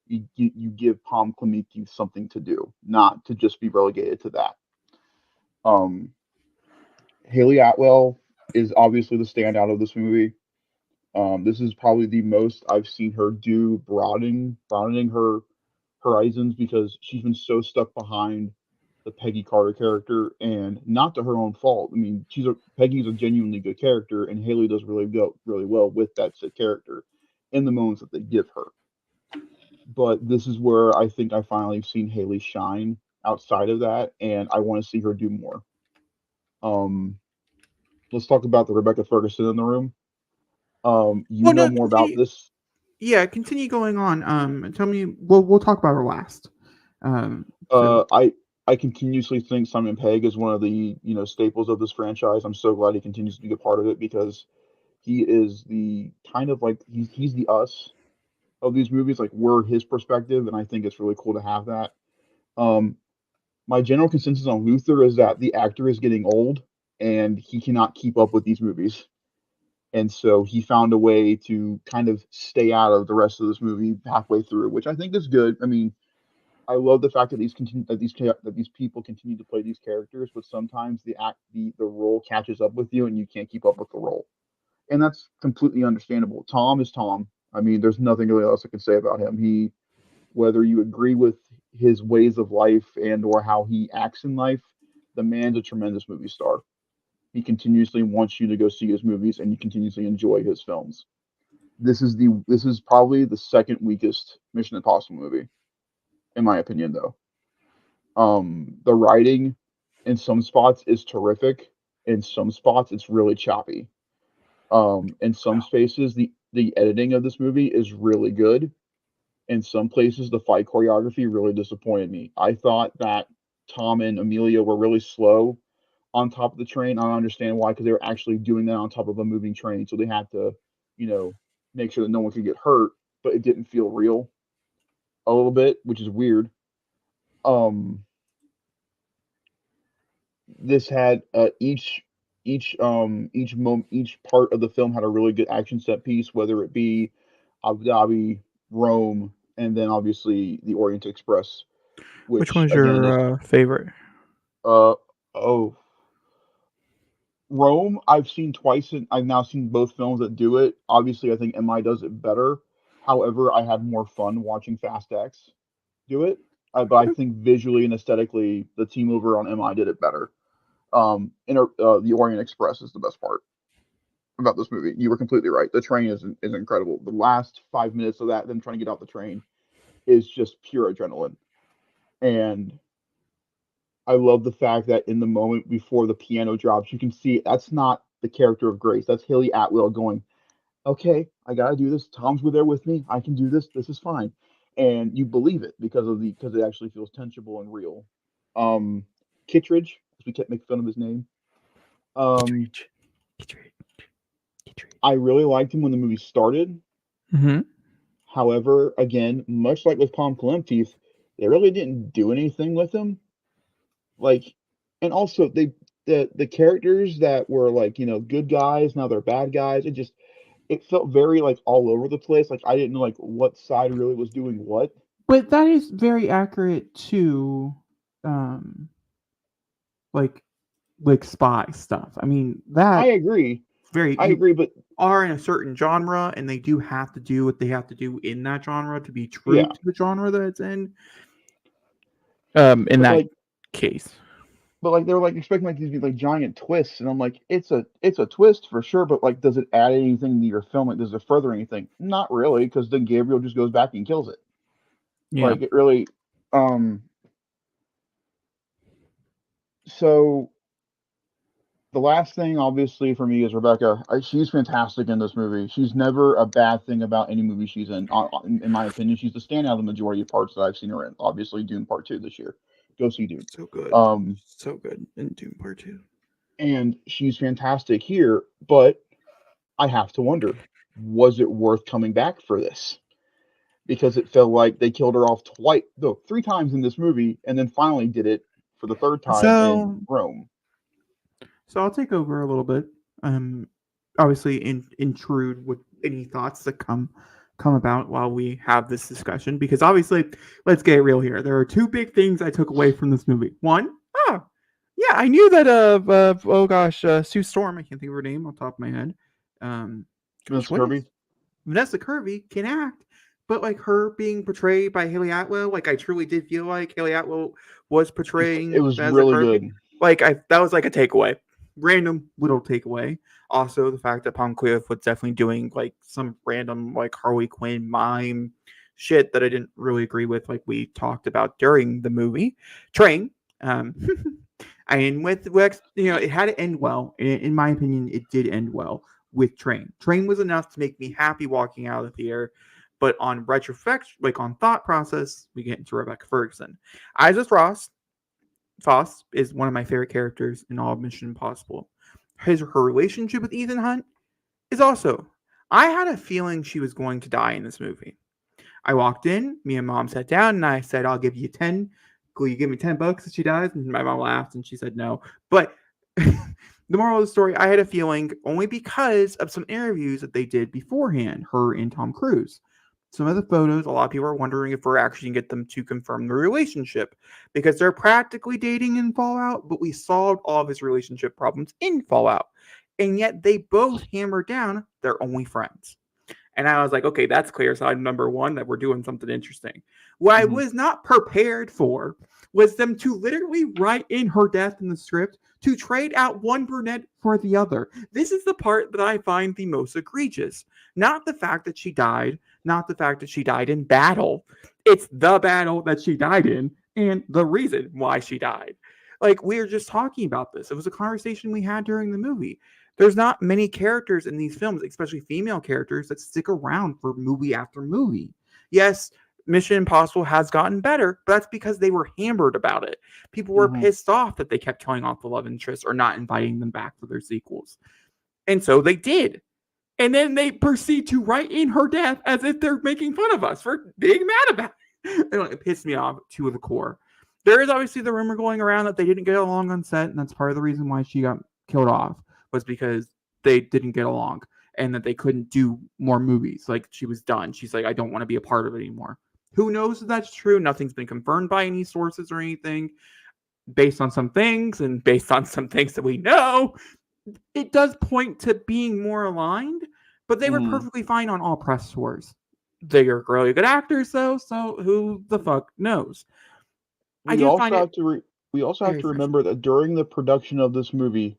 You give Palm Clemente something to do, not to just be relegated to that. Um, Haley Atwell is obviously the standout of this movie. This is probably the most I've seen her do broadening her horizons because she's been so stuck behind the Peggy Carter character, and not to her own fault. I mean, Peggy's a genuinely good character, and Haley does really well with that said character in the moments that they give her. But this is where I think I finally seen Haley shine outside of that, and I want to see her do more. Um, let's talk about the Rebecca Ferguson in the room. You Well, know no, more about this. yeah, continue going on. Tell me. We'll talk about her last. So I continuously think Simon Pegg is one of the staples of this franchise. I'm so glad he continues to be a part of it because he is the kind of like he's the us of these movies. Like we're his perspective, and I think it's really cool to have that. Um, my general consensus on Luther is that the actor is getting old and he cannot keep up with these movies. And so he found a way to kind of stay out of the rest of this movie halfway through, which I think is good. I mean, I love the fact that these people continue to play these characters, but sometimes the role catches up with you and you can't keep up with the role, and that's completely understandable. Tom is Tom. I mean, there's nothing really else I can say about him. Whether you agree with his ways of life and or how he acts in life, the man's a tremendous movie star. He continuously wants you to go see his movies, and you continuously enjoy his films. This is probably the second weakest Mission Impossible movie, in my opinion, though. The writing in some spots is terrific. In some spots, it's really choppy. In some spaces, the editing of this movie is really good. In some places, the fight choreography really disappointed me. I thought that Tom and Amelia were really slow on top of the train. I don't understand why, because they were actually doing that on top of a moving train, so they had to, you know, make sure that no one could get hurt, but it didn't feel real a little bit, which is weird. Um, this had each part of the film had a really good action set piece, whether it be Abu Dhabi, Rome, and then obviously the Orient Express, which which one's again is your favorite? uh oh Rome. I've seen twice, and I've now seen both films that do it. Obviously, I think MI does it better. However, I had more fun watching Fast X do it. But I think visually and aesthetically, the team over on MI did it better. The Orient Express is the best part about this movie. You were completely right. The train is incredible. The last 5 minutes of that, them trying to get out the train, is just pure adrenaline. And I love the fact that in the moment before the piano drops, you can see that's not the character of Grace. That's Haley Atwell going, "Okay, I gotta do this. Tom's there with me. I can do this. This is fine." And you believe it because it actually feels tangible and real. Um, Kittredge, as we kept making fun of his name. Um, Kittredge. Kittredge. Kittredge. I really liked him when the movie started. Mm-hmm. However, again, much like with Palm Clemente, they really didn't do anything with him. Like, and also the characters that were like good guys, now they're bad guys. it felt very like all over the place. Like I didn't know like what side really was doing what. But that is very accurate to, um, like spy stuff. I mean, I that agree. very I you agree, but are in a certain genre, and they do have to do what they have to do in that genre to be true yeah, to the genre that it's in. In but that like case, they were like expecting like these to be like giant twists, and I'm like, it's a twist for sure, but like, does it add anything to your film? Like, does it further anything? Not really, because then Gabriel just goes back and kills it. yeah. Like it really, um. So the last thing, obviously, for me is Rebecca. She's fantastic in this movie. She's never a bad thing about any movie she's in. In my opinion, she's the standout of the majority of parts that I've seen her in. Obviously, Dune Part Two this year. Go see Dune. Um, So good in Doom Part 2. and she's fantastic here. But I have to wonder, was it worth coming back for this? Because it felt like they killed her off twice, no, 3 times in this movie, and then finally did it for the third time in So Rome. I'll take over a little bit. Obviously, intrude with any thoughts that come about while we have this discussion, because obviously, let's get real here. There are two big things I took away from this movie. One, yeah, I knew that. Oh gosh, Sue Storm. I can't think of her name off the top of my head. Gosh, Miss what is Kirby. Vanessa Kirby can act, but like her being portrayed by Haley Atwell, like I truly did feel like Haley Atwell was It portraying was Vanessa really Kirby. good. Like that was like a takeaway, random little takeaway. Also, the fact that Palm Cliff was definitely doing like some random like Harley Quinn mime shit that I didn't really agree with, like we talked about during the movie Train. Um, and with it had to end well. In my opinion, it did end well with Train. Train was enough to make me happy walking out of the theater. But on retrospect, like on thought process, we get into Rebecca Ferguson. Isis Foss is one of my favorite characters in all of Mission Impossible. Her relationship with Ethan Hunt is also. I had a feeling she was going to die in this movie. I walked in, me and mom sat down, and I said, "I'll give you 10. Will you give me $10 if she dies?" And my mom laughed and she said no. But the moral of the story, I had a feeling only because of some interviews that they did beforehand, her and Tom Cruise. Some of the photos, a lot of people are wondering if we're actually going to get them to confirm the relationship because they're practically dating in Fallout, but we solved all of his relationship problems in Fallout. And yet they both hammer down they're only friends. And I was like, okay, that's clear. Side number one, that we're doing something interesting. What I was not prepared for was them to literally write in her death in the script to trade out one brunette for the other. This is the part that I find the most egregious. Not the fact that she died, not the fact that she died in battle. It's the battle that she died in and the reason why she died. Like, we were just talking about this. It was a conversation we had during the movie. There's not many characters in these films, especially female characters, that stick around for movie after movie. Yes, Mission Impossible has gotten better, but that's because they were hammered about it. People were pissed off that they kept killing off the love interest or not inviting them back for their sequels. And so they did. And then they proceed to write in her death as if they're making fun of us for being mad about it. It pissed me off to the core. There is obviously the rumor going around that they didn't get along on set, and that's part of the reason why she got killed off, was because they didn't get along and that they couldn't do more movies. Like, she was done. She's like, I don't want to be a part of it anymore. Who knows if that's true? Nothing's been confirmed by any sources or anything. Based on some things and based on some things that we know, it does point to being more aligned, but they were perfectly fine on all press tours. They are really good actors, though, so who the fuck knows? I We do also find it have to we also have very to frustrating. remember that during the production of this movie,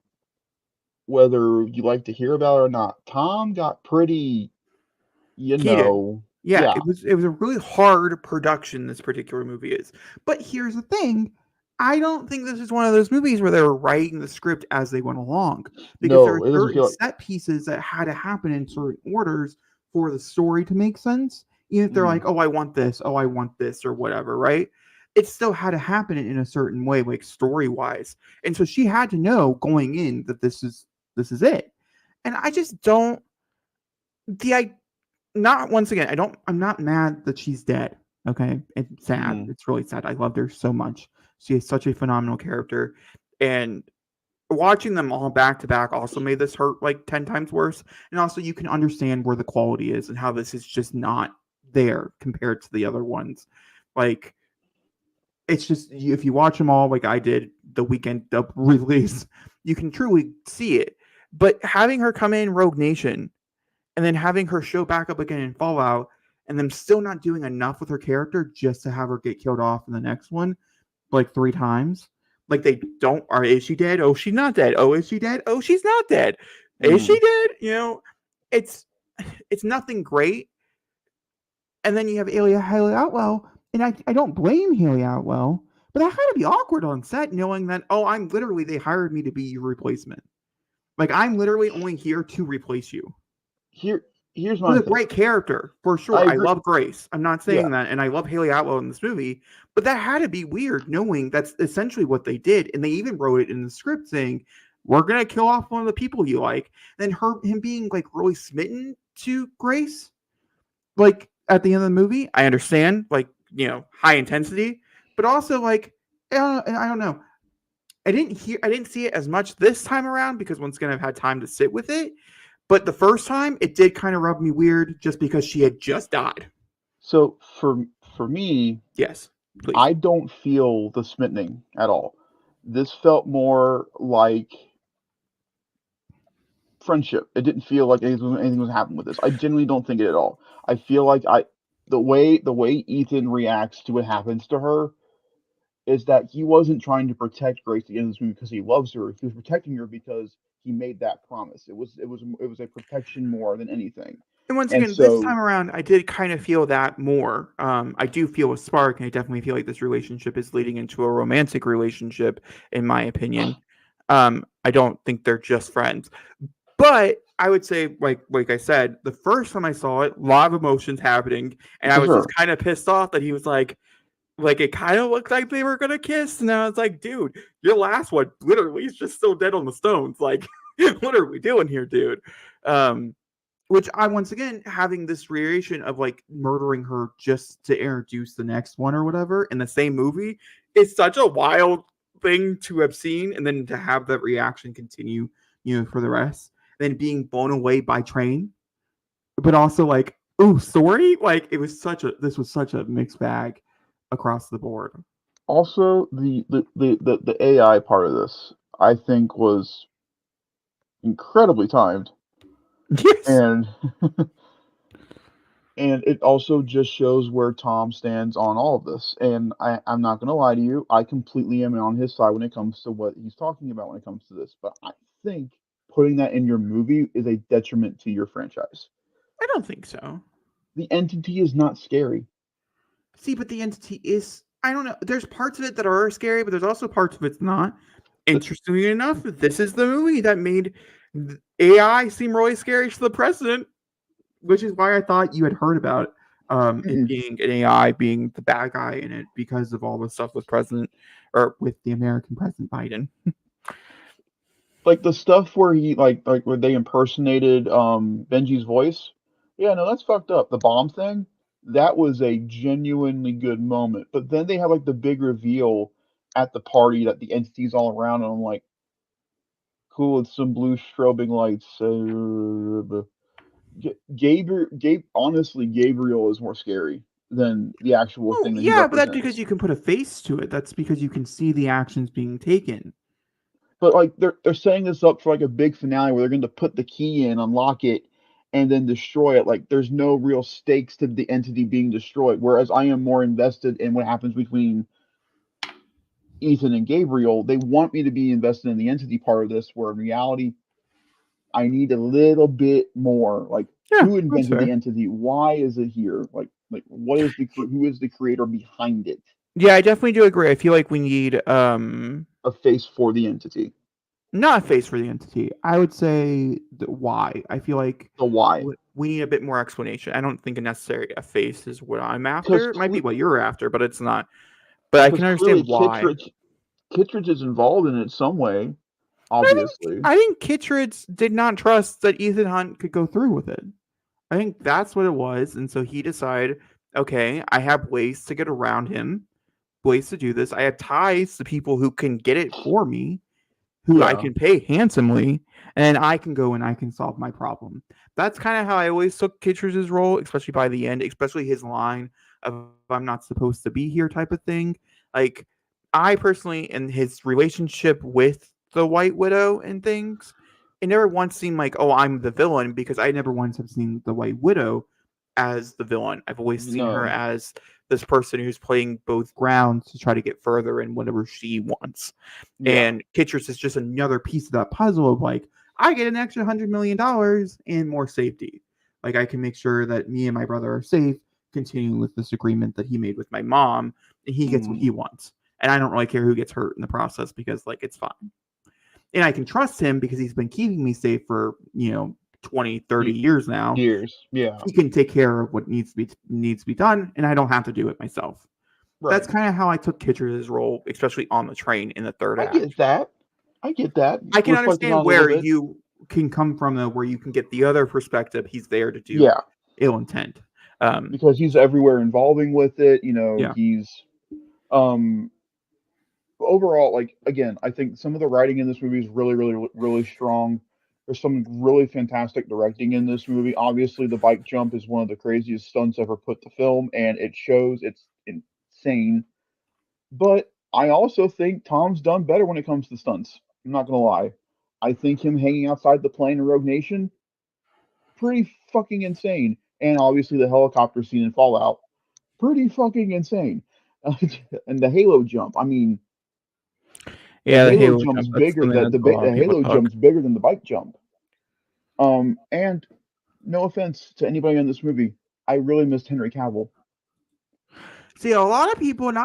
whether you like to hear about it or not, Tom got pretty, Heated. Yeah, yeah, it was a really hard production, this particular movie is. But here's the thing. I don't think this is one of those movies where they were writing the script as they went along, because there are no, it doesn't certain feel like. set pieces that had to happen in certain orders for the story to make sense. Even if they're like, Mhm, oh, I want this, or whatever, right? It still had to happen in a certain way, like story wise. And so she had to know going in that this is it. And I just don't the not once again, I'm not mad that she's dead. Okay. It's sad. mhm, It's really sad. I loved her so much. She is such a phenomenal character. And watching them all back to back also made this hurt like 10 times worse. And also, you can understand where the quality is and how this is just not there compared to the other ones. Like, it's just, if you watch them all like I did the weekend of release, you can truly see it. But having her come in Rogue Nation and then having her show back up again in Fallout and them still not doing enough with her character just to have her get killed off in the next one like 3 times. Like, they don't, or is she dead? Oh, she's not dead. Oh, is she dead? Oh, she's not dead. Is she dead? You know, it's nothing great. And then you have Haley Atwell, and I don't blame Haley Atwell, but that had to be awkward on set knowing that, oh, they hired me to be your replacement. Like, I'm literally only here to replace you. Here's my She's a great character, for sure. I love Grace. I'm not saying that, and I love Haley Atwell in this movie, but that had to be weird knowing that's essentially what they did. And they even wrote it in the script saying, we're going to kill off one of the people you like. Then him being like really smitten to Grace, like at the end of the movie, I understand, like, you know, high intensity, but also like, I don't know. I didn't see it as much this time around because once again, I've had time to sit with it. But the first time, it did kind of rub me weird just because she had just died. So for me, yes, please. I don't feel the smittening at all. This felt more like friendship. It didn't feel like anything was happening with this. I genuinely don't think it at all. I feel like the way Ethan reacts to what happens to her is that he wasn't trying to protect Grace at the end of this movie because he loves her. He was protecting her because he made that promise. It was a protection more than anything. And once again, this time around, I did kind of feel that more. I do feel a spark, and I definitely feel like this relationship is leading into a romantic relationship, in my opinion. I don't think they're just friends. But I would say, like I said, the first time I saw it, a lot of emotions happening, and I was just kind of pissed off that he was like it kind of looked like they were gonna kiss, and I was like, dude, your last one literally is just still dead on the stones. Like, what are we doing here, dude? Which I, once again, having this reiteration of like murdering her just to introduce the next one or whatever in the same movie is such a wild thing to have seen, and then to have that reaction continue, you know, for the rest. Then being blown away by train, but also like, oh, sorry, like this was such a mixed bag across the board. Also, the AI part of this, I think, was incredibly timed. Yes. And and it also just shows where Tom stands on all of this. And I'm not going to lie to you, I completely am on his side when it comes to what he's talking about when it comes to this. But I think putting that in your movie is a detriment to your franchise. I don't think so. The entity is not scary. See, but the entity is, I don't know. There's parts of it that are scary, but there's also parts of it's not. Interestingly enough, this is the movie that made AI seem really scary to the president, which is why I thought you had heard about it being an AI being the bad guy in it because of all the stuff with with the American President Biden. Like the stuff where he where they impersonated Benji's voice. Yeah, no, that's fucked up. The bomb thing, that was a genuinely good moment. But then they have like the big reveal at the party that the entity's all around, and I'm like, cool, it's some blue strobing lights. Honestly, Gabriel is more scary than the actual thing that he represents. But that's because you can put a face to it. That's because you can see the actions being taken. But like they're setting this up for like a big finale where they're going to put the key in, unlock it, and then destroy it. Like there's no real stakes to the entity being destroyed. Whereas I am more invested in what happens between Ethan and Gabriel. They want me to be invested in the entity part of this, where in reality, I need a little bit more. Like, who invented the entity? Why is it here? Like what is who is the creator behind it? Yeah, I definitely do agree. I feel like we need a face for the entity. Not a face for the entity. I would say the why. I feel like the why. We need a bit more explanation. I don't think necessarily a face is what I'm after. It might be what you're after, but it's not. But I can understand why. Kittredge is involved in it some way, obviously. I think Kittredge did not trust that Ethan Hunt could go through with it. I think that's what it was. And so he decided, okay, I have ways to get around him, ways to do this. I have ties to people who can get it for me. who I Yeah. can pay handsomely, and I can go and I can solve my problem. That's kind of how I always took Kitchener's role, especially by the end, especially his line of "I'm not supposed to be here" type of thing. Like, I personally, in his relationship with the White Widow and things, it never once seemed like, oh, I'm the villain, because I never once have seen the White Widow as the villain. I've always seen her No. as this person who's playing both grounds to try to get further in whatever she wants. Yeah. And Kitcher's is just another piece of that puzzle of like, I get an extra $100 million and more safety. Like, I can make sure that me and my brother are safe, continuing with this agreement that he made with my mom, and he gets what he wants. And I don't really care who gets hurt in the process, because like, it's fine. And I can trust him because he's been keeping me safe for, 20, 30 years now. Years. Yeah. He can take care of what needs to be done, and I don't have to do it myself. Right. That's kind of how I took Kitcher's role, especially on the train in the third act. I get that. I can Reflecting understand on it a where little bit. you can come from, though, where you can get the other perspective. He's there to do ill intent. Because he's everywhere involving with it. Yeah. He's overall, like, again, I think some of the writing in this movie is really, really, really strong. There's some really fantastic directing in this movie. Obviously, the bike jump is one of the craziest stunts ever put to film, and it shows. It's insane. But I also think Tom's done better when it comes to stunts. I'm not gonna lie. I think him hanging outside the plane in Rogue Nation, pretty fucking insane. And obviously the helicopter scene in Fallout, pretty fucking insane. And the Halo jump. I mean, Yeah, the Halo jump's jump, that's bigger. something that's a lot The of people Halo talk. jump's bigger than the bike jump. And no offense to anybody in this movie, I really missed Henry Cavill. See, a lot of people, and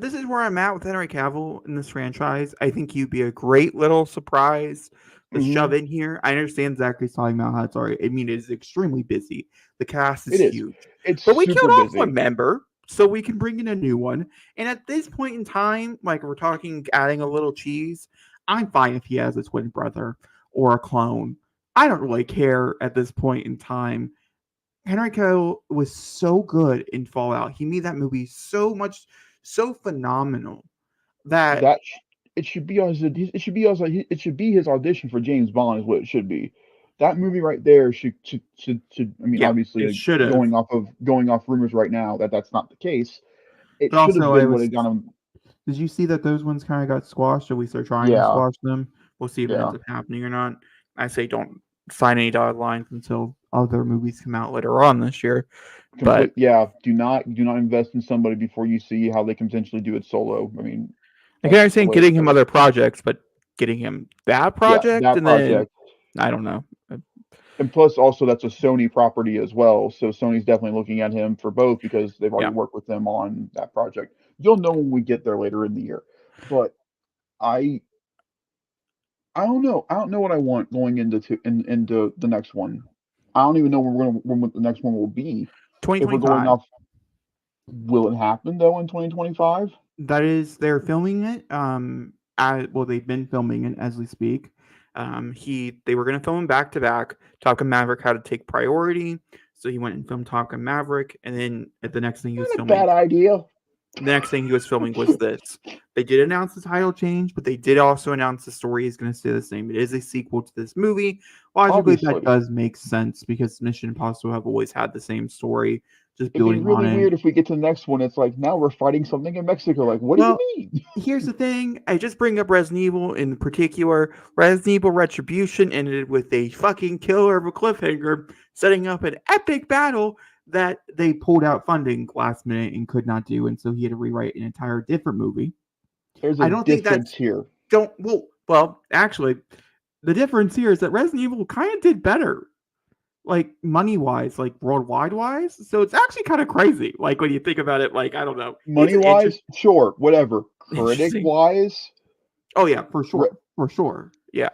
this is where I'm at with Henry Cavill in this franchise. I think he'd be a great little surprise to shove in here. I understand Zachary's talking about how it's already, it is extremely busy. The cast is huge. But we killed off one member, so we can bring in a new one. And at this point in time, like, we're talking adding a little cheese, I'm fine if he has a twin brother or a clone. I don't really care at this point in time. Henry Cavill was so good in Fallout. He made that movie so phenomenal that it should be his audition for James Bond is what it should be. That movie right there should. I mean, obviously, going off rumors right now that's not the case. It should have been what it got him. Did you see that those ones kind of got squashed? Or we start trying to squash them? We'll see if it ends up happening or not. I say don't sign any dotted lines until other movies come out later on this year. But do not invest in somebody before you see how they can potentially do it solo. I mean, I can understand getting him other projects, but getting him that project, then I don't know. And plus, also, that's a Sony property as well, so Sony's definitely looking at him for both because they've already worked with them on that project. You'll know when we get there later in the year, but I don't know. I don't know what I want going into the next one. I don't even know when the next one will be. 2025. If we're going off, will it happen though in 2025? That is, they're filming it. They've been filming it as we speak. They were going to film him back to back. Top Gun Maverick had to take priority, so he went and filmed Top Gun Maverick, and then the next thing he was filming. Bad idea. The next thing he was filming was this. They did announce the title change, but they did also announce the story is going to stay the same. It is a sequel to this movie. Logically, that does make sense because Mission Impossible have always had the same story. Just building It'd be really on weird if we get to the next one. It's like, now we're fighting something in Mexico. Like, what do you mean? Here's the thing. I just bring up Resident Evil in particular. Resident Evil Retribution ended with a fucking killer of a cliffhanger, setting up an epic battle that they pulled out funding last minute and could not do, and so he had to rewrite an entire different movie. There's a difference here. Actually, the difference here is that Resident Evil kind of did better, like money-wise, like worldwide-wise. So it's actually kind of crazy. Like when you think about it, like, I don't know. Money-wise, sure, whatever. Critic-wise, oh yeah, for sure. Yeah.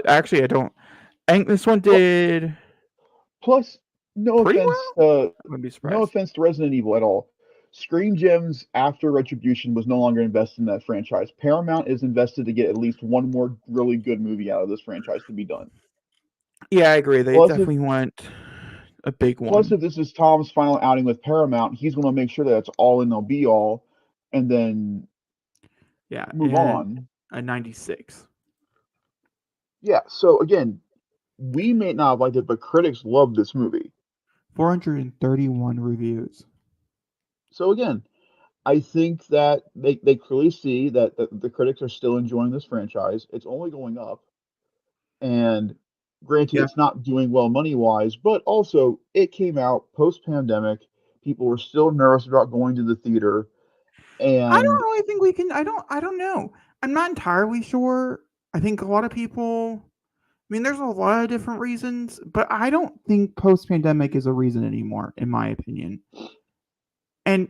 Actually, I think this one did. Plus, no offense to Resident Evil at all. Screen Gems after Retribution was no longer invested in that franchise. Paramount is invested to get at least one more really good movie out of this franchise to be done. Yeah, I agree. They definitely want a big one. Plus, if this is Tom's final outing with Paramount, he's going to make sure that it's all in, they'll be all, and then move on. A 96. Yeah. So again, we may not have liked it, but critics love this movie. 431 reviews. So again, I think that they clearly see that the critics are still enjoying this franchise. It's only going up. And granted, Yeah. it's not doing well money wise, but also it came out post pandemic. People were still nervous about going to the theater. I don't And really think we can. I don't know. I'm not entirely sure. I think a lot of people. I mean, there's a lot of different reasons, but I don't think post pandemic is a reason anymore, in my opinion. And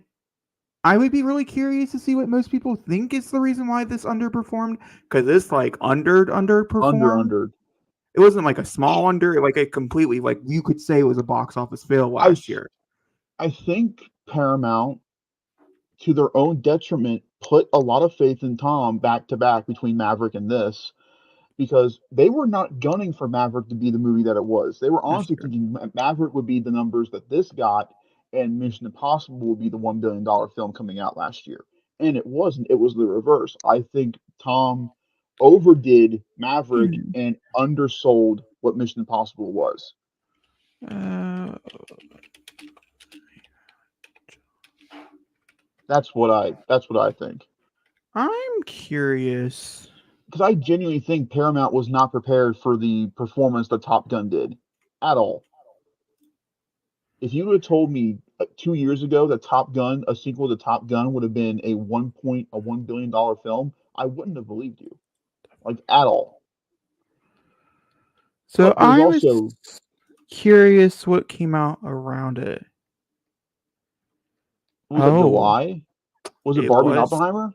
I would be really curious to see what most people think is the reason why this underperformed, because this like underperformed. under. It wasn't like a small under, like a completely like you could say it was a box office fail I last year. I think Paramount, to their own detriment, put a lot of faith in Tom back to back between Maverick and this, because they were not gunning for Maverick to be the movie that it was. They were That's honestly true. thinking Maverick would be the numbers that this got, and Mission Impossible would be the $1 billion film coming out last year. And it wasn't. It was the reverse. I think Tom overdid Maverick Hmm. and undersold what Mission Impossible was. Uh, That's what I think. I'm curious. Because I genuinely think Paramount was not prepared for the performance that Top Gun did at all. If you would have told me 2 years ago that Top Gun, a sequel to Top Gun, would have been a $1 billion film, I wouldn't have believed you, like at all. So But there's I was also curious what came out around it. was it Oh, July? Was it it Barbie and was Oppenheimer?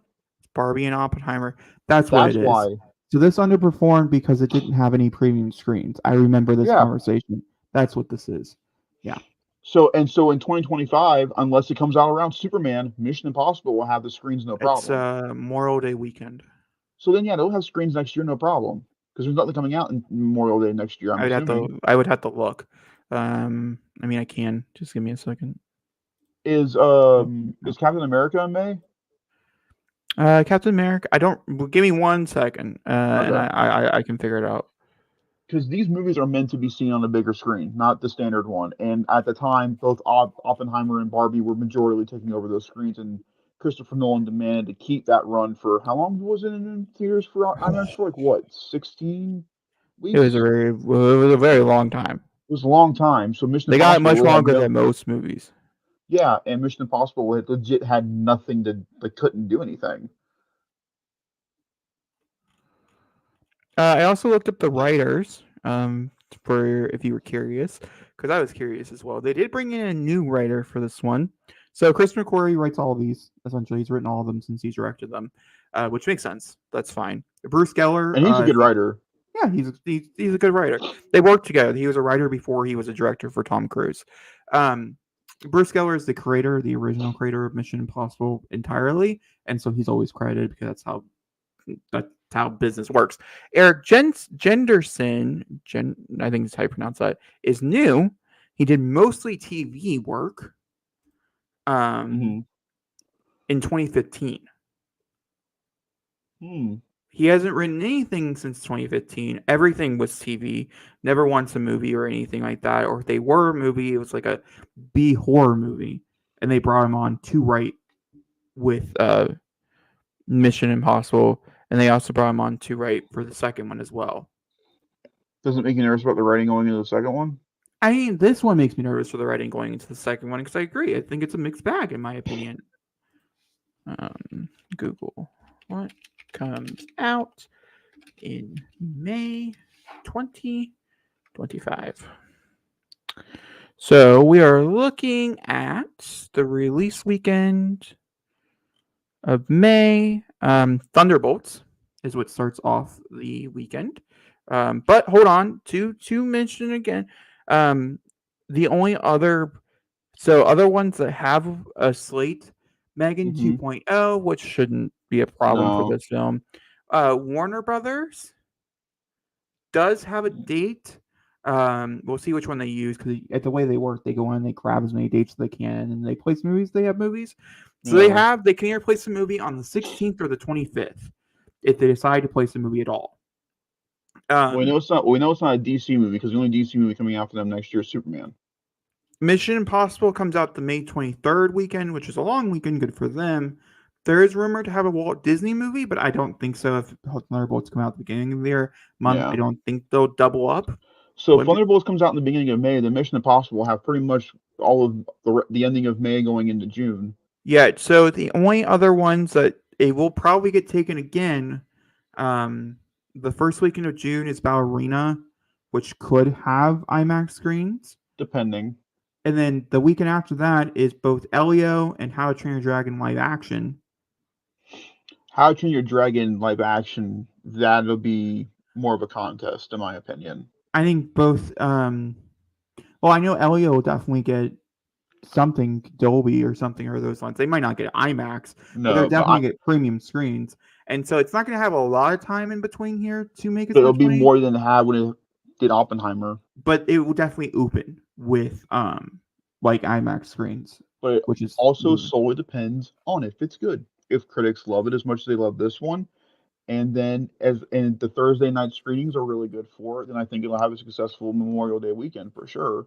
Barbie and Oppenheimer. That's what it That's is. why. So this underperformed because it didn't have any premium screens. I remember this Yeah. conversation. That's what this is. Yeah. So in 2025, unless it comes out around Superman, Mission Impossible will have the screens no It's problem. Memorial Day weekend. So then yeah, they'll have screens next year no problem because there's nothing coming out in Memorial Day next year. I'm assuming. I would have to look. I mean I can. Just give me a second. Is Captain America in May? Captain America. I don't give me 1 second. And Okay. I can figure it out. Because these movies are meant to be seen on a bigger screen, not the standard one. And at the time, both Oppenheimer and Barbie were majorly taking over those screens, and Christopher Nolan demanded to keep that run for how long was it in theaters for? IMAX for like what, 16 It was weeks? it was a very long time. It was a long time. So Mission They got it Impossible much really had longer no, than most movies. yeah, and Mission Impossible legit had nothing to, they couldn't do anything. I also looked up the writers, for if you were curious, because I was curious as well. They did bring in a new writer for this one. So Chris McQuarrie writes all of these. Essentially, he's written all of them since he's directed them, which makes sense. That's fine. Bruce Geller, And he's a good writer. yeah, he's a good writer. They worked together. He was a writer before he was a director for Tom Cruise. Bruce Geller is the creator, the original creator of Mission Impossible entirely, and so he's always credited because that's how business works. Eric Jenderson, I think is how you pronounce that, is new. He did mostly TV work Mm-hmm. in 2015. Hmm. He hasn't written anything since 2015. Everything was TV. Never once a movie or anything like that. Or if they were a movie, it was like a B horror movie. And they brought him on to write with Mission Impossible. And they also brought him on to write for the second one as well. Doesn't make you nervous about the writing going into the second one? I mean, this one makes me nervous for the writing going into the second one because I agree. I think it's a mixed bag, in my opinion. Google. What comes out in May 2025? So we are looking at the release weekend of May. Thunderbolts is what starts off the weekend. But hold on, to mention again, the only other ones that have a slate, Megan Mm-hmm. 2.0, which shouldn't be a problem for No. this film. Warner Brothers does have a date. We'll see which one they use because at the way they work, they go in, they grab as many dates as they can, and they place movies. They have movies, so they can either place a movie on the 16th or the 25th if they decide to place a movie at all. We know it's not. We know it's not a DC movie because the only DC movie coming out for them next year is Superman. Mission Impossible comes out the May 23rd weekend, which is a long weekend, good for them. There is rumored to have a Walt Disney movie, but I don't think so. If Thunderbolts come out at the beginning of the month, Yeah. I don't think they'll double up. So if Thunderbolts comes out in the beginning of May, then Mission Impossible will have pretty much all of the ending of May going into June. Yeah, so the only other ones that it will probably get taken again, the first weekend of June is Ballerina, which could have IMAX screens. Depending. And then the weekend after that is both Elio and How to Train Your Dragon live action. How to Train Your Dragon live action, that'll be more of a contest, in my opinion. I think both. Well, I know Elio will definitely get something Dolby or something or those lines. They might not get IMAX, but they'll definitely get premium screens. And so it's not going to have a lot of time in between here to make it. But it'll be more than it had when it did Oppenheimer. But it will definitely open with like IMAX screens. But which is also solely depends on if it's good. If critics love it as much as they love this one, and then and the Thursday night screenings are really good for it, then I think it'll have a successful Memorial Day weekend for sure.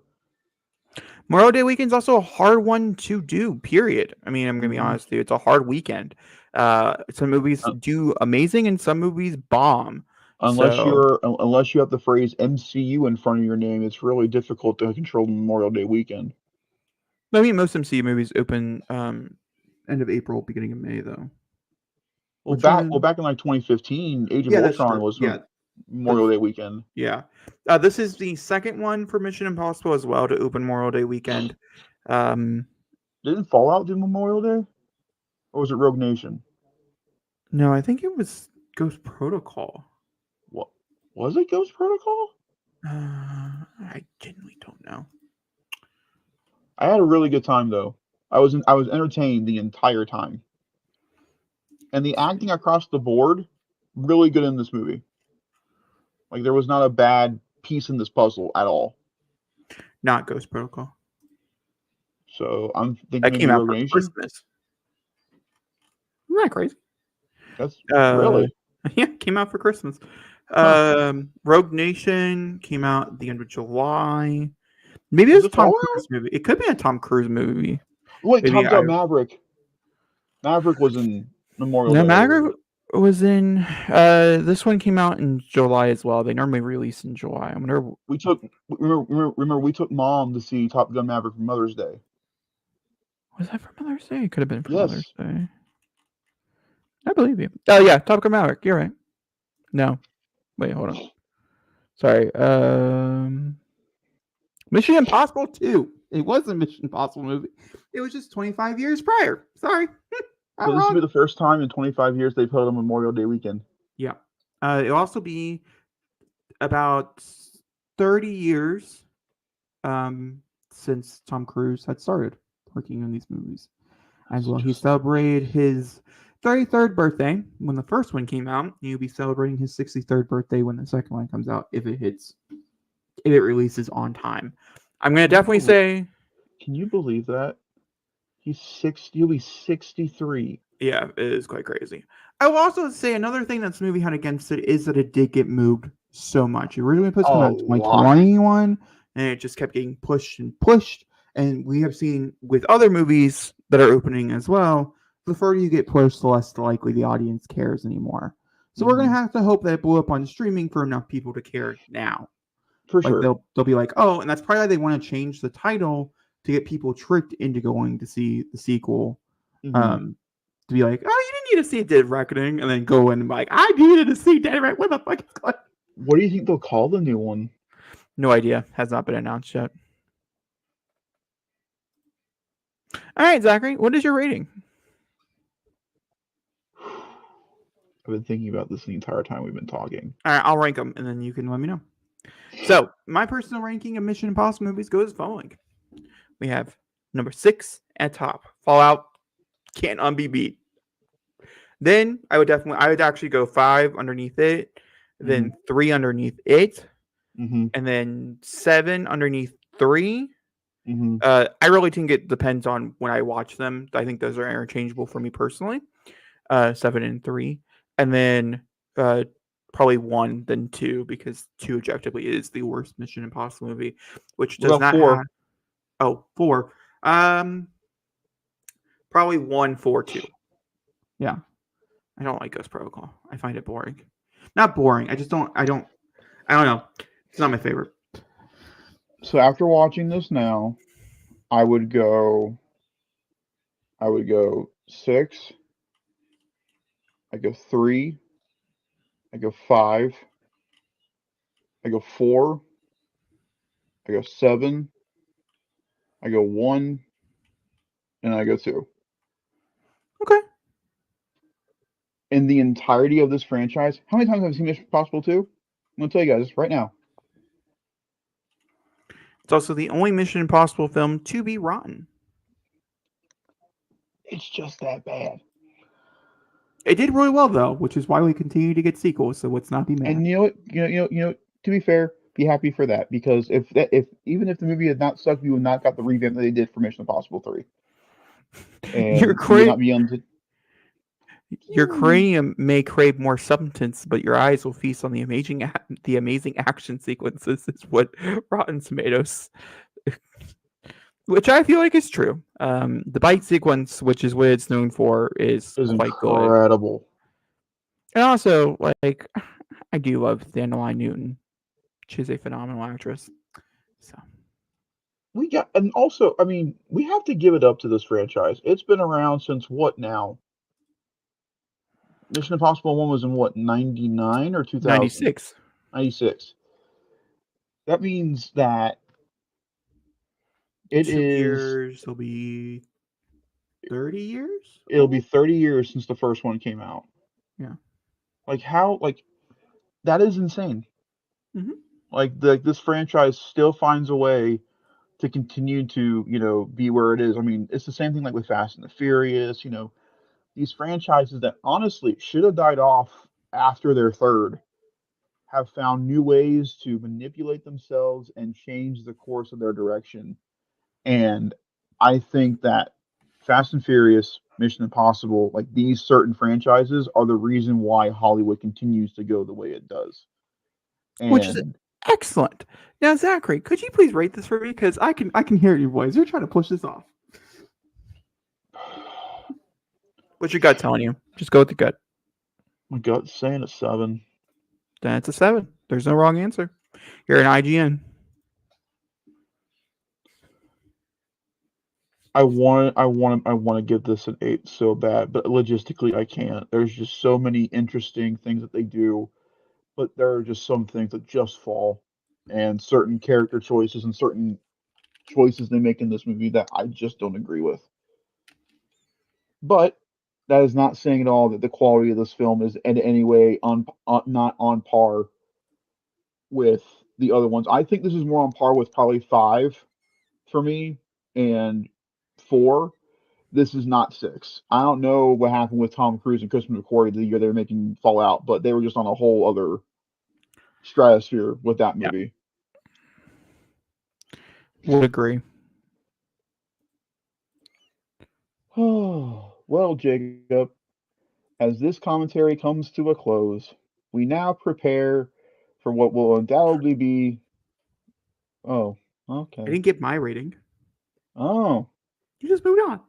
Memorial Day weekend's also a hard one to do, period. I mean, I'm going to be honest with you. It's a hard weekend. Some movies do amazing and some movies bomb. Unless you have the phrase MCU in front of your name, it's really difficult to control the Memorial Day weekend. I mean, most MCU movies open end of April, beginning of May, though. Well, back in like 2015, Age of Ultron was Memorial Day weekend. Yeah. This is the second one for Mission Impossible as well to open Memorial Day weekend. Didn't Fallout do Memorial Day? Or was it Rogue Nation? No, I think it was Ghost Protocol. What? Was it Ghost Protocol? I genuinely don't know. I had a really good time though. I was entertained the entire time. And the acting across the board, really good in this movie. Like there was not a bad piece in this puzzle at all. Not Ghost Protocol. So I'm thinking that maybe came out Rogue for Nation. Christmas. Isn't that crazy? That's really. Yeah, came out for Christmas. Rogue Nation came out at the end of July. Maybe it was a Tom Cruise movie. It could be a Tom Cruise movie. Wait, Top Gun Maverick. Maverick was in Memorial Day. No, Maverick was in. This one came out in July as well. They normally release in July. Remember we took Mom to see Top Gun Maverick for Mother's Day. Was that for Mother's Day? It could have been for Mother's Day. I believe you. Oh yeah, Top Gun Maverick. You're right. No, wait, hold on. Sorry. Mission Impossible 2. It was a Mission Impossible movie. It was just 25 years prior. Sorry. So this will be the first time in 25 years they've held a Memorial Day weekend. Yeah. It'll also be about 30 years since Tom Cruise had started working on these movies. As well, he celebrated his 33rd birthday when the first one came out. He'll be celebrating his 63rd birthday when the second one comes out, if it releases on time. I'm going to definitely say... Can you believe that? He'll be 63. Yeah, it is quite crazy. I will also say another thing that this movie had against it is that it did get moved so much. It originally supposed to come out in 2021, and it just kept getting pushed and pushed. And we have seen with other movies that are opening as well, the further you get pushed, the less likely the audience cares anymore. So we're going to have to hope that it blew up on streaming for enough people to care now. For sure. They'll be like, oh, and that's probably why they want to change the title to get people tricked into going to see the sequel. To be like, oh, you didn't need to see Dead Reckoning, and then go in and be like, I needed to see Dead Reckoning. What the fuck is going on? What do you think they'll call the new one? No idea. Has not been announced yet. All right, Zachary, what is your rating? I've been thinking about this the entire time we've been talking. All right, I'll rank them, and then you can let me know. So, my personal ranking of Mission Impossible movies goes as following. We have number 6 at top. Fallout can't be beat. Then I would actually go 5 underneath it, then 3 underneath it, and then 7 underneath 3. I really think it depends on when I watch them. I think those are interchangeable for me personally. 7 and 3, and then probably 1 than 2 because 2 objectively is the worst Mission Impossible movie, which What does about not 4? have. Oh, 4. Probably 1, 4, 2. Yeah, I don't like Ghost Protocol. I find it boring. Not boring. I just don't. I don't know. It's not my favorite. So after watching this now, I would go 6, I go 3, I go 5, I go 4, I go 7, I go 1, and I go 2. Okay. In the entirety of this franchise, how many times have I seen Mission Impossible 2? I'm gonna tell you guys right now. It's also the only Mission Impossible film to be rotten. It's just that bad. It did really well though, which is why we continue to get sequels. So let's not be mad. And you know what? You know. To be fair, be happy for that, because if even if the movie had not sucked, we would not got the revamp that they did for Mission Impossible 3, and Your you would not be able to. Your cranium may crave more substance, but your eyes will feast on the amazing action sequences. Is what Rotten Tomatoes, which I feel like is true. The bike sequence, which is what it's known for, is It was quite good. incredible. And also, like, I do love Dandelion Newton. She's a phenomenal actress. So And also, I mean, we have to give it up to this franchise. It's been around since what now? Mission Impossible 1 was in what, 99 or 2000? 96. 96. That means that it 2 is. years will be 30 years. It'll be 30 years since the first one came out. Yeah. Like how? Like that is insane. Mhm. Like this franchise still finds a way to continue to be where it is. I mean, it's the same thing like with Fast and the Furious. These franchises that honestly should have died off after their third have found new ways to manipulate themselves and change the course of their direction. And I think that Fast and Furious, Mission Impossible, like these certain franchises are the reason why Hollywood continues to go the way it does. Which is And excellent. Now, Zachary, could you please rate this for me? Because I can hear your voice. You're trying to push this off. What's your gut telling you? Just go with the gut. my gut's saying a 7. Then it's a 7. There's no wrong answer. You're an IGN. I want to give this an 8 so bad, but logistically I can't. There's just so many interesting things that they do, but there are just some things that just fall, and certain character choices and certain choices they make in this movie that I just don't agree with. But that is not saying at all that the quality of this film is in any way not on par with the other ones. I think this is more on par with probably 5 for me, and 4. This is not 6. I don't know what happened with Tom Cruise and Chris McQuarrie the year they were making Fallout, but they were just on a whole other stratosphere with that movie. Would agree. Well, Jacob, as this commentary comes to a close, we now prepare for what will undoubtedly be. Oh, I okay. didn't get my rating. Oh, You just moved on.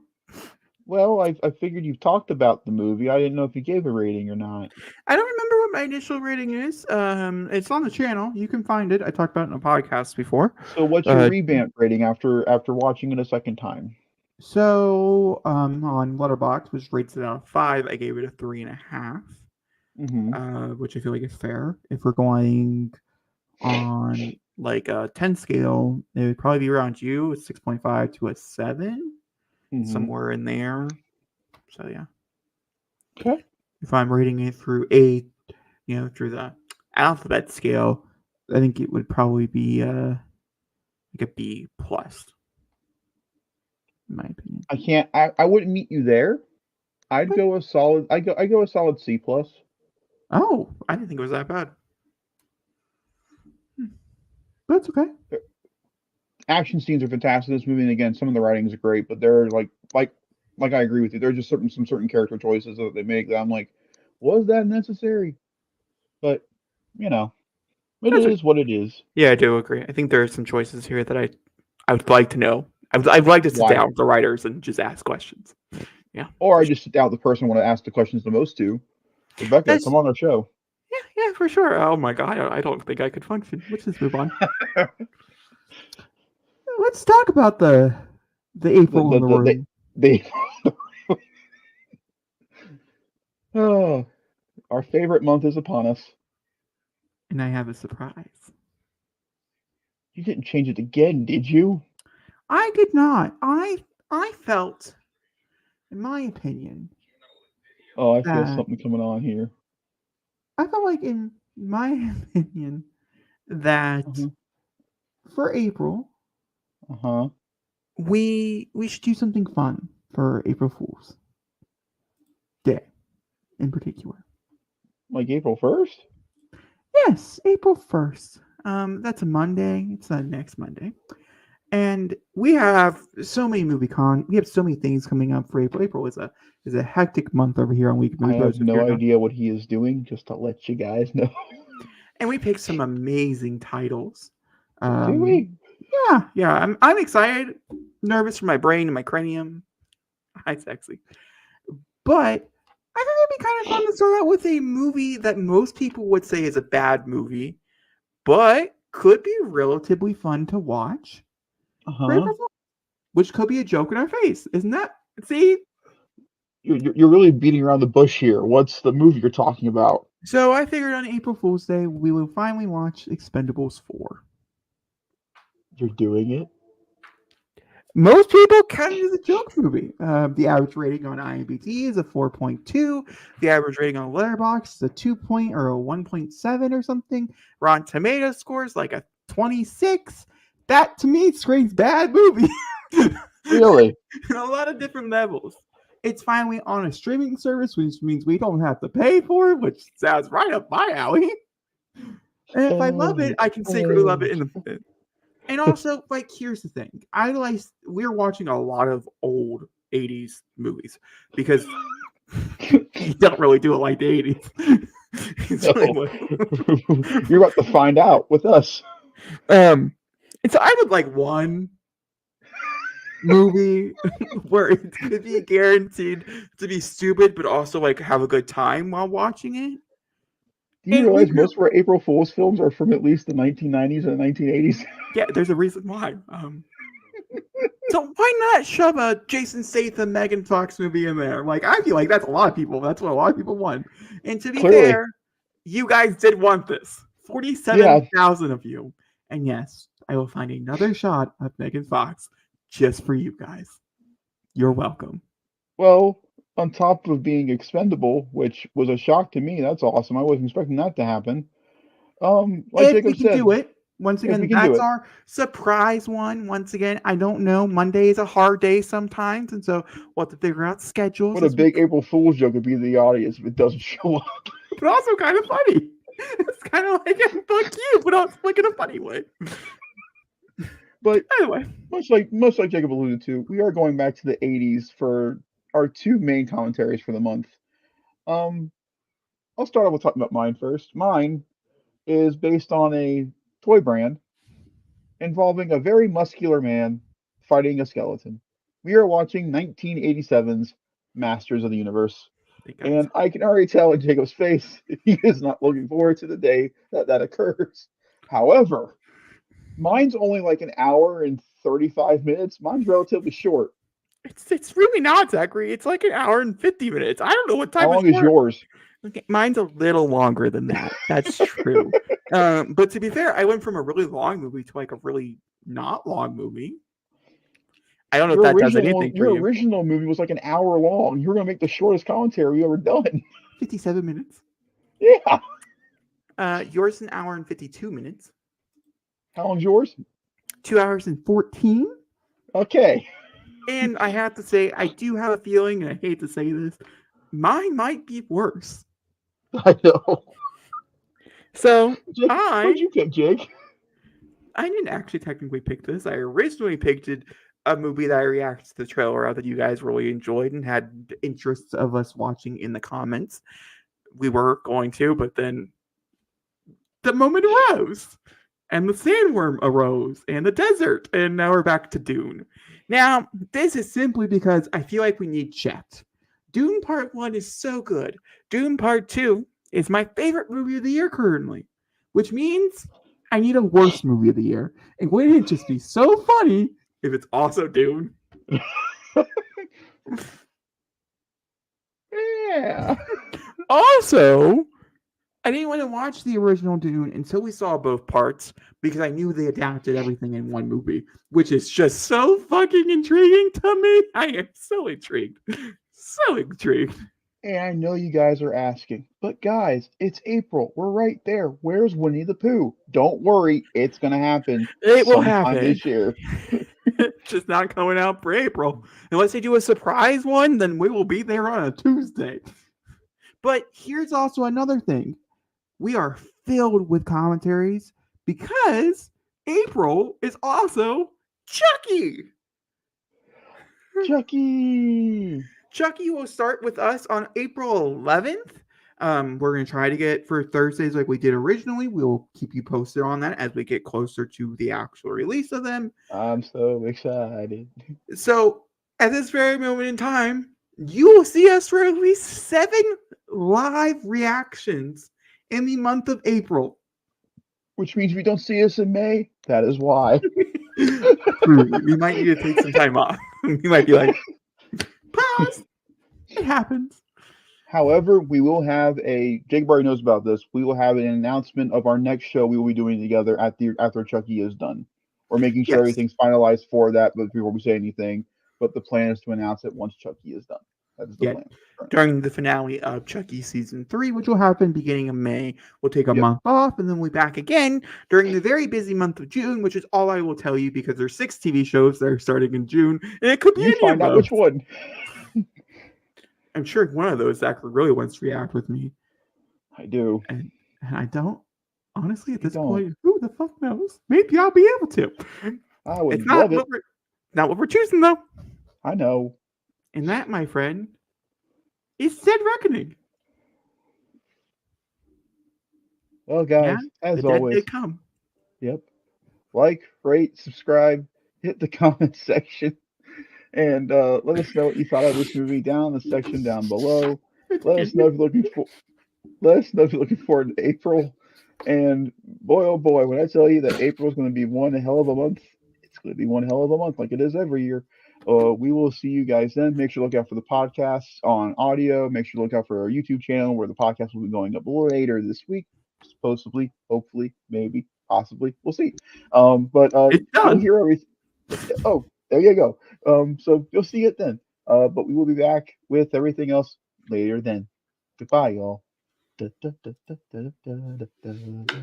well, I figured you've talked about the movie. I didn't know if you gave a rating or not. I don't remember what my initial rating is. It's on the channel. You can find it. I talked about it in a podcast before. So, what's your revamp rating after watching it a second time? So on Letterboxd, which rates it out of 5, I gave it a 3.5, which I feel like is fair. If we're going on like a 10 scale, it would probably be around you, a 6.5 to a 7, somewhere in there. So yeah. Okay. If I'm rating it through through the alphabet scale, I think it would probably be like a B plus. In my opinion. I wouldn't meet you there. I'd go a solid. I go a solid C plus. Oh, I didn't think it was that bad. That's okay. Action scenes are fantastic in this movie, and again, some of the writings are great, but they're like I agree with you. There's just some certain character choices that they make that I'm like, was that necessary? But you know, it That's is what it is. Yeah, I do agree. I think there are some choices here that I would like to know. I'd like to sit Why? down with the writers and just ask questions. Yeah, Or for I sure. just sit down with the person I want to ask the questions the most to. Rebecca, That's come on our show. yeah, for sure. Oh my god, I don't think I could function. Let's just move on. Let's talk about the April in the room. They oh, our favorite month is upon us. And I have a surprise. You didn't change it again, did you? I did not. I felt, in my opinion, Oh, I feel that something coming on here. I felt like, in my opinion, that Uh-huh. for April Uh-huh. we should do something fun for April Fool's Day, in particular. Like April 1st? Yes, April 1st. That's a Monday. It's not next Monday. And we have so many we have so many things coming up for April. April is a hectic month over here on Week I Movie Bros. have no idea what he is doing, just to let you guys know. And we picked some amazing titles. Do we? Yeah. I'm excited, nervous for my brain and my cranium. Hi, sexy. But I think it'd be kind of fun to start out with a movie that most people would say is a bad movie, but could be relatively fun to watch. Uh-huh. Which could be a joke in our face, isn't that? See? You're really beating around the bush here. What's the movie you're talking about? So I figured on April Fool's Day we will finally watch Expendables 4. You're doing it? Most people count it as a joke movie. The average rating on IMDb is a 4.2. The average rating on Letterboxd is a 2 or a 1.7 or something. Rotten Tomatoes scores like a 26. That to me screams bad movie. Really? On a lot of different levels. It's finally on a streaming service, which means we don't have to pay for it, which Sounds right up my alley. and if I love it, I can secretly love it in the. And also, like, here's the thing: we're watching a lot of old '80s movies because you don't really do it like the '80s. No. You're about to find out with us. And so I would like one movie where it could be guaranteed to be stupid, but also like have a good time while watching it. Do you And realize we- most of our April Fool's films are from at least the 1990s and 1980s? Yeah, there's a reason why. So why not shove a Jason Statham, Megan Fox movie in there? Like, I feel like that's a lot of people. That's what a lot of people want. And to be Clearly. fair, you guys did want this. 47,000 of you. And yes, I will find another shot of Megan Fox just for you guys. You're welcome. Well, on top of being expendable, which was a shock to me, that's awesome. I wasn't expecting that to happen. Like If Jacob we can said, do it. Once if we again, can do that's it. our surprise one. Once again, I don't know. Monday is a hard day sometimes, and so we'll have to figure out schedules. What a big April Fool's joke would be to the audience if it doesn't show up. But also kind of funny. It's kind of like fuck you, but also like in a funny way. But Anyway, much like Jacob alluded to, we are going back to the 80s for our two main commentaries for the month. I'll start off with talking about mine first. Mine is based on a toy brand involving a very muscular man fighting a skeleton. We are watching 1987's Masters of the Universe. hey guys. And I can already tell in Jacob's face he is not looking forward to the day that occurs. However, mine's only like an hour and 35 minutes. Mine's relatively short. It's really not, Zachary. It's like an hour and 50 minutes. I don't know what time. How long is yours? Okay, mine's a little longer than that. That's true. But to be fair, I went from a really long movie to like a really not long movie. I don't know if that does anything for Your you. original movie was like an hour long. You were going to make the shortest commentary we ever done. 57 minutes. Yeah. Yours an hour and 52 minutes. How long's yours? 2 hours and 14. Okay. And I have to say, I do have a feeling, and I hate to say this, mine might be worse. I know. So Jake, what'd you pick, Jake? I didn't actually technically pick this. I originally picked a movie that I reacted to the trailer of that you guys really enjoyed and had interests of us watching in the comments. We were going to, but then the moment arose, and the sandworm arose, and the desert, and now we're back to Dune. Now, this is simply because I feel like we need Chet. Dune Part 1 is so good. Dune Part 2 is my favorite movie of the year currently, which means I need a worse movie of the year. And wouldn't it just be so funny if it's also Dune? Yeah. Also, I didn't want to watch the original Dune until we saw both parts because I knew they adapted everything in one movie, which is just so fucking intriguing to me. I am so intrigued. So intrigued. And I know you guys are asking, but guys, it's April. We're right there. Where's Winnie the Pooh? Don't worry, it's gonna happen. It will sometime happen. this year. Just not coming out for April. Unless they do a surprise one, then we will be there on a Tuesday. But here's also another thing. We are filled with commentaries because April is also Chucky. Chucky. Chucky will start with us on April 11th. We're going to try to get for Thursdays like we did originally. We'll keep you posted on that as we get closer to the actual release of them. I'm so excited. So at this very moment in time, you will see us release 7 live reactions in the month of April. Which means if you don't see us in May, that is why. We might need to take some time off. We might be like, pause. It happens. However, we will have Jake already knows about this. We will have an announcement of our next show we will be doing together after Chucky is done. We're making sure Yes. everything's finalized for that, but before we say anything. But the plan is to announce it once Chucky is done. That is the Yeah. plan. During the finale of Chucky season 3, which will happen beginning of May. We'll take a Yep. month off and then we'll be back again during the very busy month of June, which is all I will tell you because there's 6 TV shows that are starting in June, and it could be You any find of out which those. one. I'm sure one of those Zachary really wants to react with me, I do. and I don't. Honestly, at You this don't. point, who the fuck knows? Maybe I'll be able to. I would It's not love it. not what we're choosing though. I know. And that, my friend, is Dead Reckoning. Well, guys, Yeah, as the dead always, did come. yep. Like, rate, subscribe, hit the comment section, and let us know what you thought of this movie down in the section down below. Let us know if you're looking forward to April. And boy, oh boy, when I tell you that April is going to be one hell of a month, it's going to be one hell of a month like it is every year. We will see you guys then. Make sure to look out for the podcasts on audio. Make sure to look out for our YouTube channel where the podcast will be going up later this week. Supposedly, hopefully, maybe, possibly. We'll see. But It's you'll done. hear everything. Oh, there you go. So you'll see it then. But we will be back with everything else later then. Goodbye, y'all.